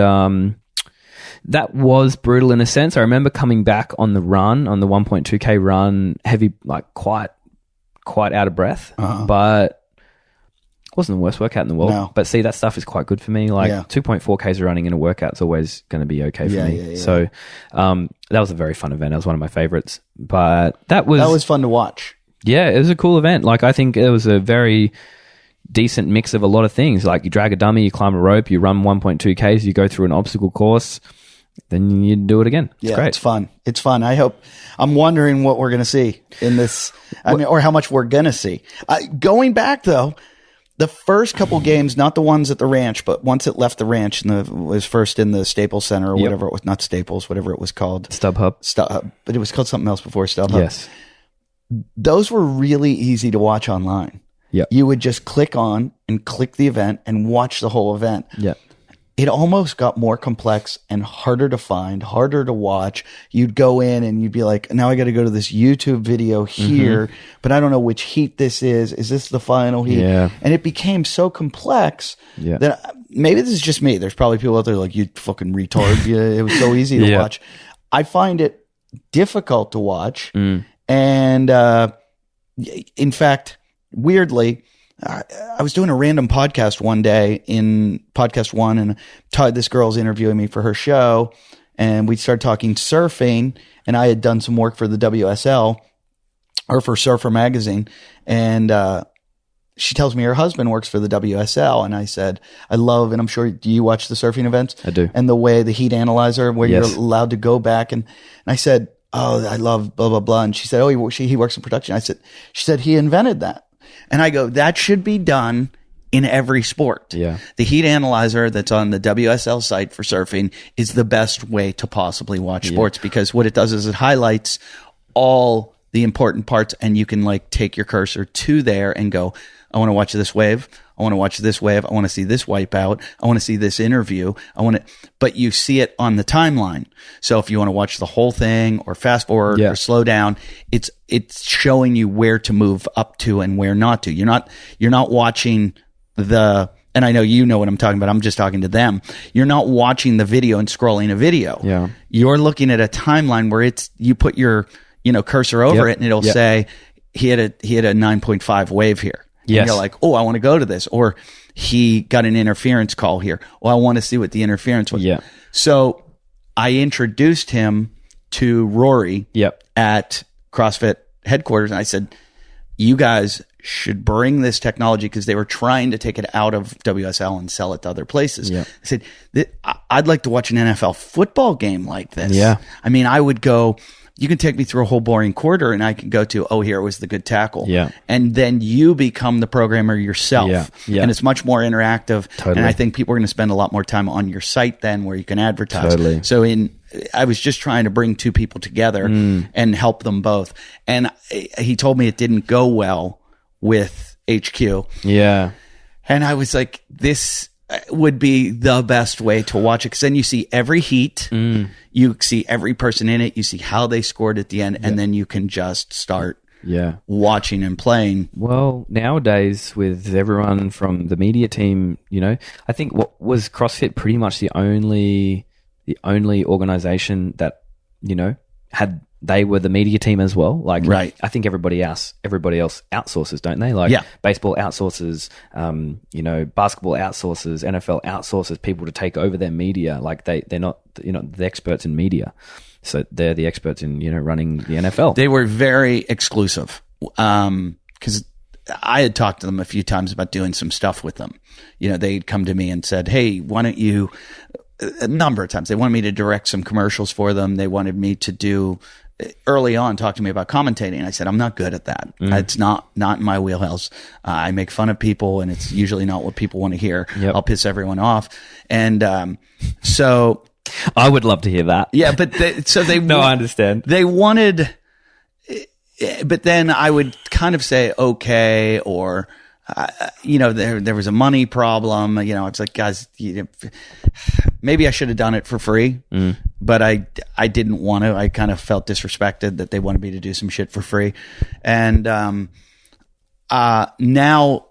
that was brutal in a sense. I remember coming back on the run, on the 1.2K run, heavy, like quite out of breath. But it wasn't the worst workout in the world. No. But see, that stuff is quite good for me. Like 2.4Ks of running in a workout is always going to be okay for me. So that was a very fun event. That was one of my favorites. But that was fun to watch. Yeah, it was a cool event. Like, I think it was a very decent mix of a lot of things. Like, you drag a dummy, you climb a rope, you run 1.2Ks, you go through an obstacle course, then you do it again. It's great. It's fun. It's fun. I'm wondering what we're going to see in this, or how much we're going to see. Going back though, the first couple games, not the ones at the ranch, but once it left the ranch and was first in the Staples Center or whatever it was, not Staples, whatever it was called. StubHub. But it was called something else before StubHub. Yes. Those were really easy to watch online. Yeah. You would just click on and click the event and watch the whole event. Yeah. It almost got more complex and harder to find, harder to watch. You'd go in and you'd be like, now I got to go to this YouTube video here, but I don't know which heat this is. Is this the final heat? Yeah. And it became so complex that maybe this is just me. There's probably people out there like, you fucking retard. It was so easy to watch. I find it difficult to watch. And in fact, weirdly, I was doing a random podcast one day in Podcast One, and this girl's interviewing me for her show, and we started talking surfing, and I had done some work for the WSL, or for Surfer Magazine, and she tells me her husband works for the WSL, and I said, I love, and I'm sure, do you watch the surfing events? I do. And the way the heat analyzer, where you're allowed to go back, and I said, oh, I love blah, blah, blah. And she said, oh, he works in production. She said, he invented that. And I go, that should be done in every sport. Yeah. The heat analyzer that's on the WSL site for surfing is the best way to possibly watch sports, because what it does is it highlights all the important parts, and you can like take your cursor to there and go, I want to watch this wave. I want to watch this wave. I want to see this wipeout. I want to see this interview. But you see it on the timeline. So if you want to watch the whole thing or fast forward or slow down, it's showing you where to move up to and where not to. You're not watching and I know you know what I'm talking about. I'm just talking to them. You're not watching the video and scrolling a video. Yeah. You're looking at a timeline where you put your, cursor over it and it'll say he had a 9.5 wave here. Yes. And you're like, oh, I want to go to this. Or he got an interference call here. Oh, I want to see what the interference was. Yeah. So I introduced him to Rory at CrossFit headquarters. And I said, you guys should bring this technology, because they were trying to take it out of WSL and sell it to other places. I said, I'd like to watch an NFL football game like this. Yeah. I mean, I would go, you can take me through a whole boring quarter and I can go to, oh, here was the good tackle. Yeah. And then you become the programmer yourself. Yeah. And it's much more interactive. Totally. And I think people are going to spend a lot more time on your site then, where you can advertise. Totally. So in I was just trying to bring two people together and help them both. And he told me it didn't go well with HQ. Yeah. And I was like, this would be the best way to watch it. Because then you see every heat. You see every person in it. You see how they scored at the end. And then you can just start watching and playing. Well, nowadays with everyone from the media team, I think what was CrossFit pretty much the only organization that, they were the media team as well. Like, right. I think everybody else outsources, don't they? Like, baseball outsources, basketball outsources, NFL outsources people to take over their media. Like, they're not, the experts in media. So they're the experts in, running the NFL. They were very exclusive. Because I had talked to them a few times about doing some stuff with them. They'd come to me and said, hey, why don't you, a number of times, they wanted me to direct some commercials for them. They wanted me to do, early on, talk to me about commentating. I said, I'm not good at that. It's not in my wheelhouse. I make fun of people, and it's usually not what people want to hear. Yep. I'll piss everyone off. And so... I would love to hear that. Yeah, but no, I understand. They wanted... But then I would kind of say, okay, or... there was a money problem. I was like, guys, maybe I should have done it for free, but I didn't want to. I kind of felt disrespected that they wanted me to do some shit for free. And now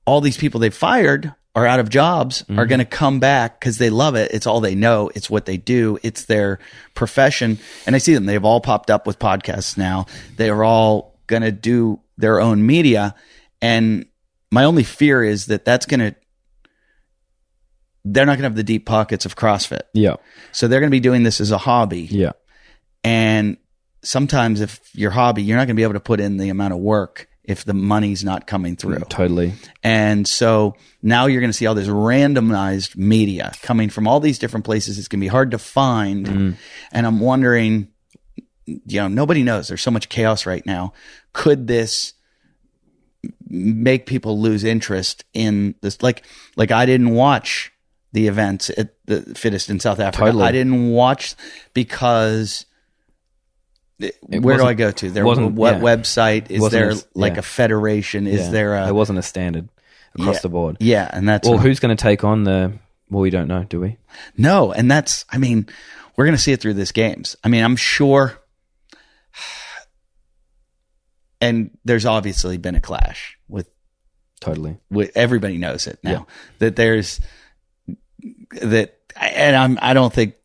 all these people they fired are out of jobs, are going to come back because they love it. It's all they know. It's what they do. It's their profession. And I see them. They've all popped up with podcasts now. They are all going to do their own media. And my only fear is that they're not going to have the deep pockets of CrossFit. Yeah. So they're going to be doing this as a hobby. Yeah. And sometimes if your hobby, you're not going to be able to put in the amount of work if the money's not coming through. Totally. And so now you're going to see all this randomized media coming from all these different places. It's going to be hard to find. And I'm wondering, nobody knows. There's so much chaos right now. Could this make people lose interest in this? Like I didn't watch the events at the Fittest in South Africa. Totally. I didn't watch because where do I go to? What website is there? A federation? Is there a? There wasn't a standard across the board. Yeah, and that's who's going to take on the? Well, we don't know, do we? No, and that's. I mean, we're going to see it through this games. I mean, I'm sure. And there's obviously been a clash with everybody knows it now that there's that, and I don't think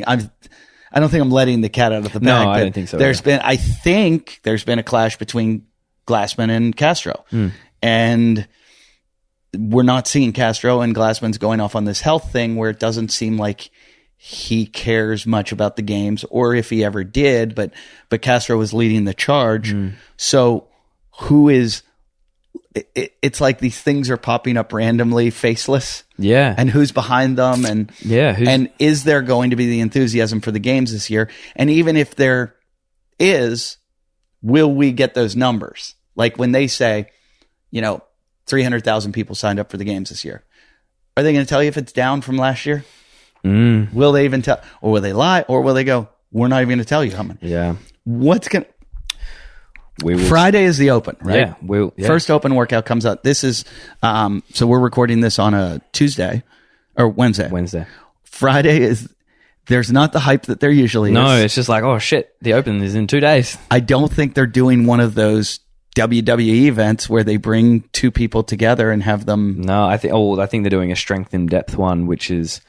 I'm letting the cat out of the bag. No, I don't think so. I think there's been a clash between Glassman and Castro, and we're not seeing Castro and Glassman's going off on this health thing where it doesn't seem like he cares much about the games, or if he ever did, but Castro was leading the charge. So who is, it's like these things are popping up randomly, faceless. Yeah. And who's behind them? And and is there going to be the enthusiasm for the games this year? And even if there is, will we get those numbers? Like when they say, 300,000 people signed up for the games this year. Are they going to tell you if it's down from last year? Will they even tell, or will they lie, or will they go, we're not even going to tell you how many? Yeah. Friday is the open, right? Yeah. First open workout comes out. This is, so we're recording this on a Tuesday or Wednesday. Friday there's not the hype that there usually is. No, it's just like, oh shit, the open is in 2 days. I don't think they're doing one of those WWE events where they bring two people together and have them. No, I think they're doing a strength in depth one, which is,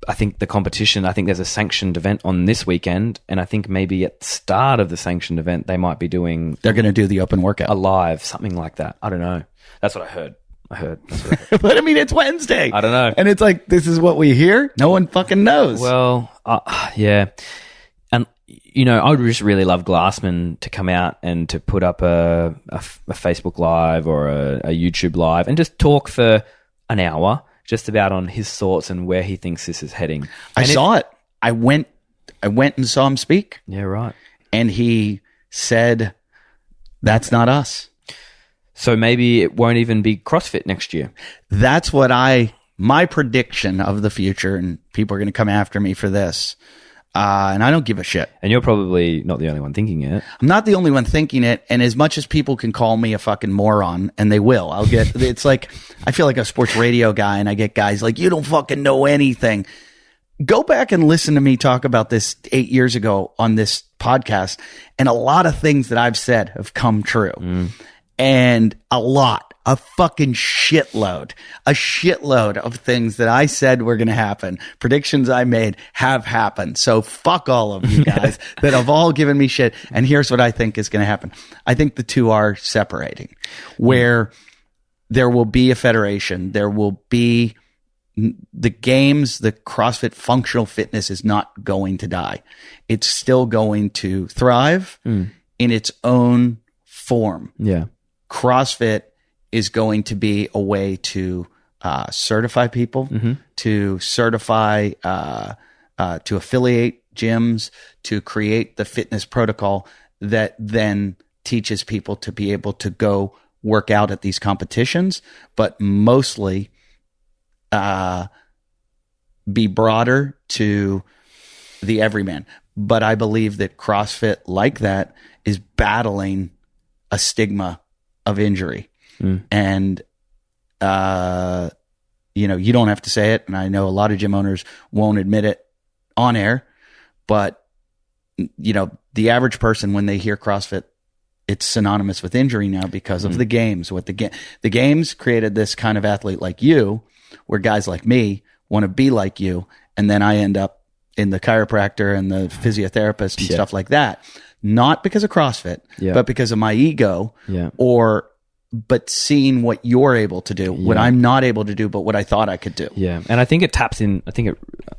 I think the competition, I think there's a sanctioned event on this weekend, and I think maybe at the start of the sanctioned event, they might be doing... They're going to do the open workout. A live, something like that. I don't know. That's what I heard. That's what I heard. But I mean, it's Wednesday. I don't know. And it's like, this is what we hear? No one fucking knows. Well, yeah. And, I would just really love Glassman to come out and to put up a Facebook Live or a YouTube Live and just talk for an hour just about on his thoughts and where he thinks this is heading. I saw it. I went and saw him speak. Yeah, right. And he said, that's not us. So maybe it won't even be CrossFit next year. That's what my prediction of the future, and people are going to come after me for this. And I don't give a shit. And you're probably not the only one thinking it. I'm not the only one thinking it. And as much as people can call me a fucking moron, and they will, it's like, I feel like a sports radio guy, and I get guys like, you don't fucking know anything. Go back and listen to me talk about this 8 years ago on this podcast. And a lot of things that I've said have come true. And a fucking shitload of things that I said were going to happen, predictions I made have happened. So fuck all of you guys that have all given me shit. And here's what I think is going to happen. I think the two are separating, where there will be a federation. There will be the games, the CrossFit functional fitness is not going to die. It's still going to thrive in its own form. Yeah. CrossFit is going to be a way to certify people, to certify, to affiliate gyms, to create the fitness protocol that then teaches people to be able to go work out at these competitions, but mostly be broader to the everyman. But I believe that CrossFit, like that, is battling a stigma of injury. And, you don't have to say it. And I know a lot of gym owners won't admit it on air, but the average person, when they hear CrossFit, it's synonymous with injury now because of the games. The games created this kind of athlete like you, where guys like me want to be like you. And then I end up in the chiropractor and the physiotherapist and stuff like that. Not because of CrossFit, but because of my ego but seeing what you're able to do, what I'm not able to do, but what I thought I could do. Yeah. And I think it taps in,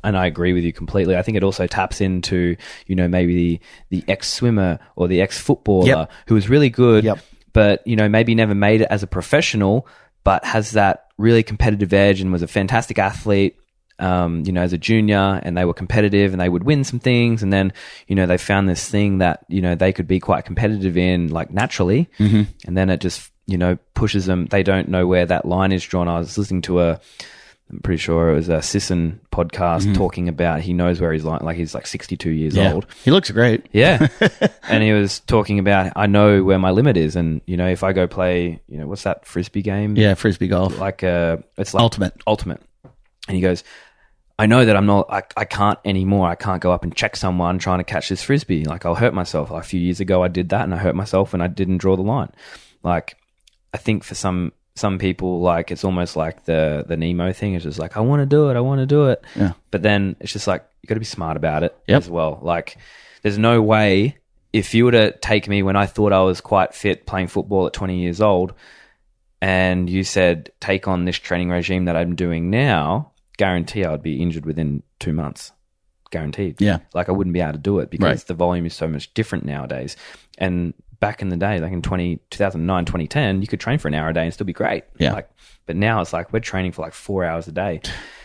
and I agree with you completely. I think it also taps into, maybe the ex-swimmer or the ex-footballer who was really good, but, maybe never made it as a professional, but has that really competitive edge and was a fantastic athlete, as a junior, and they were competitive and they would win some things. And then, they found this thing that, they could be quite competitive in, like, naturally. And then it just, pushes them. They don't know where that line is drawn. I was listening to I'm pretty sure it was a Sisson podcast talking about, he knows where his line, like he's like 62 years old. He looks great. Yeah. And he was talking about, I know where my limit is. And, if I go play, what's that Frisbee game? Yeah. Frisbee golf. It's like Ultimate. And he goes, I know that I can't anymore. I can't go up and check someone trying to catch this Frisbee. Like, I'll hurt myself. Like, a few years ago I did that and I hurt myself and I didn't draw the line. Like, I think for some people, like, it's almost like the Nemo thing. It's just like, I want to do it. Yeah. But then it's just like, you got to be smart about it as well. Like, there's no way, if you were to take me when I thought I was quite fit playing football at 20 years old, and you said, take on this training regime that I'm doing now, guarantee I would be injured within 2 months. Guaranteed. Yeah. Like, I wouldn't be able to do it because the volume is so much different nowadays. And back in the day, like in 2009, 2010, you could train for an hour a day and still be great. Yeah. Like, but now it's like we're training for like 4 hours a day.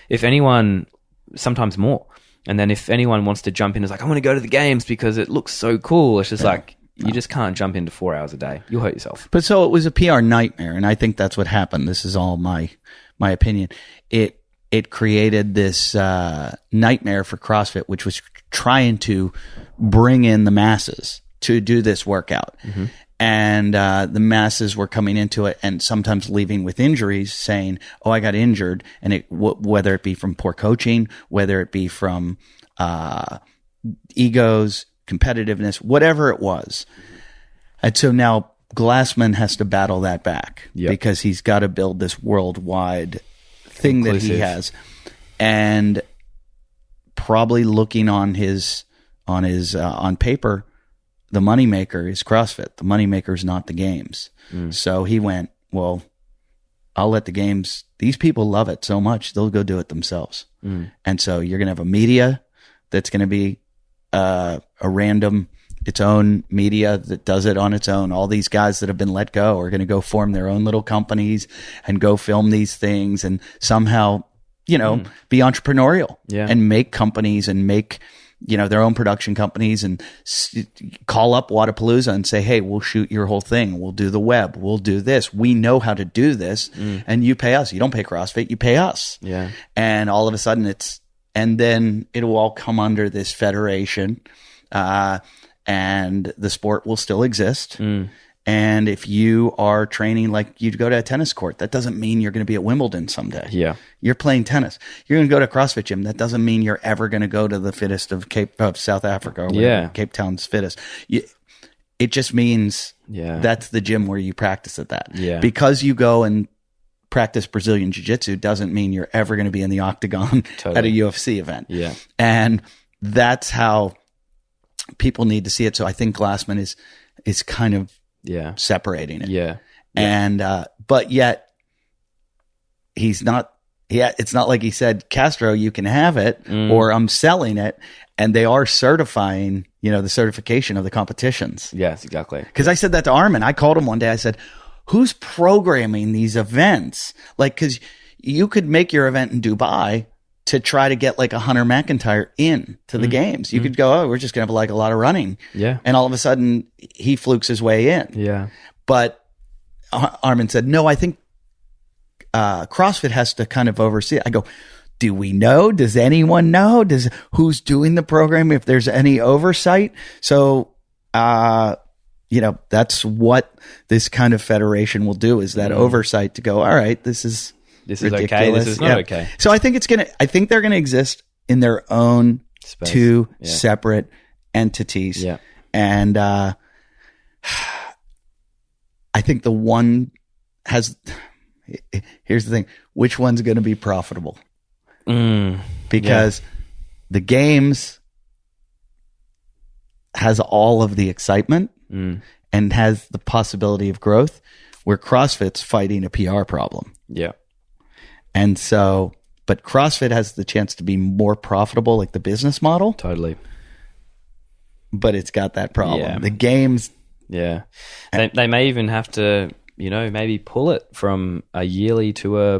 If anyone, sometimes more. And then if anyone wants to jump in, it's like, I want to go to the games because it looks so cool. It's just like, you just can't jump into 4 hours a day. You'll hurt yourself. But so it was a PR nightmare. And I think that's what happened. This is all my opinion. It created this nightmare for CrossFit, which was trying to bring in the masses to do this workout. And the masses were coming into it and sometimes leaving with injuries, saying, oh, I got injured. And whether it be from poor coaching, whether it be from egos, competitiveness, whatever it was. And so now Glassman has to battle that back because he's got to build this worldwide thing that he has. And probably looking on paper, the moneymaker is CrossFit. The moneymaker is not the games. So he went, well, I'll let the games, these people love it so much, they'll go do it themselves. And so you're going to have a media that's going to be a random, its own media that does it on its own. All these guys that have been let go are going to go form their own little companies and go film these things and somehow, be entrepreneurial and make companies and make, their own production companies and call up Wodapalooza and say, hey, we'll shoot your whole thing. We'll do the web. We'll do this. We know how to do this. And you pay us. You don't pay CrossFit. You pay us. Yeah. And all of a sudden it's and then it will all come under this federation, and the sport will still exist. And if you are training like you'd go to a tennis court, that doesn't mean you're going to be at Wimbledon someday. Yeah. You're playing tennis. You're going to go to a CrossFit gym. That doesn't mean you're ever going to go to the fittest of South Africa or whatever, Cape Town's fittest. It just means that's the gym where you practice at that. Yeah. Because you go and practice Brazilian Jiu-Jitsu doesn't mean you're ever going to be in the octagon at a UFC event. Yeah. And that's how people need to see it. So I think Glassman is kind of separating it. Yeah. And, but yet he's not, it's not like he said, Castro, you can have it or I'm selling it. And they are certifying, the certification of the competitions. Yes, exactly. Cause I said that to Armin. I called him one day. I said, who's programming these events? Like, cause you could make your event in Dubai to try to get like a Hunter McIntyre in to the games. You could go, we're just going to have like a lot of running. Yeah. And all of a sudden he flukes his way in. Yeah. But Armin said, no, I think CrossFit has to kind of oversee it. I go, do we know? Does anyone know? Who's doing the program? If there's any oversight? So, that's what this kind of federation will do, is that oversight to go, all right, this is ridiculous. Okay. This is not okay. So I think they're going to exist in their own space. Two separate entities. Yeah. And, I think the one here's the thing, which one's going to be profitable? Because the games has all of the excitement and has the possibility of growth, where CrossFit's fighting a PR problem. Yeah. And so, but CrossFit has the chance to be more profitable, like the business model. Totally. But it's got that problem. Yeah. The games. Yeah. They may even have to, maybe pull it from a yearly to a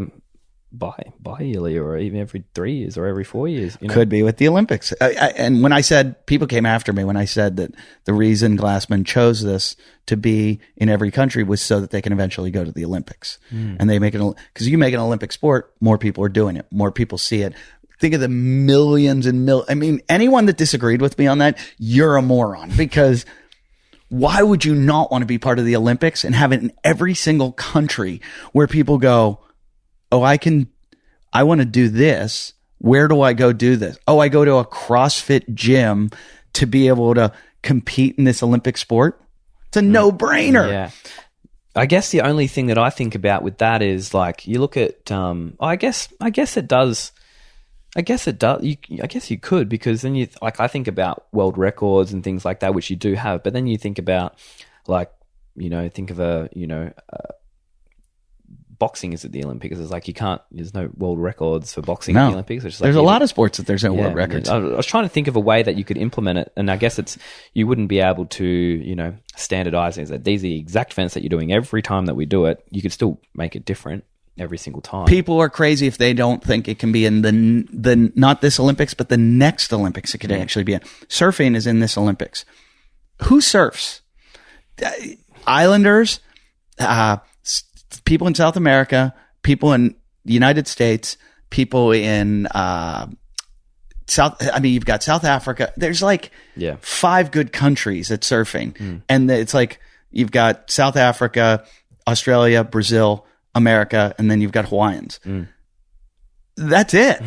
bi-yearly, or even every 3 years or every 4 years. Could be with the Olympics. And when I said, people came after me when I said that the reason Glassman chose this to be in every country was so that they can eventually go to the Olympics. And they make it, because you make an Olympic sport, more people are doing it, more people see it. Think of the millions and anyone that disagreed with me on that, you're a moron, because why would you not want to be part of the Olympics and have it in every single country where people go, oh, I want to do this. Where do I go do this? Oh, I go to a CrossFit gym to be able to compete in this Olympic sport. It's a no-brainer. Yeah. I guess the only thing that I think about with that is, like, you look at, I guess it does. I guess it does. I guess you could, because then I think about world records and things like that, which you do have. But then you think about, like, think of boxing is at the Olympics. It's like there's no world records for boxing at the Olympics. It's like there's a lot of sports that there's no world records. I was trying to think of a way that you could implement it. And I guess you wouldn't be able to, standardize it. That these are the exact events that you're doing every time that we do it. You could still make it different every single time. People are crazy if they don't think it can be in the not this Olympics, but the next Olympics. It could actually be in. Surfing is in this Olympics. Who surfs? Islanders, people in South America, people in the United States, people in you've got South Africa. There's like 5 good countries at surfing. And it's like you've got South Africa, Australia, Brazil, America, and then you've got Hawaiians. That's it.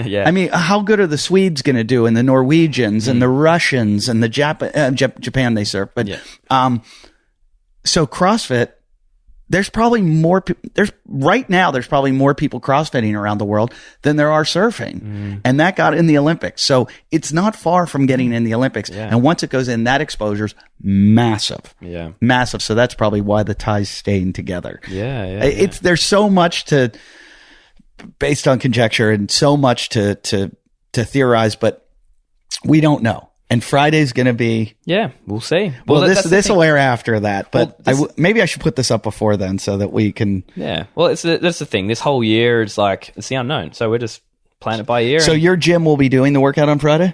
Yeah. How good are the Swedes going to do, and the Norwegians and the Russians and the Japan they surf. But so CrossFit, there's probably more right now there's probably more people CrossFitting around the world than there are surfing. And that got in the Olympics. So it's not far from getting in the Olympics. Yeah. And once it goes in, that exposure's massive. Yeah. Massive. So that's probably why the tie's staying together. Yeah. There's so much based on conjecture, and so much to theorize, but we don't know. And Friday's going to be... Yeah, we'll see. Well, this will air after that, but maybe I should put this up before then so that we can... Yeah, well, that's the thing. This whole year, it's the unknown. So we're just playing it by ear. So your gym will be doing the workout on Friday?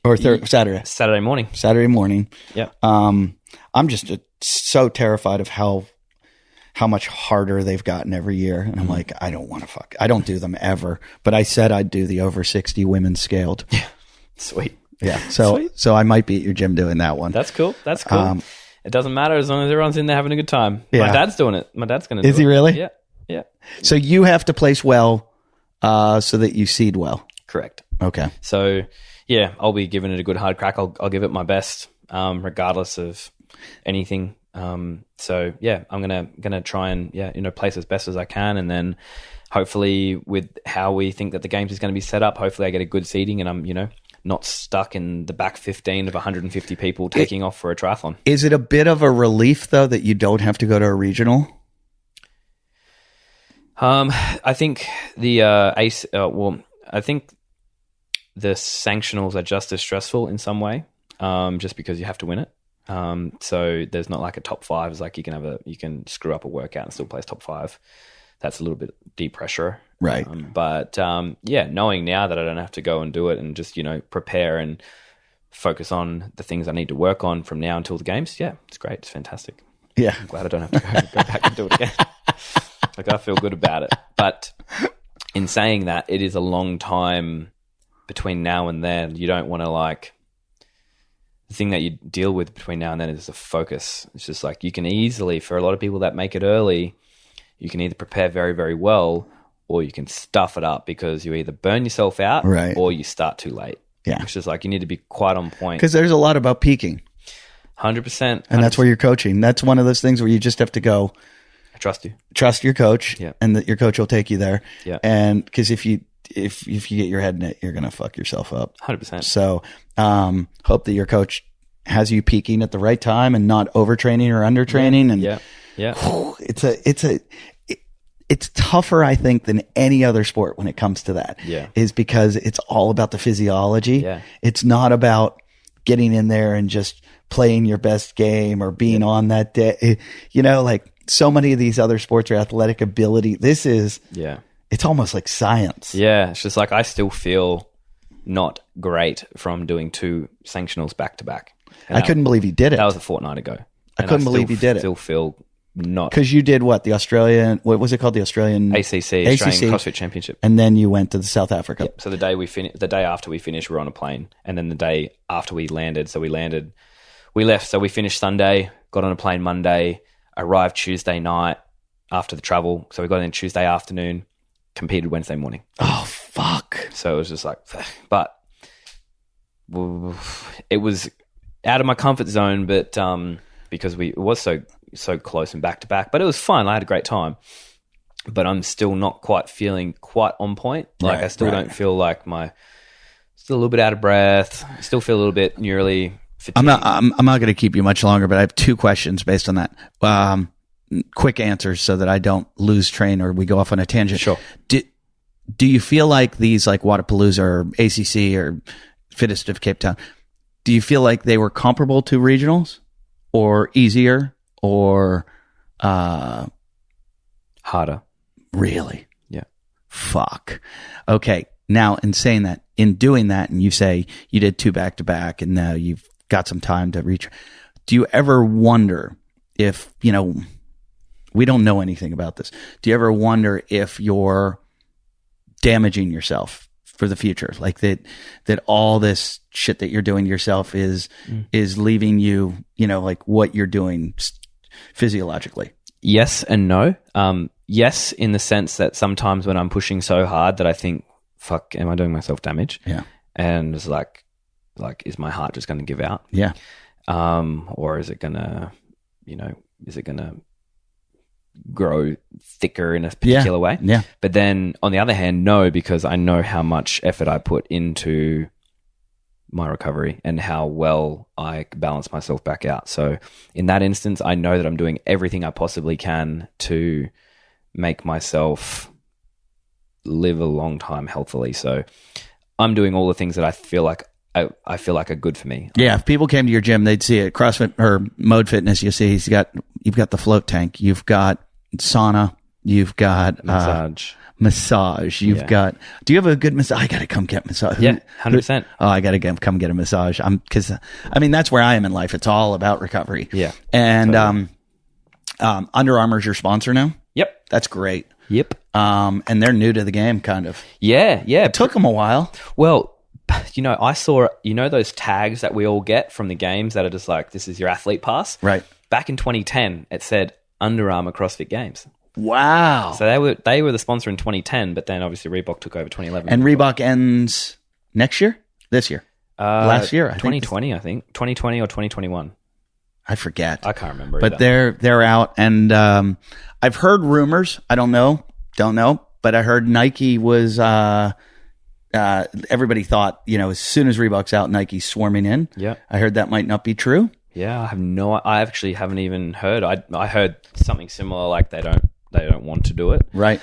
Or Saturday? Saturday morning. Saturday morning. Yeah. I'm just so terrified of how how much harder they've gotten every year. And I'm like, I don't do them ever. But I said I'd do the over 60 women scaled. Yeah. Sweet. Yeah. So I might be at your gym doing that one. That's cool. It doesn't matter as long as everyone's in there having a good time. Yeah. My dad's doing it. My dad's going to do it. Is he really? Yeah. Yeah. So you have to place well so that you seed well. Correct. Okay. So, yeah, I'll be giving it a good hard crack. I'll give it my best, regardless of anything. So yeah, I'm gonna try and place as best as I can, and then hopefully with how we think that the games is going to be set up, hopefully I get a good seating and I'm not stuck in the back 15 of 150 people taking off for a triathlon. Is it a bit of a relief though that you don't have to go to a regional? I think the I think the sanctionals are just as stressful in some way, just because you have to win it. So there's not like a top 5. It's like you can screw up a workout and still place top 5. That's a little bit deep pressure. Right. But knowing now that I don't have to go and do it and just, prepare and focus on the things I need to work on from now until the games. Yeah, it's great. It's fantastic. Yeah. I'm glad I don't have to go back and do it again. Like I feel good about it. But in saying that, it is a long time between now and then. You don't want to the thing that you deal with between now and then is the focus. It's just like you can easily, for a lot of people that make it early, you can either prepare very, very well or you can stuff it up because you either burn yourself out or you start too late. Yeah. It's just like you need to be quite on point. Because there's a lot about peaking. 100%. And that's where you're coaching. That's one of those things where you just have to go. I trust you. Trust your coach and that your coach will take you there. Yeah. And because if you get your head in it, you're going to fuck yourself up. 100%. So hope that your coach has you peaking at the right time and not overtraining or undertraining. And it's tougher, I think, than any other sport when it comes to that. Yeah. Is because it's all about the physiology. Yeah. It's not about getting in there and just playing your best game or being on that day. Like so many of these other sports are athletic ability. This is, it's almost like science. Yeah. It's just like I still feel not great from doing 2 sanctionals back to back. I couldn't believe he did it. That was a fortnight ago. I couldn't believe he did it. Still feel not. Because you did what? The Australian, what was it called? The Australian Australian CrossFit Championship. And then you went to the South Africa. Yep. So the day after we finished, we're on a plane. And then the day after we landed, we left. So we finished Sunday, got on a plane Monday, arrived Tuesday night after the travel. So we got in Tuesday afternoon, competed Wednesday morning. Oh, fuck. So it was just like, but it was out of my comfort zone, but because it was so close and back to back, but it was fun. I had a great time, but I'm still not quite feeling quite on point. Like I still don't feel like still a little bit out of breath. I still feel a little bit nearly fatigued. I'm not going to keep you much longer, but I have 2 questions based on that. Quick answers so that I don't lose train or we go off on a tangent. Sure. Do you feel like these like Wadapalooza or ACC or Fittest of Cape Town, do you feel like they were comparable to regionals or easier or harder? Really? Yeah. Fuck. Okay. Now, in saying that, in doing that, and you say you did 2 back to back and now you've got some time to reach, do you ever wonder if, we don't know anything about this. Do you ever wonder if you're damaging yourself for the future? Like that all this shit that you're doing to yourself is leaving you, like what you're doing physiologically? Yes and no. Yes, in the sense that sometimes when I'm pushing so hard that I think, fuck, am I doing myself damage? Yeah. And it's like, is my heart just going to give out? Yeah. Or is it going to, grow thicker in a particular way? Yeah. But then on the other hand, no, because I know how much effort I put into my recovery and how well I balance myself back out. So in that instance, I know that I'm doing everything I possibly can to make myself live a long time healthily. So I'm doing all the things that I feel like are good for me. Yeah, if people came to your gym, they'd see it. CrossFit or Mode Fitness, you see you've got the float tank, you've got sauna, you've got massage. You've got. Do you have a good massage? I gotta come get massage. Yeah, 100%. Oh, I gotta come get a massage. Because that's where I am in life. It's all about recovery. Yeah, and totally. Under Armour's your sponsor now? Yep. That's great. Yep. And they're new to the game, kind of. Yeah. It took them a while. Well, I saw, those tags that we all get from the games that are just like, this is your athlete pass. Right. Back in 2010, it said Under Armour CrossFit Games. Wow. So they were the sponsor in 2010, but then obviously Reebok took over 2011. And Reebok ends next year? This year? Last year? 2020, I think. 2020 or 2021. I forget. I can't remember. But either. they're out, and I've heard rumors. I don't know, but I heard Nike was. Everybody thought, as soon as Reebok's out, Nike's swarming in. Yeah, I heard that might not be true. Yeah, I actually haven't even heard. I heard something similar, like they don't want to do it. Right.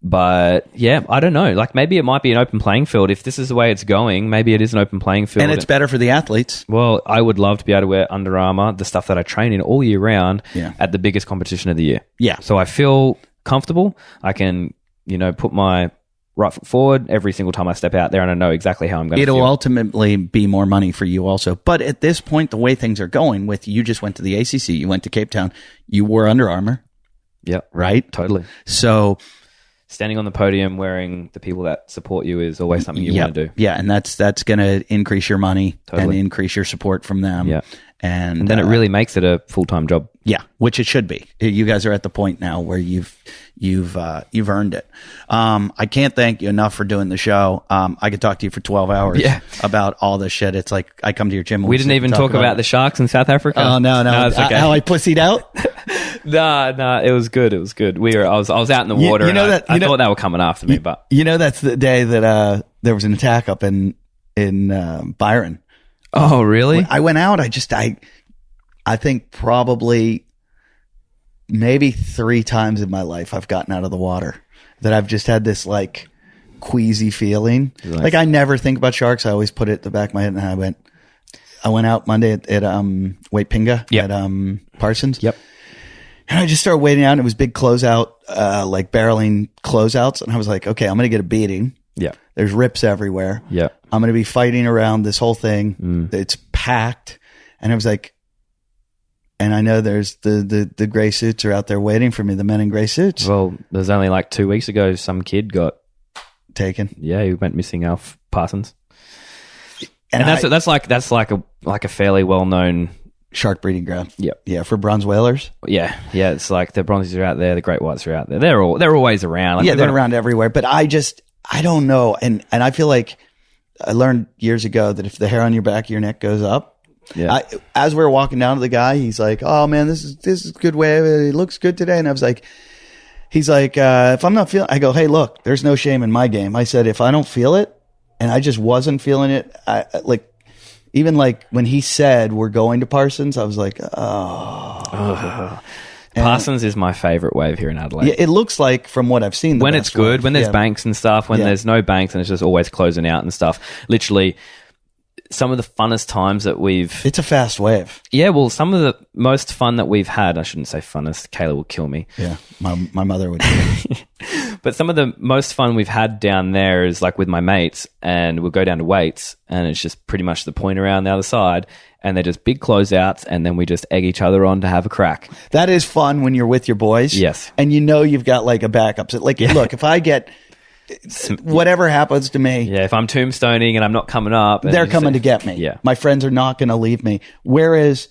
But yeah, I don't know. Like maybe it might be an open playing field. If this is the way it's going, maybe it is an open playing field. And it's better for the athletes. Well, I would love to be able to wear Under Armour, the stuff that I train in all year round, at the biggest competition of the year. Yeah. So I feel comfortable. I can, put my right foot forward every single time I step out there, and I know exactly how I'm going to feel. It'll ultimately be more money for you also. But at this point, the way things are going with, you just went to the ACC, you went to Cape Town, you wore Under Armour. Yeah. Right? Totally. So standing on the podium wearing the people that support you is always something you want to do. Yeah, and that's going to increase your money and increase your support from them. Yeah. And then it really makes it a full-time job. Yeah, which it should be. You guys are at the point now where you've earned it. I can't thank you enough for doing the show. I could talk to you for 12 hours about all this shit. It's like I come to your gym. We didn't even talk about the Sharks in South Africa. Oh no, it's okay. How I pussied out? No, it was good. It was good. I was out in the water. I thought they were coming after me, but that's the day that there was an attack up in Byron. Oh, really? I went out. I think probably maybe 3 times in my life I've gotten out of the water that I've just had this like queasy feeling. Like I never think about sharks. I always put it at the back of my head. And I went out Monday at Waitpinga at Parsons. Yep. And I just started wading out, and it was big closeout, like barreling closeouts. And I was like, okay, I'm going to get a beating. Yeah. There's rips everywhere. Yeah. I'm going to be fighting around this whole thing. It's packed. And I was like, and I know there's the gray suits are out there waiting for me, the men in gray suits. Well, there's only like 2 weeks ago, some kid got taken. Yeah, he went missing off Parsons. And that's like a fairly well-known shark breeding ground. Yep. Yeah, for bronze whalers. Yeah. It's like the bronzies are out there, the great whites are out there. They're always around. Like they're around everywhere. But I don't know. And I feel like I learned years ago that if the hair on your back of your neck goes up, as we were walking down to the guy, he's like, "Oh man, this is a good way. It looks good today." And I was like, he's like, if I'm not feeling, I go, "Hey, look, there's no shame in my game." I said, if I don't feel it, and I just wasn't feeling it, even like when he said we're going to Parsons, I was like, oh. Parsons is my favorite wave here in Adelaide. Yeah, it looks like from what I've seen. When it's good, when there's banks and stuff, when there's no banks and it's just always closing out and stuff. Literally, some of the funnest times that It's a fast wave. Yeah, well, some of the most fun that we've had, I shouldn't say funnest, Kayla will kill me. Yeah, my mother would kill me. But some of the most fun we've had down there is like with my mates, and we'll go down to weights, and it's just pretty much the point around the other side, and they're just big closeouts, and then we just egg each other on to have a crack. That is fun when you're with your boys. Yes. And you've got like a backup. So look, if I get whatever happens to me. Yeah, if I'm tombstoning and I'm not coming up. They're coming to get me. Yeah. My friends are not going to leave me. Whereas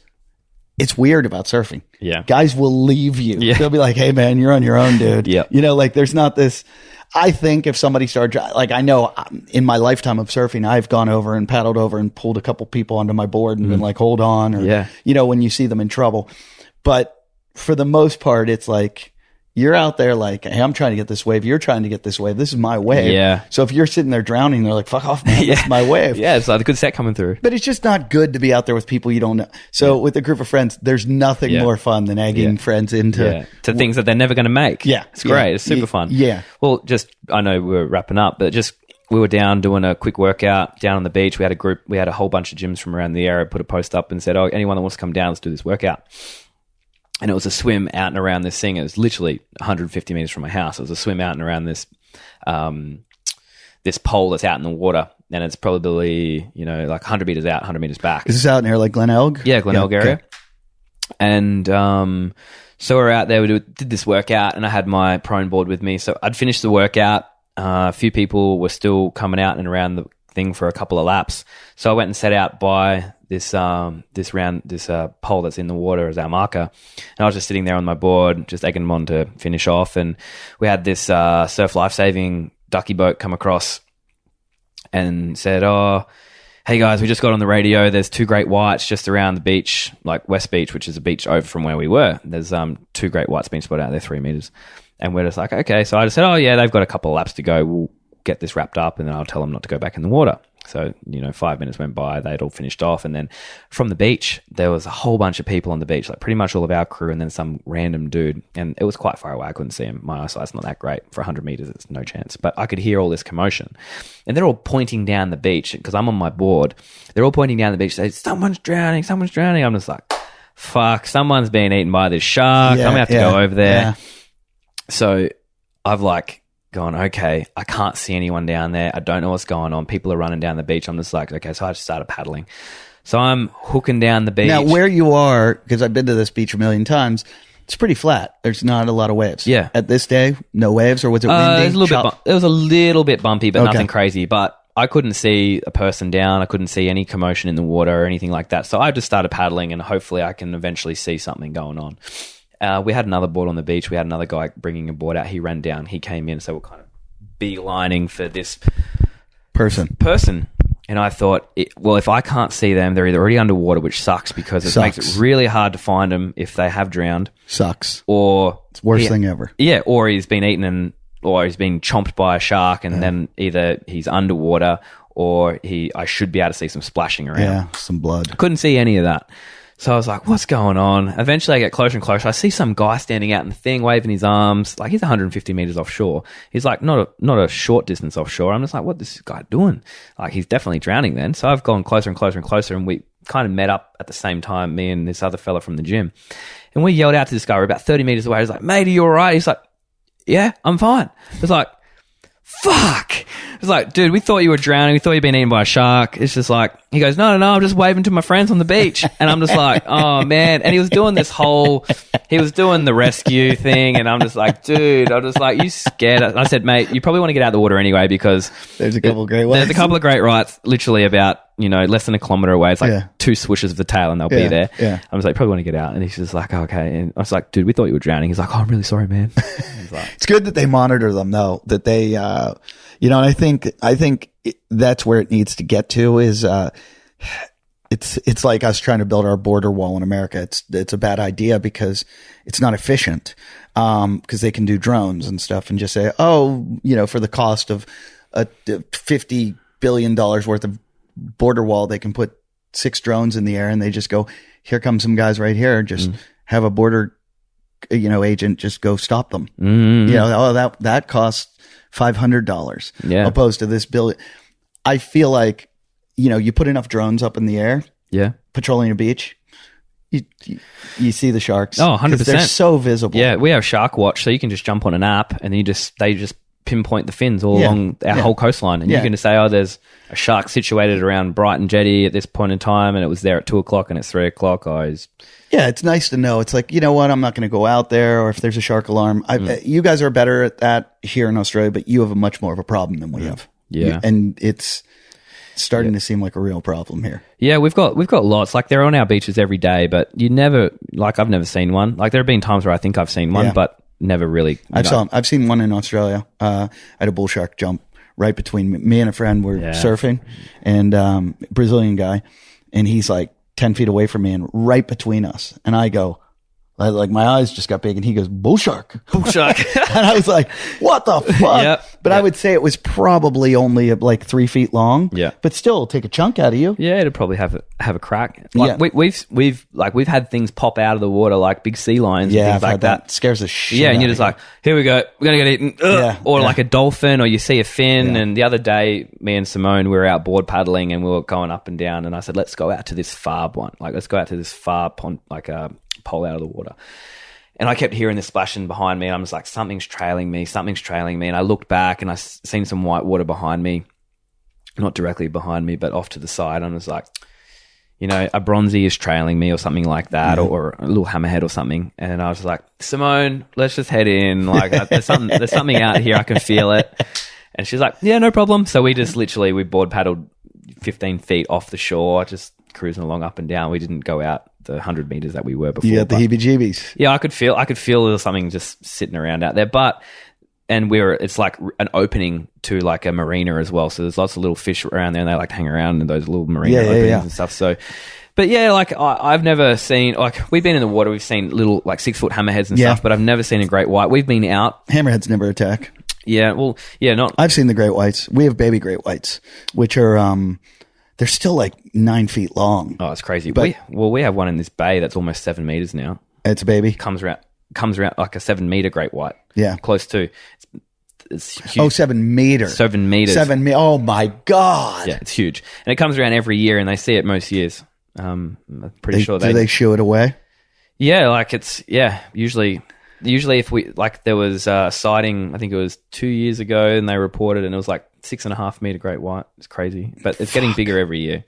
it's weird about surfing. Yeah. Guys will leave you. Yeah. They'll be like, hey man, you're on your own, dude. Yeah. There's not this. I think if somebody started, I know in my lifetime of surfing, I've gone over and paddled over and pulled a couple people onto my board and been like, hold on. Or, when you see them in trouble. But for the most part, it's like, you're out there like, hey, I'm trying to get this wave. You're trying to get this wave. This is my wave. Yeah. So if you're sitting there drowning, they're like, fuck off, man. This is my wave. Yeah, it's like a good set coming through. But it's just not good to be out there with people you don't know. So with a group of friends, there's nothing more fun than egging friends into to things that they're never going to make. Yeah. It's great. It's super fun. Yeah. Well, I know we're wrapping up, but we were down doing a quick workout down on the beach. We had a whole bunch of gyms from around the area put a post up and said, oh, anyone that wants to come down, let's do this workout. And it was a swim out and around this thing. It was literally 150 meters from my house. It was a swim out and around this this pole that's out in the water. And it's probably, like 100 meters out, 100 meters back. Is this out near like Glen Elg? Yeah, Glen Elg area. And so we're out there, we did this workout, and I had my prone board with me. So I'd finished the workout. A few people were still coming out and around the thing for a couple of laps. So I went and set out by this pole that's in the water as our marker. And I was just sitting there on my board, just egging them on to finish off. And we had this surf lifesaving ducky boat come across and said, "Oh, hey guys, we just got on the radio. There's 2 great whites just around the beach, like West Beach, which is a beach over from where we were. There's 2 great whites being spotted out there, 3 meters." And we're just like, okay. So I just said, "Oh yeah, they've got a couple of laps to go. We'll get this wrapped up and then I'll tell them not to go back in the water." So, 5 minutes went by, they'd all finished off. And then from the beach, there was a whole bunch of people on the beach, like pretty much all of our crew, and then some random dude. And it was quite far away. I couldn't see him. My eyesight's not that great. For 100 meters, it's no chance. But I could hear all this commotion. And they're all pointing down the beach because I'm on my board. They're all pointing down the beach, saying, someone's drowning. I'm just like, fuck, someone's being eaten by this shark. I'm going to have to go over there. Yeah. So I've gone, okay, I can't see anyone down there. I don't know what's going on. People are running down the beach. I'm just like, okay, so I just started paddling. So I'm hooking down the beach. Now, where you are, because I've been to this beach a million times, it's pretty flat. There's not a lot of waves. Yeah. At this day, no waves, or was it windy? It was a little bit bumpy, but nothing crazy. But I couldn't see a person down. I couldn't see any commotion in the water or anything like that. So I just started paddling, and hopefully I can eventually see something going on. We had another board on the beach. We had another guy bringing a board out. He ran down. He came in. So we're kind of beelining for this person. And I thought, if I can't see them, they're either already underwater, which sucks because it makes it really hard to find them if they have drowned. Sucks. Or it's the worst thing ever. Yeah, or he's been eaten or he's been chomped by a shark, and then either he's underwater or I should be able to see some splashing around. Yeah, some blood. Couldn't see any of that. So I was like, what's going on? Eventually I get closer and closer. I see some guy standing out in the thing, waving his arms. Like, he's 150 meters offshore. He's like not a short distance offshore. I'm just like, what is this guy doing? Like, he's definitely drowning then. So I've gone closer and closer and closer, and we kind of met up at the same time, me and this other fella from the gym. And we yelled out to this guy. We're about 30 meters away. He's like, "Mate, are you all right?" He's like, "Yeah, I'm fine." It's like, fuck. It's like, dude, we thought you were drowning. We thought you'd been eaten by a shark. It's just like, he goes, no, I'm just waving to my friends on the beach. And I'm just like, oh man. And he was doing the rescue thing. And I'm just like, dude, you scared us. And I said, mate, you probably want to get out of the water anyway, because there's a couple of great whites. There's a couple of great whites literally about, less than a kilometer away. It's like 2 swishes of the tail and they'll be there. Yeah. I was like, probably want to get out. And he's just like, oh, okay. And I was like, dude, we thought you were drowning. He's like, oh, I'm really sorry, man. Like, it's good that they monitor them though, that they, and I think that's where it needs to get to is, it's like us trying to build our border wall in America. It's a bad idea because it's not efficient. Because they can do drones and stuff and just say, for the cost of $50 billion worth of border wall, they can put 6 drones in the air and they just go, here come some guys right here. Just have a border, agent just go stop them. That costs $500 opposed to this bill. I feel like, you put enough drones up in the air, patrolling a beach, you see the sharks. Oh, 100%. They're so visible. Yeah, we have Shark Watch, so you can just jump on an app and they just pinpoint the fins all along our whole coastline, and you can just say, there's a shark situated around Brighton Jetty at this point in time, and it was there at 2:00 and it's 3:00. It's nice to know. It's like, you know what, I'm not going to go out there, or if there's a shark alarm. You guys are better at that here in Australia, but you have a much more of a problem than we have. Yeah. And it's starting to seem like a real problem here. Yeah, we've got lots. Like, they're on our beaches every day, but I've never seen one. Like, there have been times where I think I've seen one, but never really. I've seen one in Australia. I had a bull shark jump right between me and a friend. We're surfing, and Brazilian guy, and he's like 10 feet away from me and right between us. And I go, like, my eyes just got big, and he goes, bull shark. Bull shark. And I was like, what the fuck? But I would say it was probably only like 3 feet long. Yeah. But still, it'll take a chunk out of you. Yeah, it'll probably have a crack. Like, we've had things pop out of the water, like big sea lions and things like that. Scares the shit. Yeah, and you're just like, here we go, we're gonna get eaten. Or like a dolphin, or you see a fin. And the other day, me and Simone, we were out board paddling, and we were going up and down, and I said, let's go out to this far one. Like, let's go out to this far pond, like a pole out of the water. And I kept hearing this splashing behind me, and I'm just like, something's trailing me. And I looked back, and I seen some white water behind me, not directly behind me, but off to the side. I'm just like, you know, a bronzy is trailing me or something like that, or a little hammerhead or something. And I was like, Simone, let's just head in. Like, there's something out here. I can feel it. And she's like, yeah, no problem. So we just we board paddled 15 feet off the shore, just cruising along up and down. We didn't go out the 100 meters that we were before. You got the heebie-jeebies. Yeah, I could feel there was something just sitting around out there. It's like an opening to like a marina as well. So there's lots of little fish around there, and they like to hang around in those little marina openings and stuff. So, but yeah, like I've never seen, like, we've been in the water, we've seen little like 6 foot hammerheads and stuff, but I've never seen a great white. We've been out. Hammerheads never attack. Yeah, well, yeah, not. I've seen the great whites. We have baby great whites, which are they're still like 9 feet long. Oh, it's crazy. But we have one in this bay that's almost 7 meters now. It's a baby. Comes around like a 7 meter great white. Yeah, close to. It's huge. Oh, 7 meters. 7 meters. Oh my God. Yeah, it's huge, and it comes around every year, and they see it most years. I'm pretty sure do they shoo it away? Yeah, like usually if there was a sighting, I think it was 2 years ago, and they reported, and it was like 6.5 meter great white. It's crazy, but it's getting bigger every year,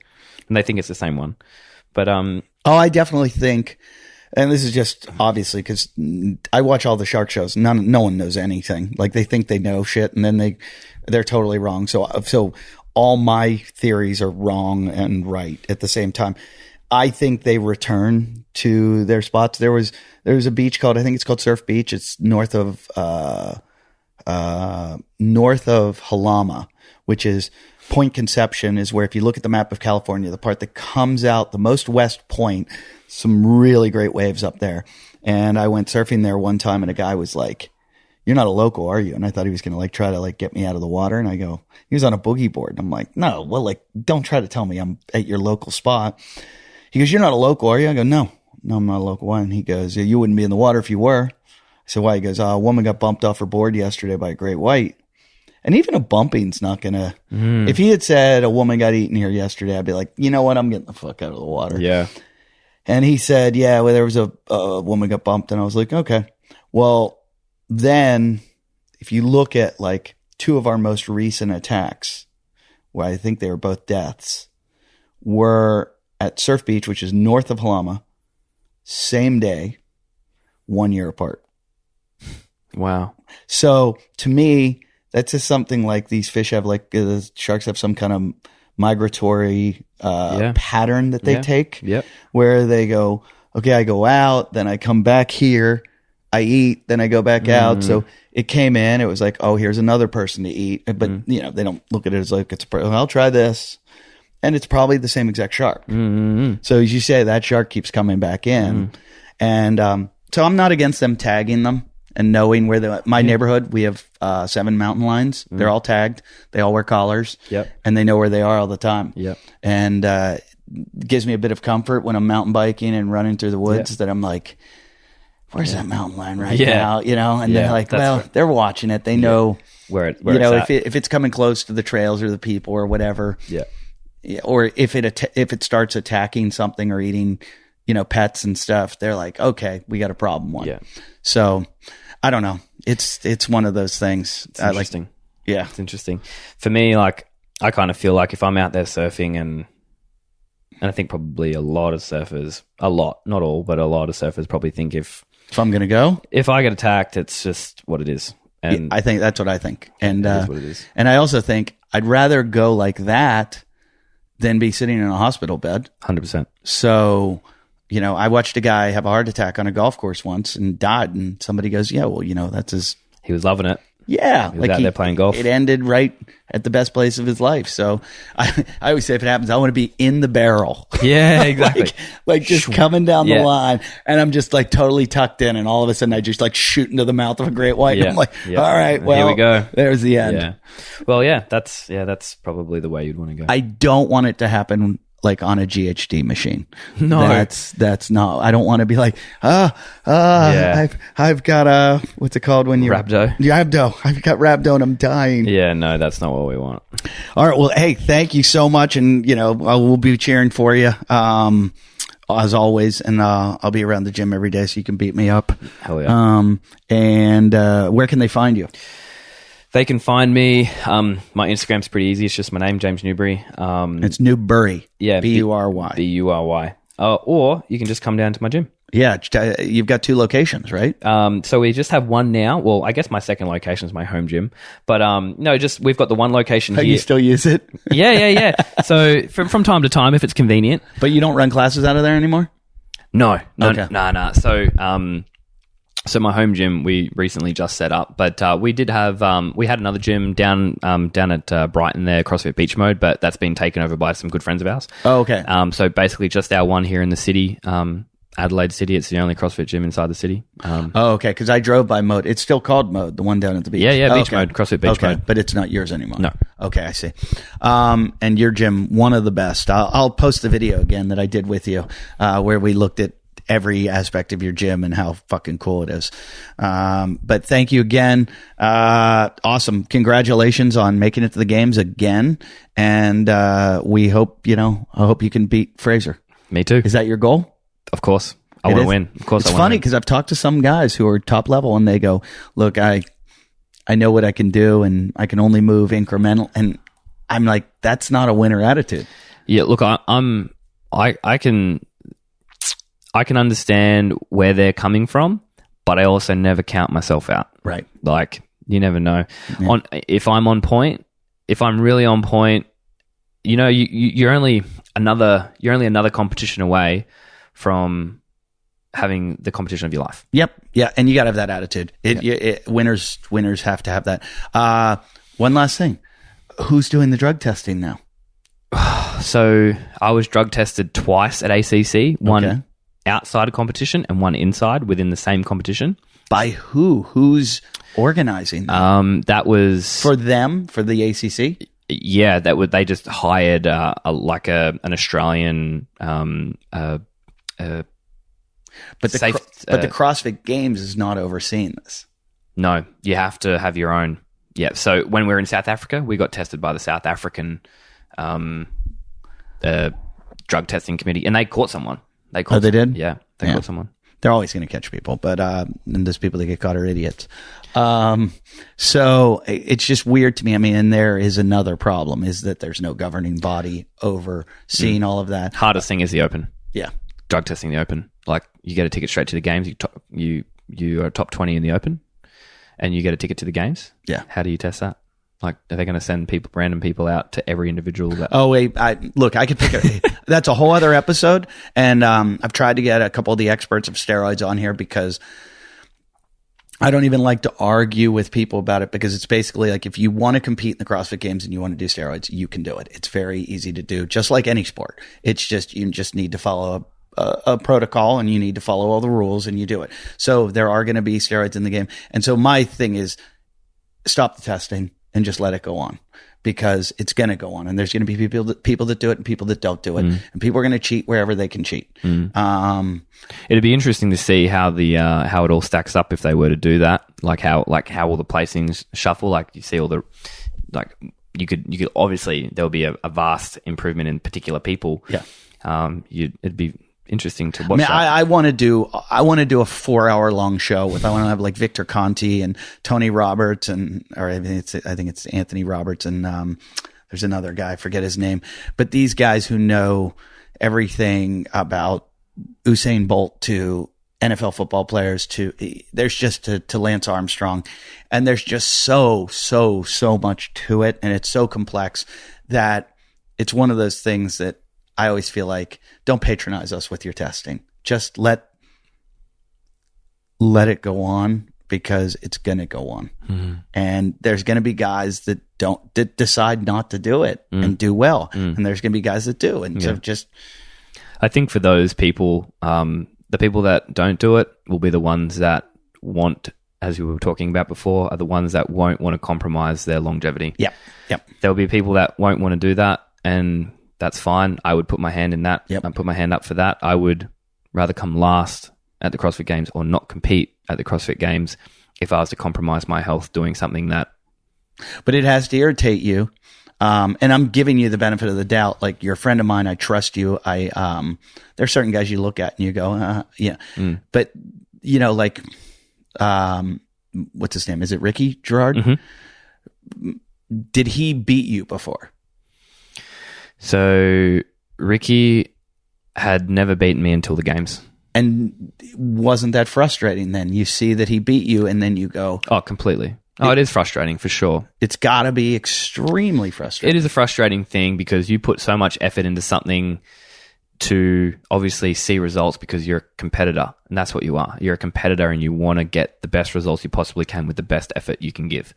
and they think it's the same one. But I definitely think, and this is just obviously because I watch all the shark shows. No one knows anything. Like, they think they know shit, and then they're totally wrong. So all my theories are wrong and right at the same time. I think they return to their spots. There was a beach I think it's called Surf Beach. It's north of Halama, which is Point Conception, is where, if you look at the map of California, the part that comes out the most west point, some really great waves up there. And I went surfing there one time, and a guy was like, "You're not a local, are you?" And I thought he was going to like try to like get me out of the water. And I go, he was on a boogie board. And I'm like, no, well, like, don't try to tell me I'm at your local spot. He goes, "You're not a local, are you?" I go, No, I'm not a local. And he goes, "Yeah, you wouldn't be in the water if you were." I said, "Why?" He goes, "A woman got bumped off her board yesterday by a great white." And even a bumping's not going to, if he had said a woman got eaten here yesterday, I'd be like, you know what? I'm getting the fuck out of the water. Yeah. And he said, yeah, well, there was a woman got bumped. And I was like, okay. Well, then if you look at like 2 of our most recent attacks, where I think they were both deaths, were at Surf Beach, which is north of Halama, same day, 1 year apart. Wow. So to me, that's just something like these fish have, like the sharks have some kind of migratory pattern that they take, where they go, okay, I go out, then I come back here, I eat, then I go back out. So it came in, it was like, oh, here's another person to eat. But, you know, they don't look at it as like, I'll try this. And it's probably the same exact shark. So as you say, that shark keeps coming back in. And so I'm not against them tagging them and knowing where my neighborhood, we have 7 mountain lions. They're all tagged. They all wear collars. And they know where they are all the time. And it gives me a bit of comfort when I'm mountain biking and running through the woods that I'm like, where's that mountain lion right now? You know, and they're like, well, they're watching it. They know where you know, it's if it's coming close to the trails or the people or whatever. Or if it starts attacking something or eating, you know, pets and stuff, they're like, okay, we got a problem one. So I don't know. It's one of those things. It's interesting. Yeah. It's interesting. For me, like, I kind of feel like if I'm out there surfing, and I think probably a lot of surfers, not all, but a lot of surfers probably think if I'm going to go, if I get attacked, it's just what it is. And I think that's what I think. And it is what it is. And I also think I'd rather go like that than be sitting in a hospital bed. 100%. So, you know, I watched a guy have a heart attack on a golf course once and died. And somebody goes, yeah, well, you know, that's his. He was loving it. Yeah. He was out there playing golf. It ended right at the best place of his life. So I always say if it happens, I want to be in the barrel. Yeah, exactly. like just coming down the line. And I'm just like totally tucked in. And all of a sudden I just like shoot into the mouth of a great white. And I'm like, all right, well, here we go. There's the end. Yeah. Well, that's probably the way you'd want to go. I don't want it to happen like on a GHD machine. No, that's not. I don't want to be like, I've got what's it called when you rhabdo? Rhabdo. I've got rhabdo and I'm dying. Yeah, no, that's not what we want. All right. Well, hey, thank you so much, and you know, we'll be cheering for you. As always, and I'll be around the gym every day, so you can beat me up. Hell yeah. And where can they find you? They can find me. My Instagram's pretty easy. It's just my name, James Newbury. It's Newbury. Yeah. Bury. Bury. Or you can just come down to my gym. Yeah. You've got 2 locations, right? So we just have one now. Well, I guess my second location is my home gym. But no, just we've got the one location here. You still use it? Yeah. So from time to time, if it's convenient. But you don't run classes out of there anymore? No. Okay. No. So my home gym we recently just set up, but we did have we had another gym down at Brighton there, CrossFit Beach Mode, but that's been taken over by some good friends of ours. Oh, okay. So basically just our one here in the city, Adelaide City. It's the only CrossFit gym inside the city. Okay, because I drove by Mode. It's still called Mode, the one down at the beach. Yeah, Beach okay. Mode, CrossFit Beach Mode. But it's not yours anymore. No. Okay, I see. And your gym, one of the best. I'll post the video again that I did with you, where we looked at every aspect of your gym and how fucking cool it is. But thank you again. Awesome. Congratulations on making it to the games again. And we hope, I hope you can beat Fraser. Me too. Is that your goal? Of course. I want to win. Of course it's I want to win. funny because I've talked to some guys who are top level and they go, look, I know what I can do and I can only move incremental. And I'm like, that's not a winner attitude. Yeah. Look, I can understand where they're coming from, but I also never count myself out. Right. Like, you never know. Yeah. If I'm on point, if I'm really on point, you're only another competition away from having the competition of your life. Yep. Yeah. And you got to have that attitude. Winners have to have that. One last thing. Who's doing the drug testing now? So I was drug tested twice at ACC. One outside of competition and one inside within the same competition. By who? Who's organizing that? That was for them, for the ACC. Yeah, they just hired an Australian. But the CrossFit Games is not overseeing this. No, you have to have your own. Yeah. So when we were in South Africa, we got tested by the South African drug testing committee, and they caught someone. They did? Yeah, they caught someone. They're always going to catch people, but and those people that get caught are idiots. So it's just weird to me. I mean, and there is another problem is that there's no governing body overseeing all of that. Hardest thing is the Open. Yeah. Drug testing the Open. Like, you get a ticket straight to the games. You are top 20 in the Open, and you get a ticket to the games. Yeah. How do you test that? Like, are they going to send random people out to every individual? I could pick that's a whole other episode. And I've tried to get a couple of the experts of steroids on here because I don't even like to argue with people about it, because it's basically like, if you want to compete in the CrossFit Games and you want to do steroids, you can do it. It's very easy to do, just like any sport. It's just, you just need to follow a protocol, and you need to follow all the rules, and you do it. So there are going to be steroids in the game. And so my thing is, stop the testing and just let it go on, because it's going to go on, and there's going to be people that do it and people that don't do it, and people are going to cheat wherever they can cheat. It'd be interesting to see how how it all stacks up if they were to do that. Like how all the placings shuffle. Like, you see all the, like, you could obviously there'll be a vast improvement in particular people. Yeah. It'd be interesting to watch. I want to do a 4-hour long show with, I want to have like Victor Conti and Tony Roberts, I think it's Anthony Roberts, and there's another guy, I forget his name, but these guys who know everything about Usain Bolt to NFL football players there's just to Lance Armstrong, and there's just so much to it, and it's so complex that it's one of those things that I always feel like, don't patronize us with your testing. Just let it go on, because it's going to go on. Mm-hmm. And there's going to be guys that decide not to do it and do well. And there's going to be guys that do. And so I think for those people, the people that don't do it will be the ones that want, as we were talking about before, are the ones that won't want to compromise their longevity. Yep. There'll be people that won't want to do that, and that's fine. I would put my hand in that. Yep. I put my hand up for that. I would rather come last at the CrossFit Games or not compete at the CrossFit Games if I was to compromise my health doing something that. But it has to irritate you. And I'm giving you the benefit of the doubt. Like, you're a friend of mine. I trust you. There's certain guys you look at and you go, yeah. But, like, what's his name? Is it Ricky Gerard? Mm-hmm. did he beat you before? So Ricky had never beaten me until the games. And wasn't that frustrating then? You see that he beat you and then you go... Oh, completely. Oh, it is frustrating for sure. It's got to be extremely frustrating. It is a frustrating thing because you put so much effort into something to obviously see results because you're a competitor, and that's what you are. You're a competitor and you want to get the best results you possibly can with the best effort you can give.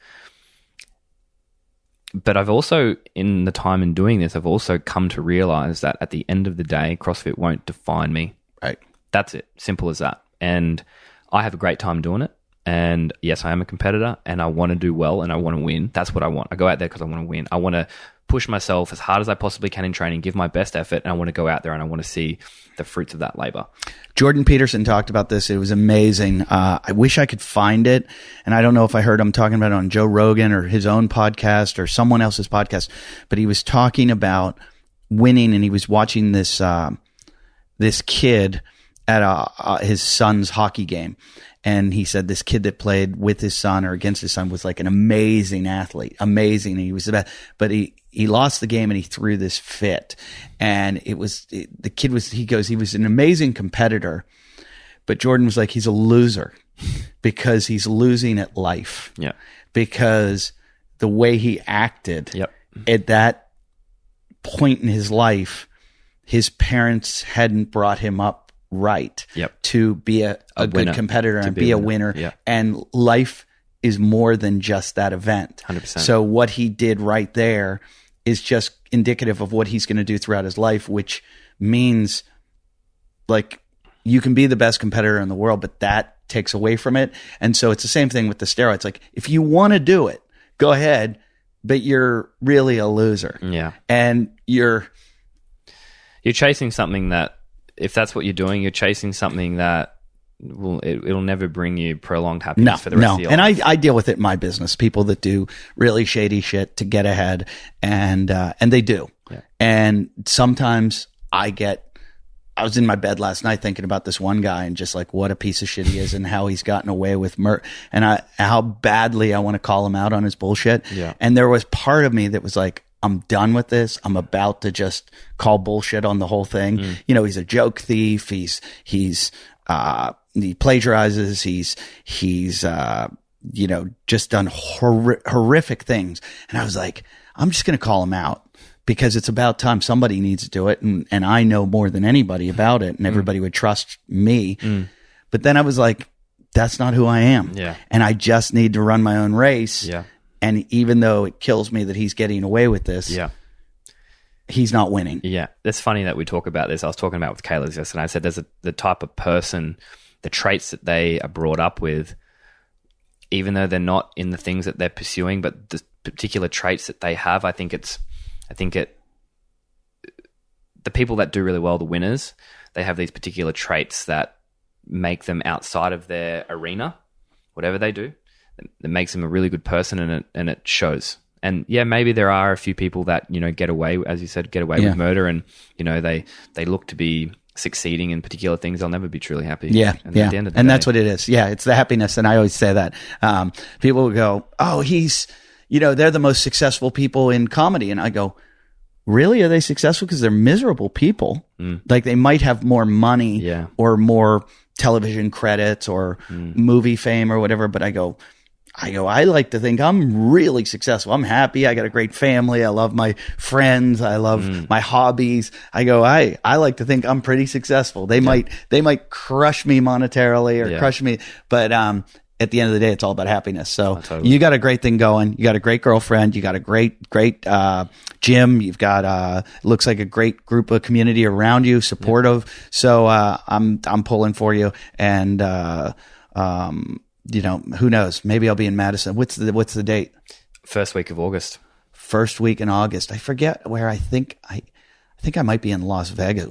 But I've also, in the time in doing this, I've also come to realize that at the end of the day, CrossFit won't define me. Right. That's it. Simple as that. And I have a great time doing it. And yes, I am a competitor and I want to do well and I want to win. That's what I want. I go out there because I want to win. I want to push myself as hard as I possibly can in training, give my best effort, and I want to go out there and I want to see the fruits of that labor. Jordan Peterson talked about this. It was amazing. I wish I could find it. And I don't know if I heard him talking about it on Joe Rogan or his own podcast or someone else's podcast, but he was talking about winning and he was watching this kid at his son's hockey game. And he said this kid that played with his son or against his son was like an amazing athlete, amazing. He was the best, but he lost the game and he threw this fit. And he was an amazing competitor, but Jordan was like, he's a loser because he's losing at life. Yeah. Because the way he acted Yep. at that point in his life, his parents hadn't brought him up right Yep. to be a good winner. competitor and be a winner. Yeah. And life is more than just that event. 100%. So what he did right there is just indicative of what he's going to do throughout his life, which means like you can be the best competitor in the world, but that takes away from it. And so it's the same thing with the steroids. Like if you want to do it, go ahead, but you're really a loser. Yeah. And you're chasing something that, if that's what you're doing, you're chasing something that it'll never bring you prolonged happiness for the rest of your life. And I deal with it in my business. People that do really shady shit to get ahead, and they do. Yeah. And sometimes I was in my bed last night thinking about this one guy and just like what a piece of shit he is and how he's gotten away with and how badly I want to call him out on his bullshit. Yeah. And there was part of me that was like, I'm done with this. I'm about to just call bullshit on the whole thing. You know, he's a joke thief. He plagiarizes. He's just done horrific things. And I was like, I'm just going to call him out because it's about time somebody needs to do it. And I know more than anybody about it and everybody would trust me. But then I was like, that's not who I am. Yeah. And I just need to run my own race. Yeah. And even though it kills me that he's getting away with this, he's not winning. Yeah. It's funny that we talk about this. I was talking about with Kayla yesterday. I said there's the type of person, the traits that they are brought up with, even though they're not in the things that they're pursuing, but the particular traits that they have, the people that do really well, the winners, they have these particular traits that make them outside of their arena, whatever they do. That makes them a really good person, and it shows. And yeah, maybe there are a few people that get away, as you said, with murder, and they look to be succeeding in particular things. They'll never be truly happy. Yeah, and at the end of the and day, that's what it is. Yeah, it's the happiness, and I always say that. People will go, "Oh, he's they're the most successful people in comedy," and I go, "Really? Are they successful? Because they're miserable people. Like they might have more money, or more television credits, or movie fame, or whatever." But I like to think I'm really successful. I'm happy. I got a great family. I love my friends. I love my hobbies. I like to think I'm pretty successful. They might crush me monetarily or crush me, but at the end of the day, it's all about happiness. So totally. You got a great thing going. You got a great girlfriend. You got a great gym. You've got looks like a great group of community around you, supportive. So I'm pulling for you, and who knows? Maybe I'll be in Madison. What's the date? First week of August. First week in August. I forget where. I think I might be in Las Vegas.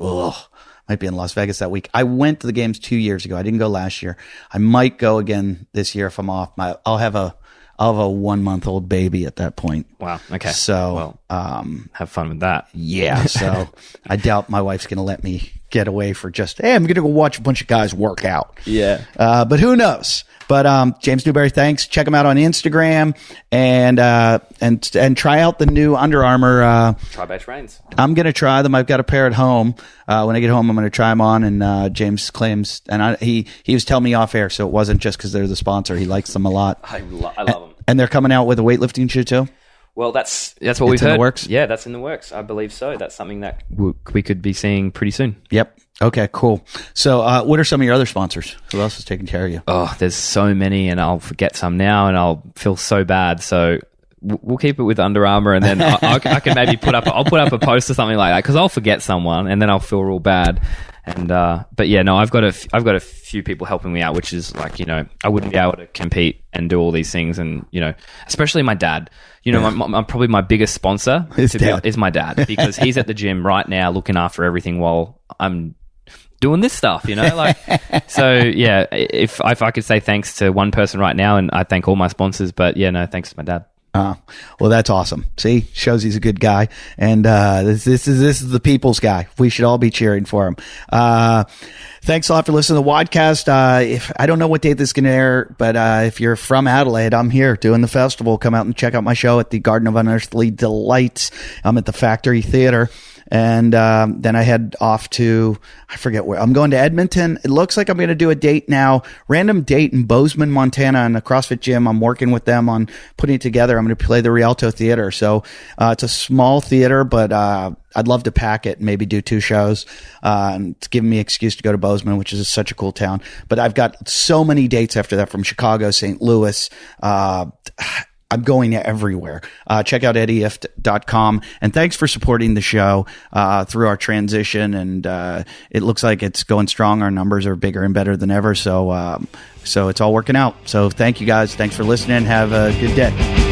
Might be in Las Vegas that week. I went to the games 2 years ago. I didn't go last year. I might go again this year if I'm off. I'll have a 1-month-old baby at that point. Wow. Okay. So, have fun with that. Yeah. So I doubt my wife's going to let me get away for just, hey, I'm going to go watch a bunch of guys work out. Yeah. But who knows? But James Newbury, thanks. Check him out on Instagram and try out the new Under Armour. Tri-base reins. I'm going to try them. I've got a pair at home. When I get home, I'm going to try them on. And James claims, and he was telling me off air, so it wasn't just because they're the sponsor. He likes them a lot. I love them. And they're coming out with a weightlifting shoe too? Well, that's what we've heard. In the works? Yeah, that's in the works. I believe so. That's something that we could be seeing pretty soon. Yep. Okay, cool. So what are some of your other sponsors? Who else is taking care of you? Oh, there's so many, and I'll forget some now, and I'll feel so bad. So we'll keep it with Under Armour, and then I can maybe put up a post or something like that, because I'll forget someone, and then I'll feel real bad. And but yeah, no, I've got a few people helping me out, which is like, I wouldn't be able to compete and do all these things, and especially my dad. Probably my biggest sponsor is my dad, because he's at the gym right now looking after everything while I'm doing this stuff, So yeah, if I could say thanks to one person right now, and I thank all my sponsors, but yeah, no, thanks to my dad. Well, that's awesome. See, shows he's a good guy, and this is the people's guy. We should all be cheering for him. Thanks a lot for listening to the WODcast. If I don't know what date this is going to air, but if you're from Adelaide, I'm here doing the festival. Come out and check out my show at the Garden of Unearthly Delights. I'm at the Factory Theater. And then I head off to, I forget where. I'm going to Edmonton. It looks like I'm going to do a date now, random date in Bozeman, Montana, in a CrossFit gym. I'm working with them on putting it together. I'm going to play the Rialto Theater. So it's a small theater, but I'd love to pack it and maybe do 2 shows. It's giving me an excuse to go to Bozeman, which is such a cool town. But I've got so many dates after that from Chicago, St. Louis, I'm going everywhere. Check out eddyift.com. And thanks for supporting the show through our transition. And it looks like it's going strong. Our numbers are bigger and better than ever. So it's all working out. So thank you guys. Thanks for listening. Have a good day.